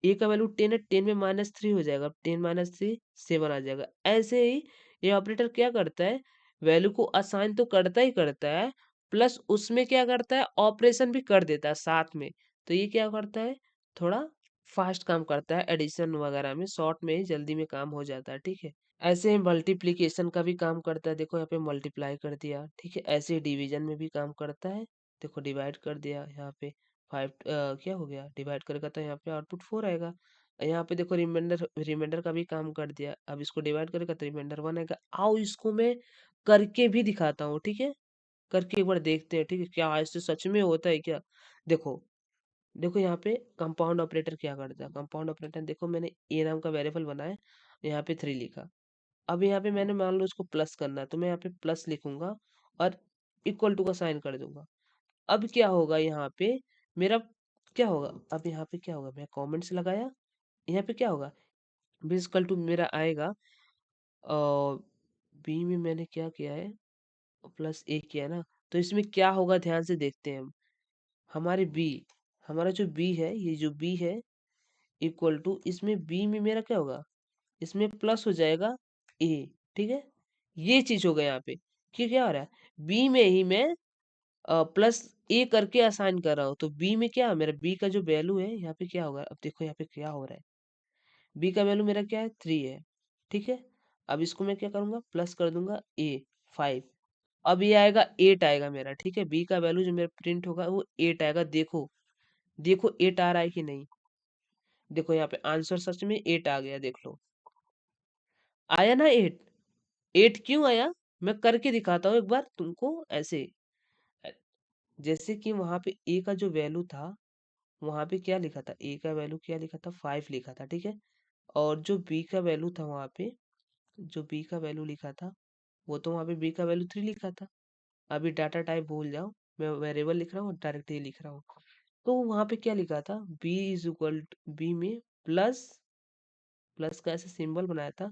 ए का वैल्यू 10 है, 10 में -3 हो जाएगा, 10 माइनस 3 7 आ जाएगा। ऐसे ही ये ऑपरेटर क्या करता है, वैल्यू को असाइन तो करता ही करता है, प्लस उसमें क्या करता है, ऑपरेशन भी कर देता है साथ में। तो ये क्या करता है, थोड़ा फास्ट काम करता है, एडिशन वगैरह में शॉर्ट में ही जल्दी में काम हो जाता है, ठीक है। ऐसे ही मल्टीप्लिकेशन का भी काम करता है, देखो यहाँ पे मल्टीप्लाई कर दिया, ठीक है। ऐसे ही डिवीजन में भी काम करता है, देखो डिवाइड कर दिया, यहाँ पे 5 क्या हो गया, डिवाइड करेगा तो यहाँ पे आउटपुट 4 आएगा। यहाँ पे देखो रिमाइंडर रिमाइंडर का भी काम कर दिया, अब इसको डिवाइड करेगा तो रिमाइंडर 1 आएगा। आओ इसको मैं करके भी दिखाता हूँ, ठीक है। करके एक बार देखते हैं, ठीक है, क्या ऐसे सच में होता है क्या। देखो देखो यहाँ पे कंपाउंड ऑपरेटर क्या करता है, कंपाउंड ऑपरेटर देखो, मैंने ए नाम का वेरिएबल बनाया, यहाँ पे 3 लिखा। अब यहाँ पे मैंने मान लो इसको प्लस करना है, तो मैं यहाँ पे प्लस लिखूंगा और इक्वल टू का साइन कर दूंगा। अब क्या होगा यहाँ पे, मेरा क्या होगा, अब यहाँ पे क्या होगा, मैं कमेंट्स लगाया, यहाँ पे क्या होगा, बी इक्वल टू मेरा आएगा, और बी में मैंने क्या किया है, प्लस ए किया है ना, तो इसमें क्या होगा ध्यान से देखते हैं हम। हमारे बी हमारा जो बी है, ये जो बी है, इक्वल टू, इसमें बी में मेरा क्या होगा, इसमें प्लस हो जाएगा ए, ठीक है। ये चीज होगा यहाँ पे, कि क्या हो रहा है, बी में ही मैं प्लस ए करके असाइन कर रहा हूँ, तो बी में क्या है, मेरा बी का जो वैल्यू है यहाँ पे क्या होगा, अब देखो यहाँ पे क्या हो रहा है, बी का वैल्यू मेरा क्या है, 3 है, ठीक है। अब इसको मैं क्या करूंगा, प्लस कर दूंगा ए 5। अब ये आएगा 8 आएगा मेरा, ठीक है। बी का वैल्यू जो मेरा प्रिंट होगा वो 8 आएगा, देखो देखो 8 आ रहा है कि नहीं। देखो यहाँ पे आंसर सच में 8 आ गया, देख लो, आया ना 8। 8 क्यों आया, मैं करके दिखाता हूँ एक बार तुमको ऐसे। अ, जैसे कि वहां पे ए का जो वैल्यू था, वहां पे क्या लिखा था, ए का वैल्यू क्या लिखा था, 5 लिखा था, ठीक है। और जो बी का वैल्यू था वहां पे, जो बी का वैल्यू लिखा था, वो तो वहां पे बी का वैल्यू 3 लिखा था। अभी डाटा टाइप भूल जाओ, मैं वेरिएबल लिख रहा हूँ, डायरेक्ट ही लिख रहा हूँ। तो वहां पे क्या लिखा था, बी इज इक्वल, बी में प्लस प्लस का ऐसे सिंबल बनाया था,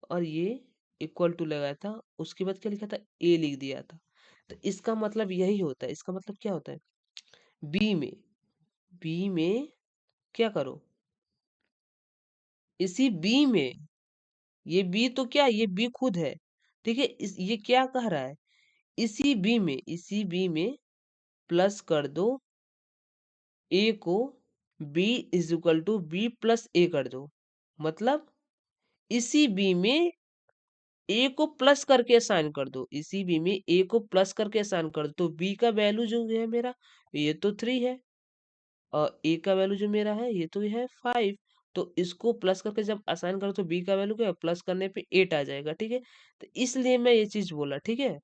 और ये इक्वल टू लगाया था, उसके बाद क्या लिखा था, ए लिख दिया था। तो इसका मतलब यही होता है, इसका मतलब क्या होता है, बी में बी में क्या करो, इसी बी में, ये बी तो क्या, ये बी खुद है, ठीक है। ये क्या कह रहा है, इसी बी में प्लस कर दो ए को, B is equal to B plus A कर दो, मतलब इसी बी में ए को प्लस करके असाइन कर दो, इसी बी में ए को प्लस करके असाइन कर दो, तो बी का वैल्यू जो है मेरा, ये तो 3 है, और ए का वैल्यू जो मेरा है ये तो है 5। तो इसको प्लस करके जब असाइन करो तो बी का वैल्यू क्या है? प्लस करने पे 8 आ जाएगा, ठीक है। तो इसलिए मैं ये चीज बोला, ठीक है।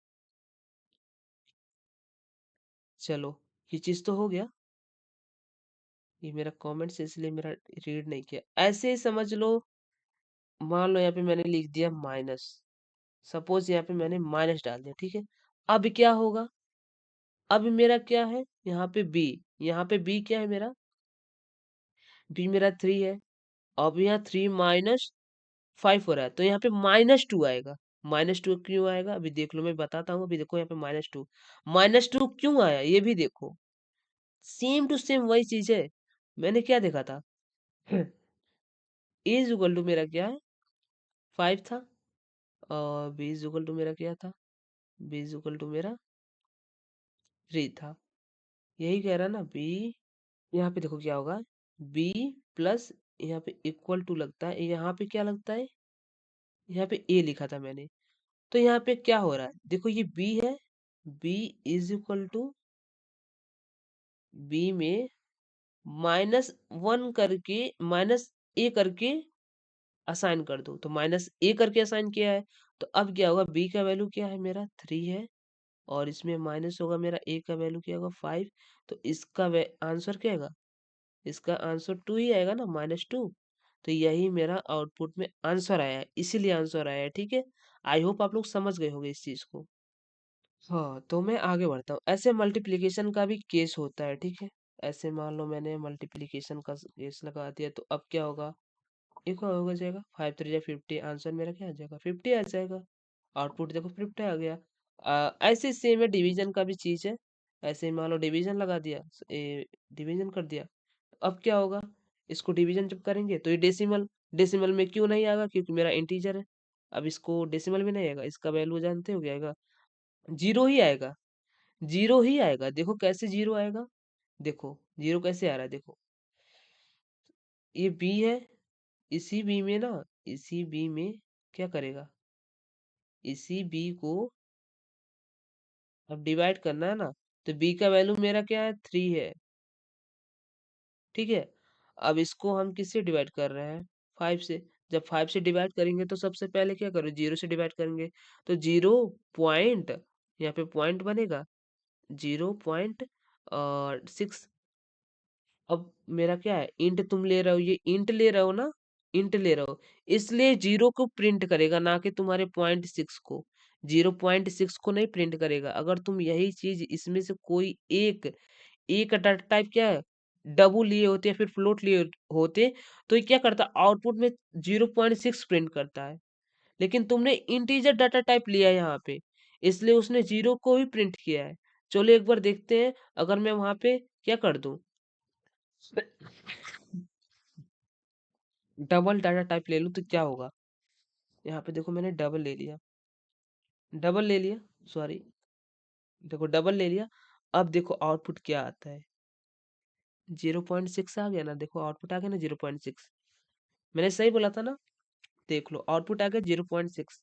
चलो, ये चीज तो हो गया, ये मेरा कमेंट से इसलिए मेरा रीड नहीं किया, ऐसे ही समझ लो। मान लो यहाँ पे मैंने लिख दिया माइनस, सपोज यहाँ पे मैंने माइनस डाल दिया, ठीक है। अब क्या होगा, अब मेरा क्या है, यहाँ पे बी, यहाँ पे बी क्या है मेरा, बी मेरा 3 है। अब यहाँ 3 माइनस 5 हो रहा है, तो यहाँ पे -2 आएगा। -2 क्यों आएगा, अभी देख लो, मैं बताता हूँ। अभी देखो यहाँ पे -2 क्यों आया, ये भी देखो, सेम टू सेम वही चीज है। मैंने क्या देखा था, ए इज इक्वल टू मेरा क्या है, 5 था, बी इज इक्वल टू मेरा क्या था, बी इज इक्वल टू मेरा 3 था, यही कह रहा ना बी। यहाँ पे देखो क्या होगा, बी प्लस, यहाँ पे इक्वल टू लगता है, यहाँ पे क्या लगता है, यहाँ पे ए लिखा था मैंने। तो यहाँ पे क्या हो रहा है, देखो ये बी है, B is equal to, B में -1 करके, -a करके असाइन कर दो, तो -a करके असाइन किया है। तो अब क्या होगा, b का वैल्यू क्या है मेरा 3 है, और इसमें माइनस होगा मेरा a का वैल्यू क्या होगा 5। तो इसका आंसर क्या आएगा, इसका आंसर 2 ही आएगा ना, -2। तो यही मेरा आउटपुट में आंसर आया है, इसीलिए आंसर आया है, ठीक है। आई होप आप लोग समझ गए होंगे इस चीज को। हाँ, तो मैं आगे बढ़ता हूँ। ऐसे मल्टीप्लिकेशन का भी केस होता है, ठीक है। ऐसे मान लो मैंने मल्टीप्लिकेशन का केस लगा दिया, तो अब क्या होगा, एक और होगा जाएगा 5 3 50, आंसर मेरा क्या आ जाएगा 50 आ जाएगा। आउटपुट देखो 50 आ गया। ऐसे सेम है, डिवीजन का भी चीज है। ऐसे ही मान लो डिवीजन लगा दिया, डिवीजन कर दिया। अब क्या होगा, इसको डिवीजन जब करेंगे तो ये डेसिमल, डेसिमल में क्यों नहीं आएगा, क्योंकि मेरा इंटीजर है। अब इसको डेसिमल में नहीं आएगा, इसका वैल्यू जानते हो क्या आएगा, जीरो ही आएगा, जीरो ही आएगा। देखो कैसे जीरो आएगा, देखो जीरो कैसे आ रहा है, देखो ये बी है, इसी बी में ना, इसी बी में क्या करेगा, इसी बी को अब डिवाइड करना है ना, तो बी का वैल्यू मेरा क्या है 3 है, ठीक है। अब इसको हम किससे डिवाइड कर रहे हैं, 5 से। जब 5 से डिवाइड करेंगे तो सबसे पहले क्या करो, जीरो से डिवाइड करेंगे, तो 0 पॉइंट, यहाँ पे पॉइंट बनेगा 0.6। अब मेरा क्या है, इंट तुम ले रहे हो, ये इंट ले रहे हो ना, इंट ले रहे हो, इसलिए जीरो को प्रिंट करेगा, ना कि तुम्हारे 0.6 को। 0.6 को नहीं प्रिंट करेगा। अगर तुम यही चीज इसमें से कोई एक, एक डाटा टाइप क्या है, डबल लिए होते या फिर फ्लोट लिए होते, तो ये क्या करता, आउटपुट में 0.6 प्रिंट करता है। लेकिन तुमने इंटीजर डाटा टाइप लिया है यहाँ पे, इसलिए उसने जीरो को ही प्रिंट किया है। चलो एक बार देखते हैं, अगर मैं वहां पे क्या कर दूं, डबल डाटा टाइप ले लूं तो क्या होगा। यहाँ पे देखो मैंने डबल ले लिया, डबल ले लिया, सॉरी, देखो डबल ले लिया। अब देखो आउटपुट क्या आता है, 0.6 आ गया ना, देखो आउटपुट आ गया ना 0.6। मैंने सही बोला था ना, देख लो आउटपुट आ गया 0.6।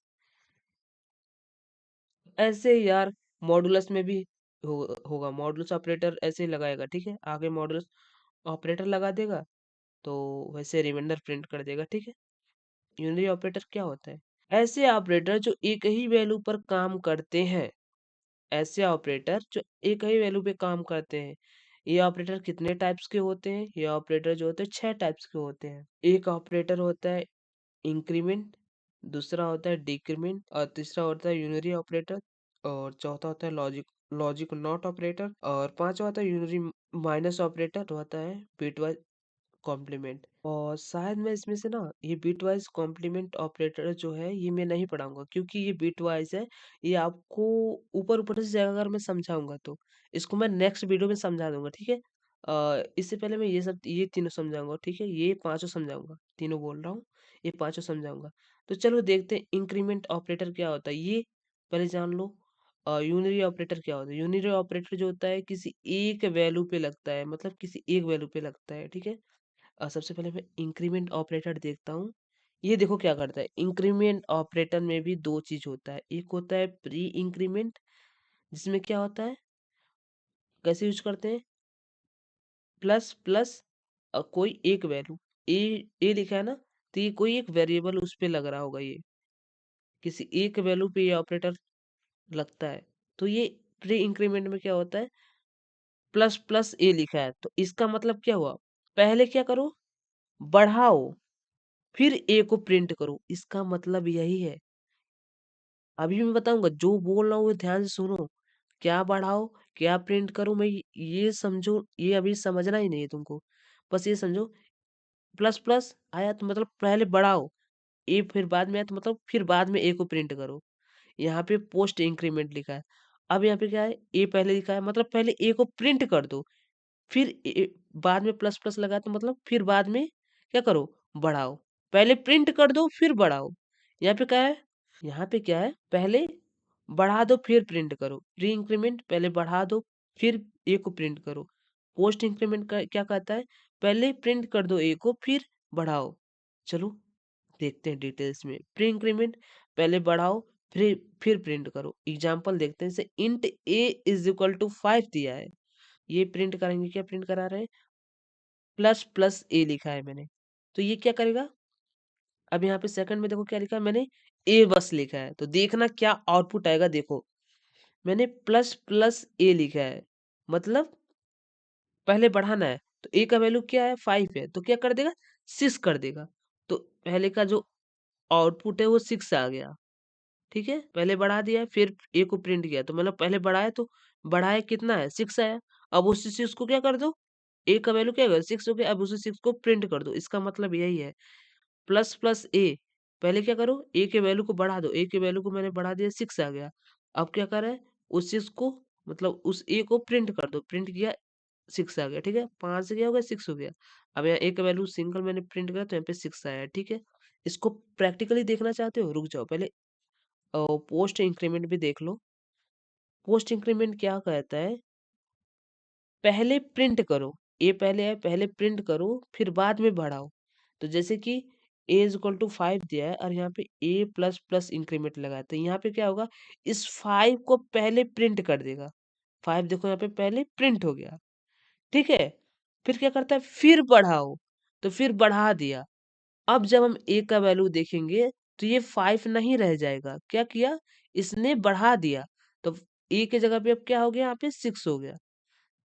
ऐसे ही यार मॉडुलस में भी होगा, मॉडुलस ऑपरेटर ऐसे ही लगाएगा, ठीक है। आगे मॉडुलस ऑपरेटर लगा देगा, तो वैसे रिमाइंडर प्रिंट कर देगा, ठीक है। यूनरी ऑपरेटर क्या होता है, ऐसे ऑपरेटर जो एक ही वैल्यू पर काम करते हैं, ऐसे ऑपरेटर जो एक ही वैल्यू पे काम करते हैं। ये ऑपरेटर कितने टाइप्स के होते हैं, ये ऑपरेटर जो होते हैं 6 टाइप्स के होते हैं। एक ऑपरेटर होता है इंक्रीमेंट, दूसरा होता है डिक्रीमेंट, और तीसरा होता है यूनरी ऑपरेटर, और चौथा होता है लॉजिक लॉजिक नॉट ऑपरेटर, और पांचवा होता है यूनरी माइनस ऑपरेटर, होता है बिटवाइज कॉम्प्लीमेंट। और शायद मैं इसमें से ना ये बिट वाइज कॉम्प्लीमेंट ऑपरेटर जो है ये मैं नहीं पढ़ाऊंगा, क्योंकि ये बिट वाइज है। ये आपको ऊपर ऊपर से अगर मैं समझाऊंगा तो इसको मैं नेक्स्ट वीडियो में समझा दूंगा, ठीक है। इससे पहले मैं ये सब, ये तीनों समझाऊंगा, ठीक है, ये पांचों समझाऊंगा, तीनों बोल रहा हूँ, ये पांचों समझाऊंगा। तो चलो देखते हैं इंक्रीमेंट ऑपरेटर क्या होता है, ये पहले जान लो। यूनरी ऑपरेटर क्या होता है, यूनरी ऑपरेटर जो होता है किसी एक वैल्यू पे लगता है, मतलब किसी एक वैल्यू पे लगता है, ठीक है। सबसे पहले मैं इंक्रीमेंट ऑपरेटर देखता हूँ। ये देखो क्या करता है, इंक्रीमेंट ऑपरेटर में भी दो चीज होता है, एक होता है प्री इंक्रीमेंट, जिसमें क्या होता है, कैसे यूज करते हैं, प्लस प्लस कोई एक वैल्यू, ए लिखा है ना, तो ये कोई एक वेरिएबल उस पे लग रहा होगा, ये किसी एक वैल्यू पे ये ऑपरेटर लगता है। तो ये प्री इंक्रीमेंट में क्या होता है, प्लस प्लस ए लिखा है, तो इसका मतलब क्या हुआ, पहले क्या करो, बढ़ाओ, फिर ए को प्रिंट करो, इसका मतलब यही है। अभी मैं बताऊंगा, जो बोल रहा हूँ वो ध्यान से सुनो। क्या बढ़ाओ, क्या प्रिंट करो, मैं ये समझो, ये अभी समझना ही नहीं है तुमको, बस ये समझो। प्लस प्लस आया तो मतलब पहले बढ़ाओ, ए फिर बाद में आया तो मतलब फिर बाद में ए को प्रिंट करो। यहाँ पे पोस्ट इंक्रीमेंट लिखा है। अब यहाँ पे क्या है, ए पहले लिखा है, मतलब पहले ए को प्रिंट कर दो, फिर बाद में प्लस प्लस लगा तो मतलब फिर बाद में क्या करो, बढ़ाओ। पहले प्रिंट कर दो फिर बढ़ाओ। यहाँ पे क्या है, यहाँ पे क्या है, पहले बढ़ा दो फिर प्रिंट करो। प्री इंक्रीमेंट पहले बढ़ा दो फिर ए को प्रिंट करो। पोस्ट इंक्रीमेंट का क्या कहता है, पहले प्रिंट कर दो ए को फिर बढ़ाओ। चलो देखते हैं डिटेल्स में। प्री इंक्रीमेंट पहले बढ़ाओ फिर प्रिंट करो। एग्जांपल देखते हैं, जैसे int A is equal to 5 दिया है, ये प्रिंट करेंगे, क्या प्रिंट करा रहे हैं, प्लस प्लस ए लिखा है मैंने, तो ये क्या करेगा। अब यहाँ पे सेकंड में देखो क्या लिखा है मैंने, ए बस लिखा है, तो देखना क्या आउटपुट आएगा। देखो मैंने प्लस प्लस ए लिखा है, मतलब पहले बढ़ाना है, तो ए का वैल्यू क्या है, 5 है, तो क्या कर देगा, 6 कर देगा। तो पहले का जो आउटपुट है वो 6 आ गया। ठीक है, पहले बढ़ा दिया फिर ए को प्रिंट किया, तो मतलब पहले बढ़ाया तो बढ़ाया कितना है, 6 आया। अब उसी 6 को क्या कर दो, ए का वैल्यू क्या है, 6 हो गया, अब उसी 6 को प्रिंट कर दो। इसका मतलब यही है, प्लस प्लस ए, पहले क्या करो, ए के वैल्यू को बढ़ा दो, ए के वैल्यू को मैंने बढ़ा दिया, 6 आ गया। अब क्या कर रहा है, उस 6 को मतलब उस ए को प्रिंट कर दो, प्रिंट किया, 6 आ गया। ठीक है, 5 से क्या हो गया, 6 हो गया। अब यहाँ ए का वैल्यू सिंगल मैंने प्रिंट किया तो यहाँ पे 6 आया। ठीक है, इसको प्रैक्टिकली देखना चाहते हो, रुक जाओ पहले पोस्ट इंक्रीमेंट भी देख लो। पोस्ट इंक्रीमेंट क्या कहता है, पहले प्रिंट करो, ए पहले है, पहले प्रिंट करो फिर बाद में बढ़ाओ। तो जैसे कि ए इज इक्वल टू 5 दिया है और यहाँ पे ए प्लस प्लस इंक्रीमेंट लगाया, तो यहाँ पे क्या होगा, इस 5 को पहले प्रिंट कर देगा। 5 देखो यहाँ पे पहले प्रिंट हो गया। ठीक है, फिर क्या करता है, फिर बढ़ाओ, तो फिर बढ़ा दिया। अब जब हम ए का वैल्यू देखेंगे तो ये 5 नहीं रह जाएगा, क्या किया, इसने बढ़ा दिया। तो ए के जगह पे अब क्या हो गया, यहाँ पे 6 हो गया।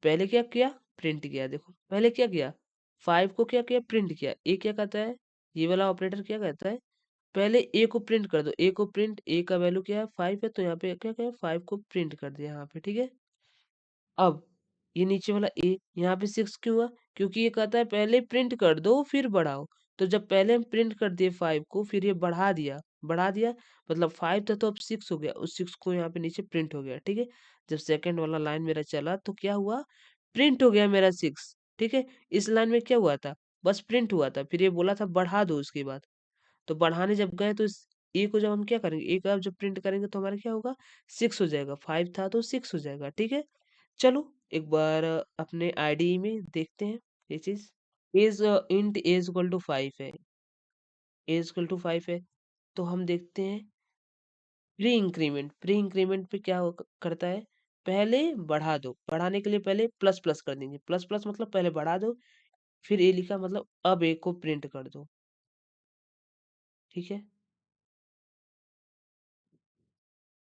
पहले क्या किया, प्रिंट किया, देखो पहले क्या किया, 5 को क्या किया, प्रिंट किया। ए क्या कहता है, ये वाला ऑपरेटर क्या कहता है, पहले ए को प्रिंट कर दो, ए को प्रिंट, ए का वैल्यू क्या है, 5 है, तो यहाँ पे क्या किया, 5 को प्रिंट कर दिया यहाँ पे। ठीक है, अब ये नीचे वाला ए यहाँ पे 6 क्यों हुआ, क्योंकि ये कहता है पहले प्रिंट कर दो फिर बढ़ाओ। तो जब पहले हम प्रिंट कर दिए 5 को, फिर ये बढ़ा दिया मतलब 5 था तो अब 6 हो गया, उस 6 को यहाँ पे नीचे प्रिंट हो गया। ठीक है, जब सेकंड वाला लाइन मेरा चला तो क्या हुआ, प्रिंट हो गया मेरा 6। ठीक है, इस लाइन में क्या हुआ था, बस प्रिंट हुआ था, फिर ये बोला था बढ़ा दो उसके बाद। तो बढ़ाने जब गए तो इस ए को जब हम क्या करेंगे, ए का जब प्रिंट करेंगे तो हमारा क्या होगा, 6 हो जाएगा, 5 था तो 6 हो जाएगा। ठीक है, चलो एक बार अपने आईडी में देखते हैं ये चीज। Age int age equal to 5 है, एज इक्वल टू 5 है, तो हम देखते हैं प्री इंक्रीमेंट पे क्या करता है, पहले बढ़ा दो, बढ़ाने के लिए पहले प्लस प्लस कर देंगे, प्लस प्लस मतलब पहले बढ़ा दो फिर ए लिखा, मतलब अब ए को प्रिंट कर दो। ठीक है,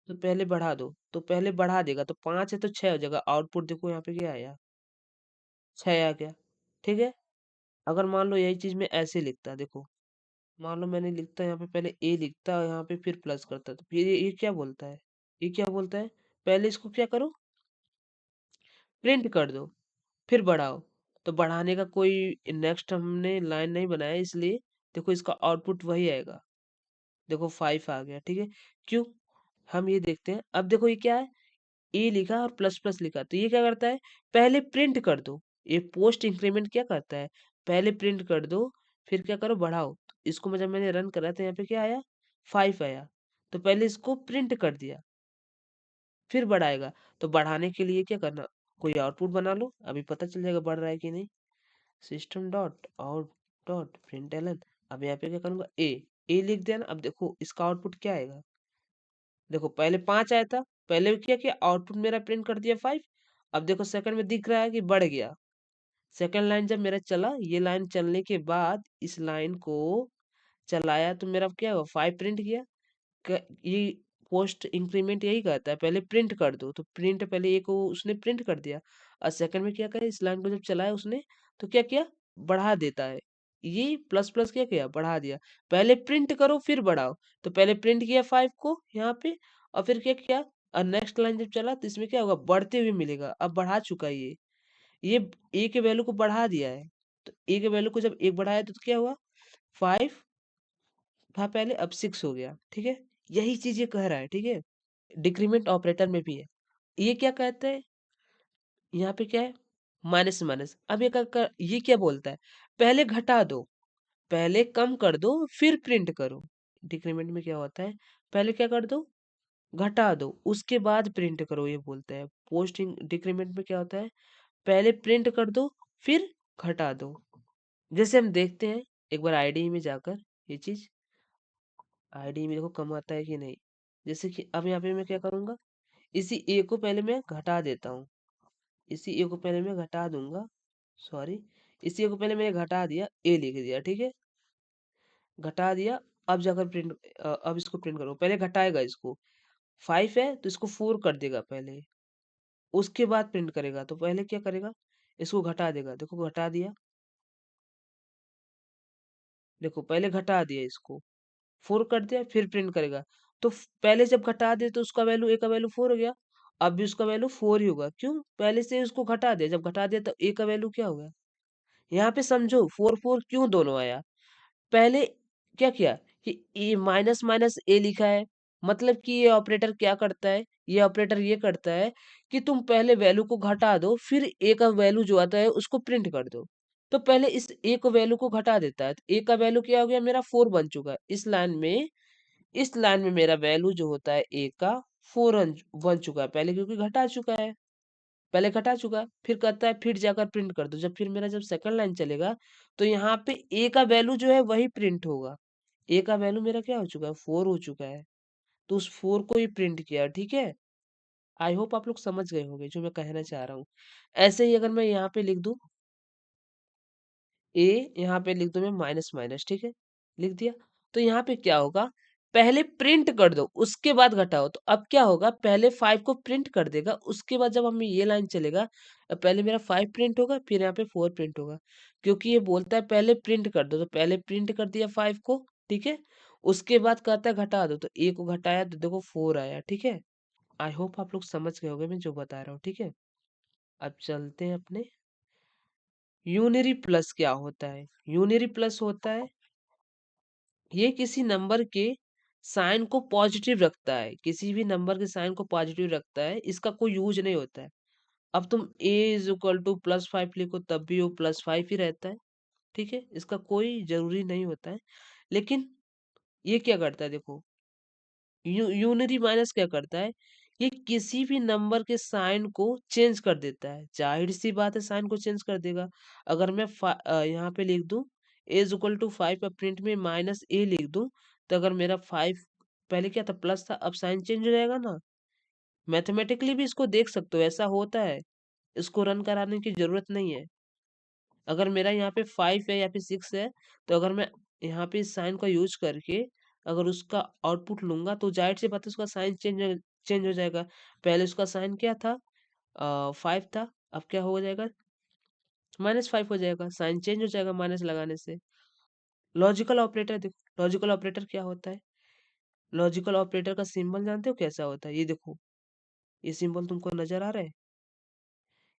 तो पहले बढ़ा दो, तो पहले बढ़ा देगा, तो 5 है तो 6 हो जाएगा। आउटपुट देखो यहाँ पे क्या आया, 6 आ गया। ठीक है, अगर मान लो यही चीज मैं ऐसे लिखता, देखो मान लो मैंने लिखता यहाँ पे पहले ए लिखता और यहाँ पे फिर प्लस करता, तो फिर ये क्या बोलता है, ये क्या बोलता है, पहले इसको क्या करो, प्रिंट कर दो फिर बढ़ाओ। तो बढ़ाने का कोई नेक्स्ट हमने लाइन नहीं बनाया, इसलिए देखो इसका आउटपुट वही आएगा। देखो 5 आ गया। ठीक है, क्यों, हम ये देखते हैं। अब देखो ये क्या है, ए लिखा और प्लस प्लस लिखा, तो ये क्या करता है, पहले प्रिंट कर दो। ये पोस्ट इंक्रीमेंट क्या करता है, पहले प्रिंट कर दो फिर क्या करो, बढ़ाओ। तो इसको जब मैंने रन करा तो यहाँ पे क्या आया, 5 आया, तो पहले इसको प्रिंट कर दिया फिर बढ़ाएगा। तो बढ़ाने के लिए क्या करना, कोई आउटपुट बना लो, अभी पता चल जाएगा बढ़ रहा है कि नहीं। System dot out dot println, अब यहाँ पे क्या करूंगा, ए लिख दिया ना। अब देखो इसका आउटपुट क्या आएगा, देखो पहले 5 आया था, पहले क्या किया, आउटपुट मेरा प्रिंट कर दिया 5। अब देखो सेकंड में दिख रहा है कि बढ़ गया। सेकंड लाइन जब मेरा चला, ये लाइन चलने के बाद इस लाइन को चलाया तो मेरा क्या हुआ, 5 प्रिंट किया। ये पोस्ट इंक्रीमेंट यही कहता है, पहले प्रिंट कर दो, तो प्रिंट पहले ए को उसने प्रिंट कर दिया और सेकंड में क्या करे, इस लाइन को जब चलाया उसने तो क्या किया, बढ़ा देता है। ये प्लस प्लस क्या किया, बढ़ा दिया। पहले प्रिंट करो फिर बढ़ाओ, तो पहले प्रिंट किया 5 को यहाँ पे और फिर क्या किया, और नेक्स्ट लाइन जब चला तो इसमें क्या होगा, बढ़ते हुए मिलेगा। अब बढ़ा चुका है ये ए के वैल्यू को बढ़ा दिया है। तो ए के वैल्यू को जब एक बढ़ाया तो क्या हुआ, 5 था पहले, अब 6 हो गया। ठीक है, यही चीज ये कह रहा है। ठीक है, डिक्रीमेंट ऑपरेटर में भी है। ये क्या कहता है, यहाँ पे क्या है, माइनस से माइनस। अब ये क्या बोलता है, पहले घटा दो, पहले कम कर दो फिर प्रिंट करो। डिक्रीमेंट में क्या होता है, पहले क्या कर दो, घटा दो, उसके बाद प्रिंट करो, ये बोलते हैं। पोस्ट डिक्रीमेंट में क्या होता है, पहले प्रिंट कर दो, फिर घटा दो। जैसे हम देखते हैं एक बार आईडी में जाकर, ये चीज आईडी में देखो कम आता है कि नहीं। जैसे कि अब यहाँ पे मैं क्या करूंगा, इसी ए को पहले मैं घटा देता हूँ, इसी ए को पहले मैं घटा दूंगा, सॉरी, इसी ए को पहले मैंने घटा दिया, ए लिख दिया, ठीक है, घटा दिया। अब जाकर प्रिंट, अब इसको प्रिंट करो, पहले घटाएगा इसको, 5 है तो इसको 4 कर देगा पहले, उसके बाद प्रिंट करेगा। तो पहले क्या करेगा, इसको घटा देगा, देखो घटा दिया, देखो पहले घटा दिया इसको, 4 कर दिया, फिर प्रिंट करेगा। तो पहले जब घटा दे तो उसका वैल्यू, ए का वैल्यू 4 हो गया, अब भी उसका वैल्यू 4 ही होगा, क्यों, पहले से उसको घटा दिया, जब घटा दिया तो ए का वैल्यू क्या होगा। यहाँ पे समझो 4 4 क्यों दोनों आया, पहले क्या किया कि ए माइनस माइनस ए लिखा है, मतलब कि ये ऑपरेटर क्या करता है, ये ऑपरेटर ये करता है कि तुम पहले वैल्यू को घटा दो, फिर ए का वैल्यू जो आता है उसको प्रिंट कर दो। तो पहले इस ए को वैल्यू को घटा देता है, तो ए का वैल्यू क्या हो गया, मेरा 4 बन चुका है इस लाइन में। इस लाइन में मेरा वैल्यू जो होता है ए का 4 बन चुका है पहले, क्योंकि घटा चुका है, पहले घटा चुका है। फिर कहता है फिर जाकर प्रिंट कर दो, जब फिर मेरा जब सेकंड लाइन चलेगा तो यहाँ पे ए का वैल्यू जो है वही प्रिंट होगा। ए का वैल्यू मेरा क्या हो चुका है, 4 हो चुका है, तो उस 4 को ही प्रिंट किया, ठीक है। आई होप आप लोग समझ गए होंगे जो मैं कहना चाह रहा हूँ। ऐसे ही अगर मैं यहाँ पे लिख दूं ए, यहाँ पे लिख दूं मैं माइनस माइनस, ठीक है, लिख दिया। तो यहाँ पे क्या होगा, पहले प्रिंट कर दो उसके बाद घटाओ, तो अब क्या होगा, पहले 5 को प्रिंट कर देगा, उसके बाद जब हम ये लाइन चलेगा, पहले मेरा 5 प्रिंट होगा, फिर यहाँ पे 4 प्रिंट होगा, क्योंकि ये बोलता है पहले प्रिंट कर दो, तो पहले प्रिंट कर दिया 5 को, ठीक है। उसके बाद कहता है घटा दो, तो ए को घटाया तो देखो 4 आया, ठीक है। आई होप आप लोग समझ गए होंगे मैं जो बता रहा हूँ, ठीक है। अब चलते हैं अपने, यूनरी प्लस क्या होता है, यूनरी प्लस होता है, ये किसी नंबर के साइन को पॉजिटिव रखता है, किसी भी नंबर के साइन को पॉजिटिव रखता है, इसका कोई यूज नहीं होता है। अब तुम a इज इक्वल टू +5 लिखो तब भी वो +5 ही रहता है, ठीक है, इसका कोई जरूरी नहीं होता है। लेकिन ये क्या करता है, देखो यूनरी माइनस क्या करता है, ये किसी भी नंबर के साइन को चेंज कर देता है, जाहिर सी बात है साइन को चेंज कर देगा। अगर मैं यहाँ पे लिख दूं a इज इक्वल टू 5 और प्रिंट में माइनस ए लिख दूं, तो अगर मेरा 5 पहले क्या था, प्लस था, अब साइन चेंज हो जाएगा ना। मैथमेटिकली भी इसको देख सकते हो, ऐसा होता है, इसको रन कराने की जरूरत नहीं है। अगर मेरा यहाँ पे 5 है या फिर 6 है, तो अगर मैं यहाँ पे इस साइन का यूज करके अगर उसका आउटपुट लूंगा, तो जाहिर सी बात है उसका साइन चेंज हो जाएगा। पहले उसका साइन क्या था, 5 था, अब क्या हो जाएगा, -5 हो जाएगा, साइन चेंज हो जाएगा माइनस लगाने से। लॉजिकल ऑपरेटर देखो, लॉजिकल ऑपरेटर क्या होता है, लॉजिकल ऑपरेटर का सिंबल जानते हो कैसा होता है, ये देखो, ये सिंबल तुमको नजर आ रहा है,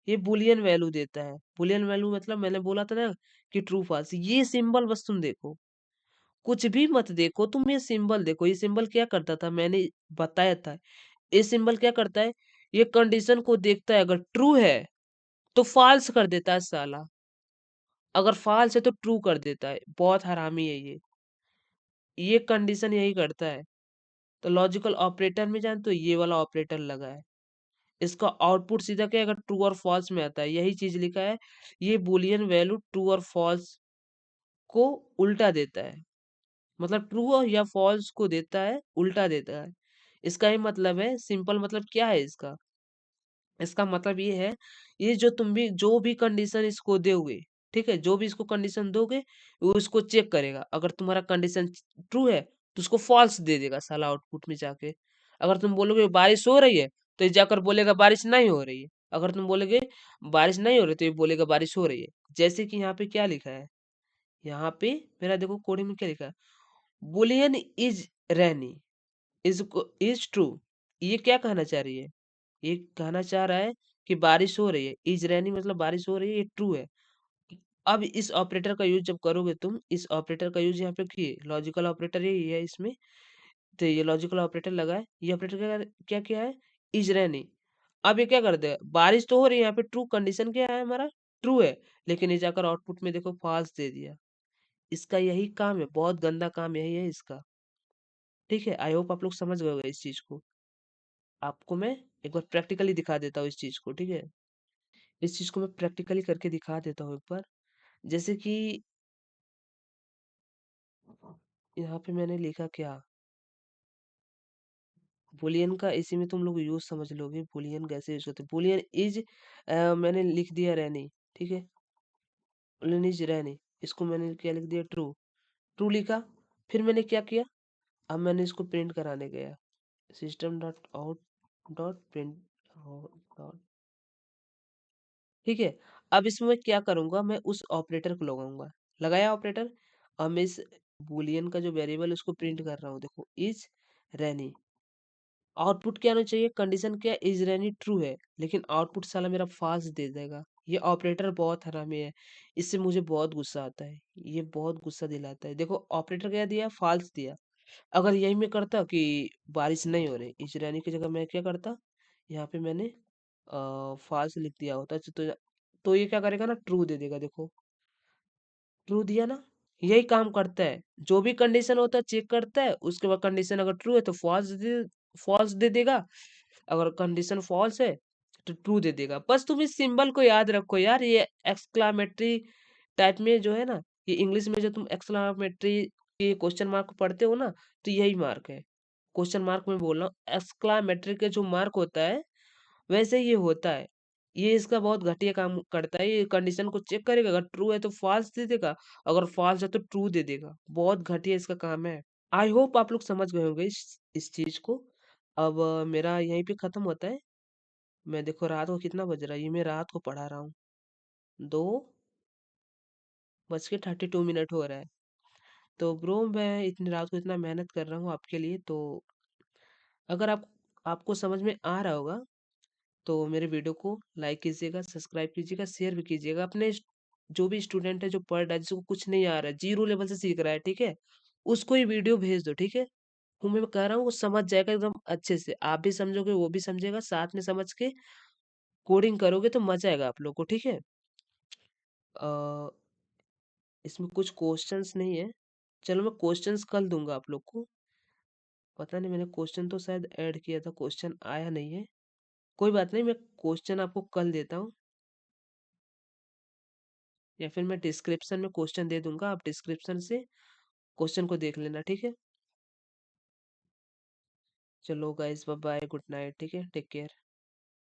ये बुलियन वैल्यू देता है। बुलियन वैल्यू मतलब मैंने बोला था ना कि ट्रू फॉल्स, ये सिंबल बस तुम देखो, कुछ भी मत देखो, तुम ये सिंबल देखो, ये सिंबल क्या करता था मैंने बताया था। ये सिंबल क्या करता है, ये कंडीशन को देखता है, अगर ट्रू है तो फॉल्स कर देता है साला, अगर फॉल्स है तो ट्रू कर देता है, बहुत हरामी है ये कंडीशन यही करता है। तो लॉजिकल ऑपरेटर में जान तो ये वाला ऑपरेटर लगा है, इसका आउटपुट सीधा क्या, अगर ट्रू और फॉल्स में आता है, यही चीज लिखा है, ये बुलियन वैल्यू ट्रू और फॉल्स को उल्टा देता है, मतलब ट्रू या फॉल्स को देता है, उल्टा देता है। इसका ही मतलब है, सिंपल मतलब क्या है इसका, इसका मतलब ये है, ये जो तुम भी जो भी कंडीशन इसको दोगे, ठीक है, जो भी इसको कंडीशन दोगे, वो इसको चेक करेगा, अगर तुम्हारा कंडीशन ट्रू है तो उसको फॉल्स दे देगा साला आउटपुट में जाके। अगर तुम बोलोगे बारिश हो रही है, तो ये जाकर बोलेगा बारिश नहीं हो रही है। अगर तुम बोलोगे बारिश नहीं हो रही, तो ये बोलेगा बारिश हो रही है। जैसे कि यहाँ पे क्या लिखा है, यहाँ पे मेरा देखो कोडिंग में क्या लिखा है, boolean is rainy is true. ये क्या कहना चाह रही है, ये कहना चाह रहा है कि बारिश हो रही है, इज रैनी मतलब बारिश हो रही है, ये ट्रू है। अब इस ऑपरेटर का यूज जब करोगे तुम, इस ऑपरेटर का यूज यहाँ पे किए, लॉजिकल ऑपरेटर यही है इसमें, तो ये लॉजिकल ऑपरेटर लगा है, ये ऑपरेटर क्या क्या है, इज रैनी। अब ये क्या कर दे, बारिश तो हो रही है, यहाँ पे ट्रू कंडीशन क्या है हमारा, ट्रू है, लेकिन ये जाकर आउटपुट में देखो फॉल्स दे दिया। इसका यही काम है, बहुत गंदा काम यही है इसका, ठीक है? आई होप आप लोग समझ गए होंगे इस चीज़ को। आपको मैं एक बार प्रैक्टिकली दिखा देता हूँ इस चीज़ को, ठीक है? इस चीज़ को मैं प्रैक्टिकली करके दिखा देता हूँ एक बार। जैसे कि यहाँ पे मैंने लिखा क्या? बूलियन का इसी में तुम लोग यूज़ समझ लोगे, बूलियन कैसे यूज़ होते हैं। बूलियन इज़ मैंने लिख दिया रैनी, ठीक है? बूलियन इज़ रैनी, इसको मैंने क्या लिख दिया ट्रू। ट्रू लिखा, फिर मैंने क्या किया? अब मैंने इसको प्रिंट कराने गया। System dot out dot print dot, ठीक है? अब इसमें मैं क्या करूँगा, मैं उस ऑपरेटर को लगाऊँगा। लगाया ऑपरेटर, अब मैं इस बूलियन का जो वेरिएबल है उसको प्रिंट कर रहा हूँ, देखो इज़ रैनी। आउटपुट क्या आना चाहिए, कंडीशन क्या है, इज़ रैनी ट्रू है, लेकिन आउटपुट साला मेरा फॉल्स दे देगा। ये ऑपरेटर बहुत हरामी है, इससे मुझे बहुत गुस्सा आता है। ये बहुत गुस्सा दिलाता है। देखो ऑपरेटर क्या दिया, फॉल्स दिया। अगर यही मैं करता कि बारिश नहीं हो रही, इज़ रैनी की जगह मैं क्या करता, यहाँ पे मैंने फॉल्स लिख दिया होता, तो ये क्या करेगा ना, ट्रू दे देगा। देखो ट्रू दिया ना, यही काम करता है। जो भी कंडीशन होता है चेक करता है, उसके बाद कंडीशन अगर ट्रू है तो फॉल्स दे देगा, अगर कंडीशन फॉल्स है तो ट्रू दे देगा। बस तुम इस सिंबल को याद रखो यार, ये एक्सक्लामेटरी टाइप में जो है ना, ये इंग्लिश में जो तुम एक्सक्लामेटरी के क्वेश्चन मार्क पढ़ते हो ना, तो यही मार्क है। क्वेश्चन मार्क में बोल रहा हूँ, एक्सक्लामेटरी के जो मार्क होता है वैसे ये होता है। ये इसका बहुत घटिया काम करता है, ये कंडीशन को चेक करेगा, अगर ट्रू है तो फॉल्स दे देगा, अगर फॉल्स है तो ट्रू दे देगा। बहुत घटिया इसका काम है। आई होप आप लोग समझ गए होंगे इस चीज को। अब मेरा यहीं पे खत्म होता है। मैं देखो रात को कितना बज रहा है, ये मैं रात को पढ़ा रहा हूँ, 2:32 हो रहा है। तो ब्रो मैं इतनी रात को इतना मेहनत कर रहा हूँ आपके लिए, तो अगर आपको समझ में आ रहा होगा तो मेरे वीडियो को लाइक कीजिएगा, सब्सक्राइब कीजिएगा, शेयर भी कीजिएगा। अपने जो भी स्टूडेंट है जो पढ़ रहा है, जिसको कुछ नहीं आ रहा है, जीरो लेवल से सीख रहा है, ठीक है, उसको ये वीडियो भेज दो, ठीक है। हूँ मैं कह रहा हूँ वो समझ जाएगा एकदम अच्छे से, आप भी समझोगे वो भी समझेगा, साथ में समझ के कोडिंग करोगे तो मजा आएगा आप लोग को, ठीक है। अ, इसमें कुछ क्वेश्चंस नहीं है, चलो मैं क्वेश्चंस कल दूंगा आप लोग को। पता नहीं मैंने क्वेश्चन तो शायद ऐड किया था, क्वेश्चन आया नहीं है। कोई बात नहीं, मैं क्वेश्चन आपको कल देता हूँ, या फिर मैं डिस्क्रिप्शन में क्वेश्चन दे दूंगा, आप डिस्क्रिप्शन से क्वेश्चन को देख लेना, ठीक है। चलो guys, bye bye, good night, ठीक है, टेक केयर।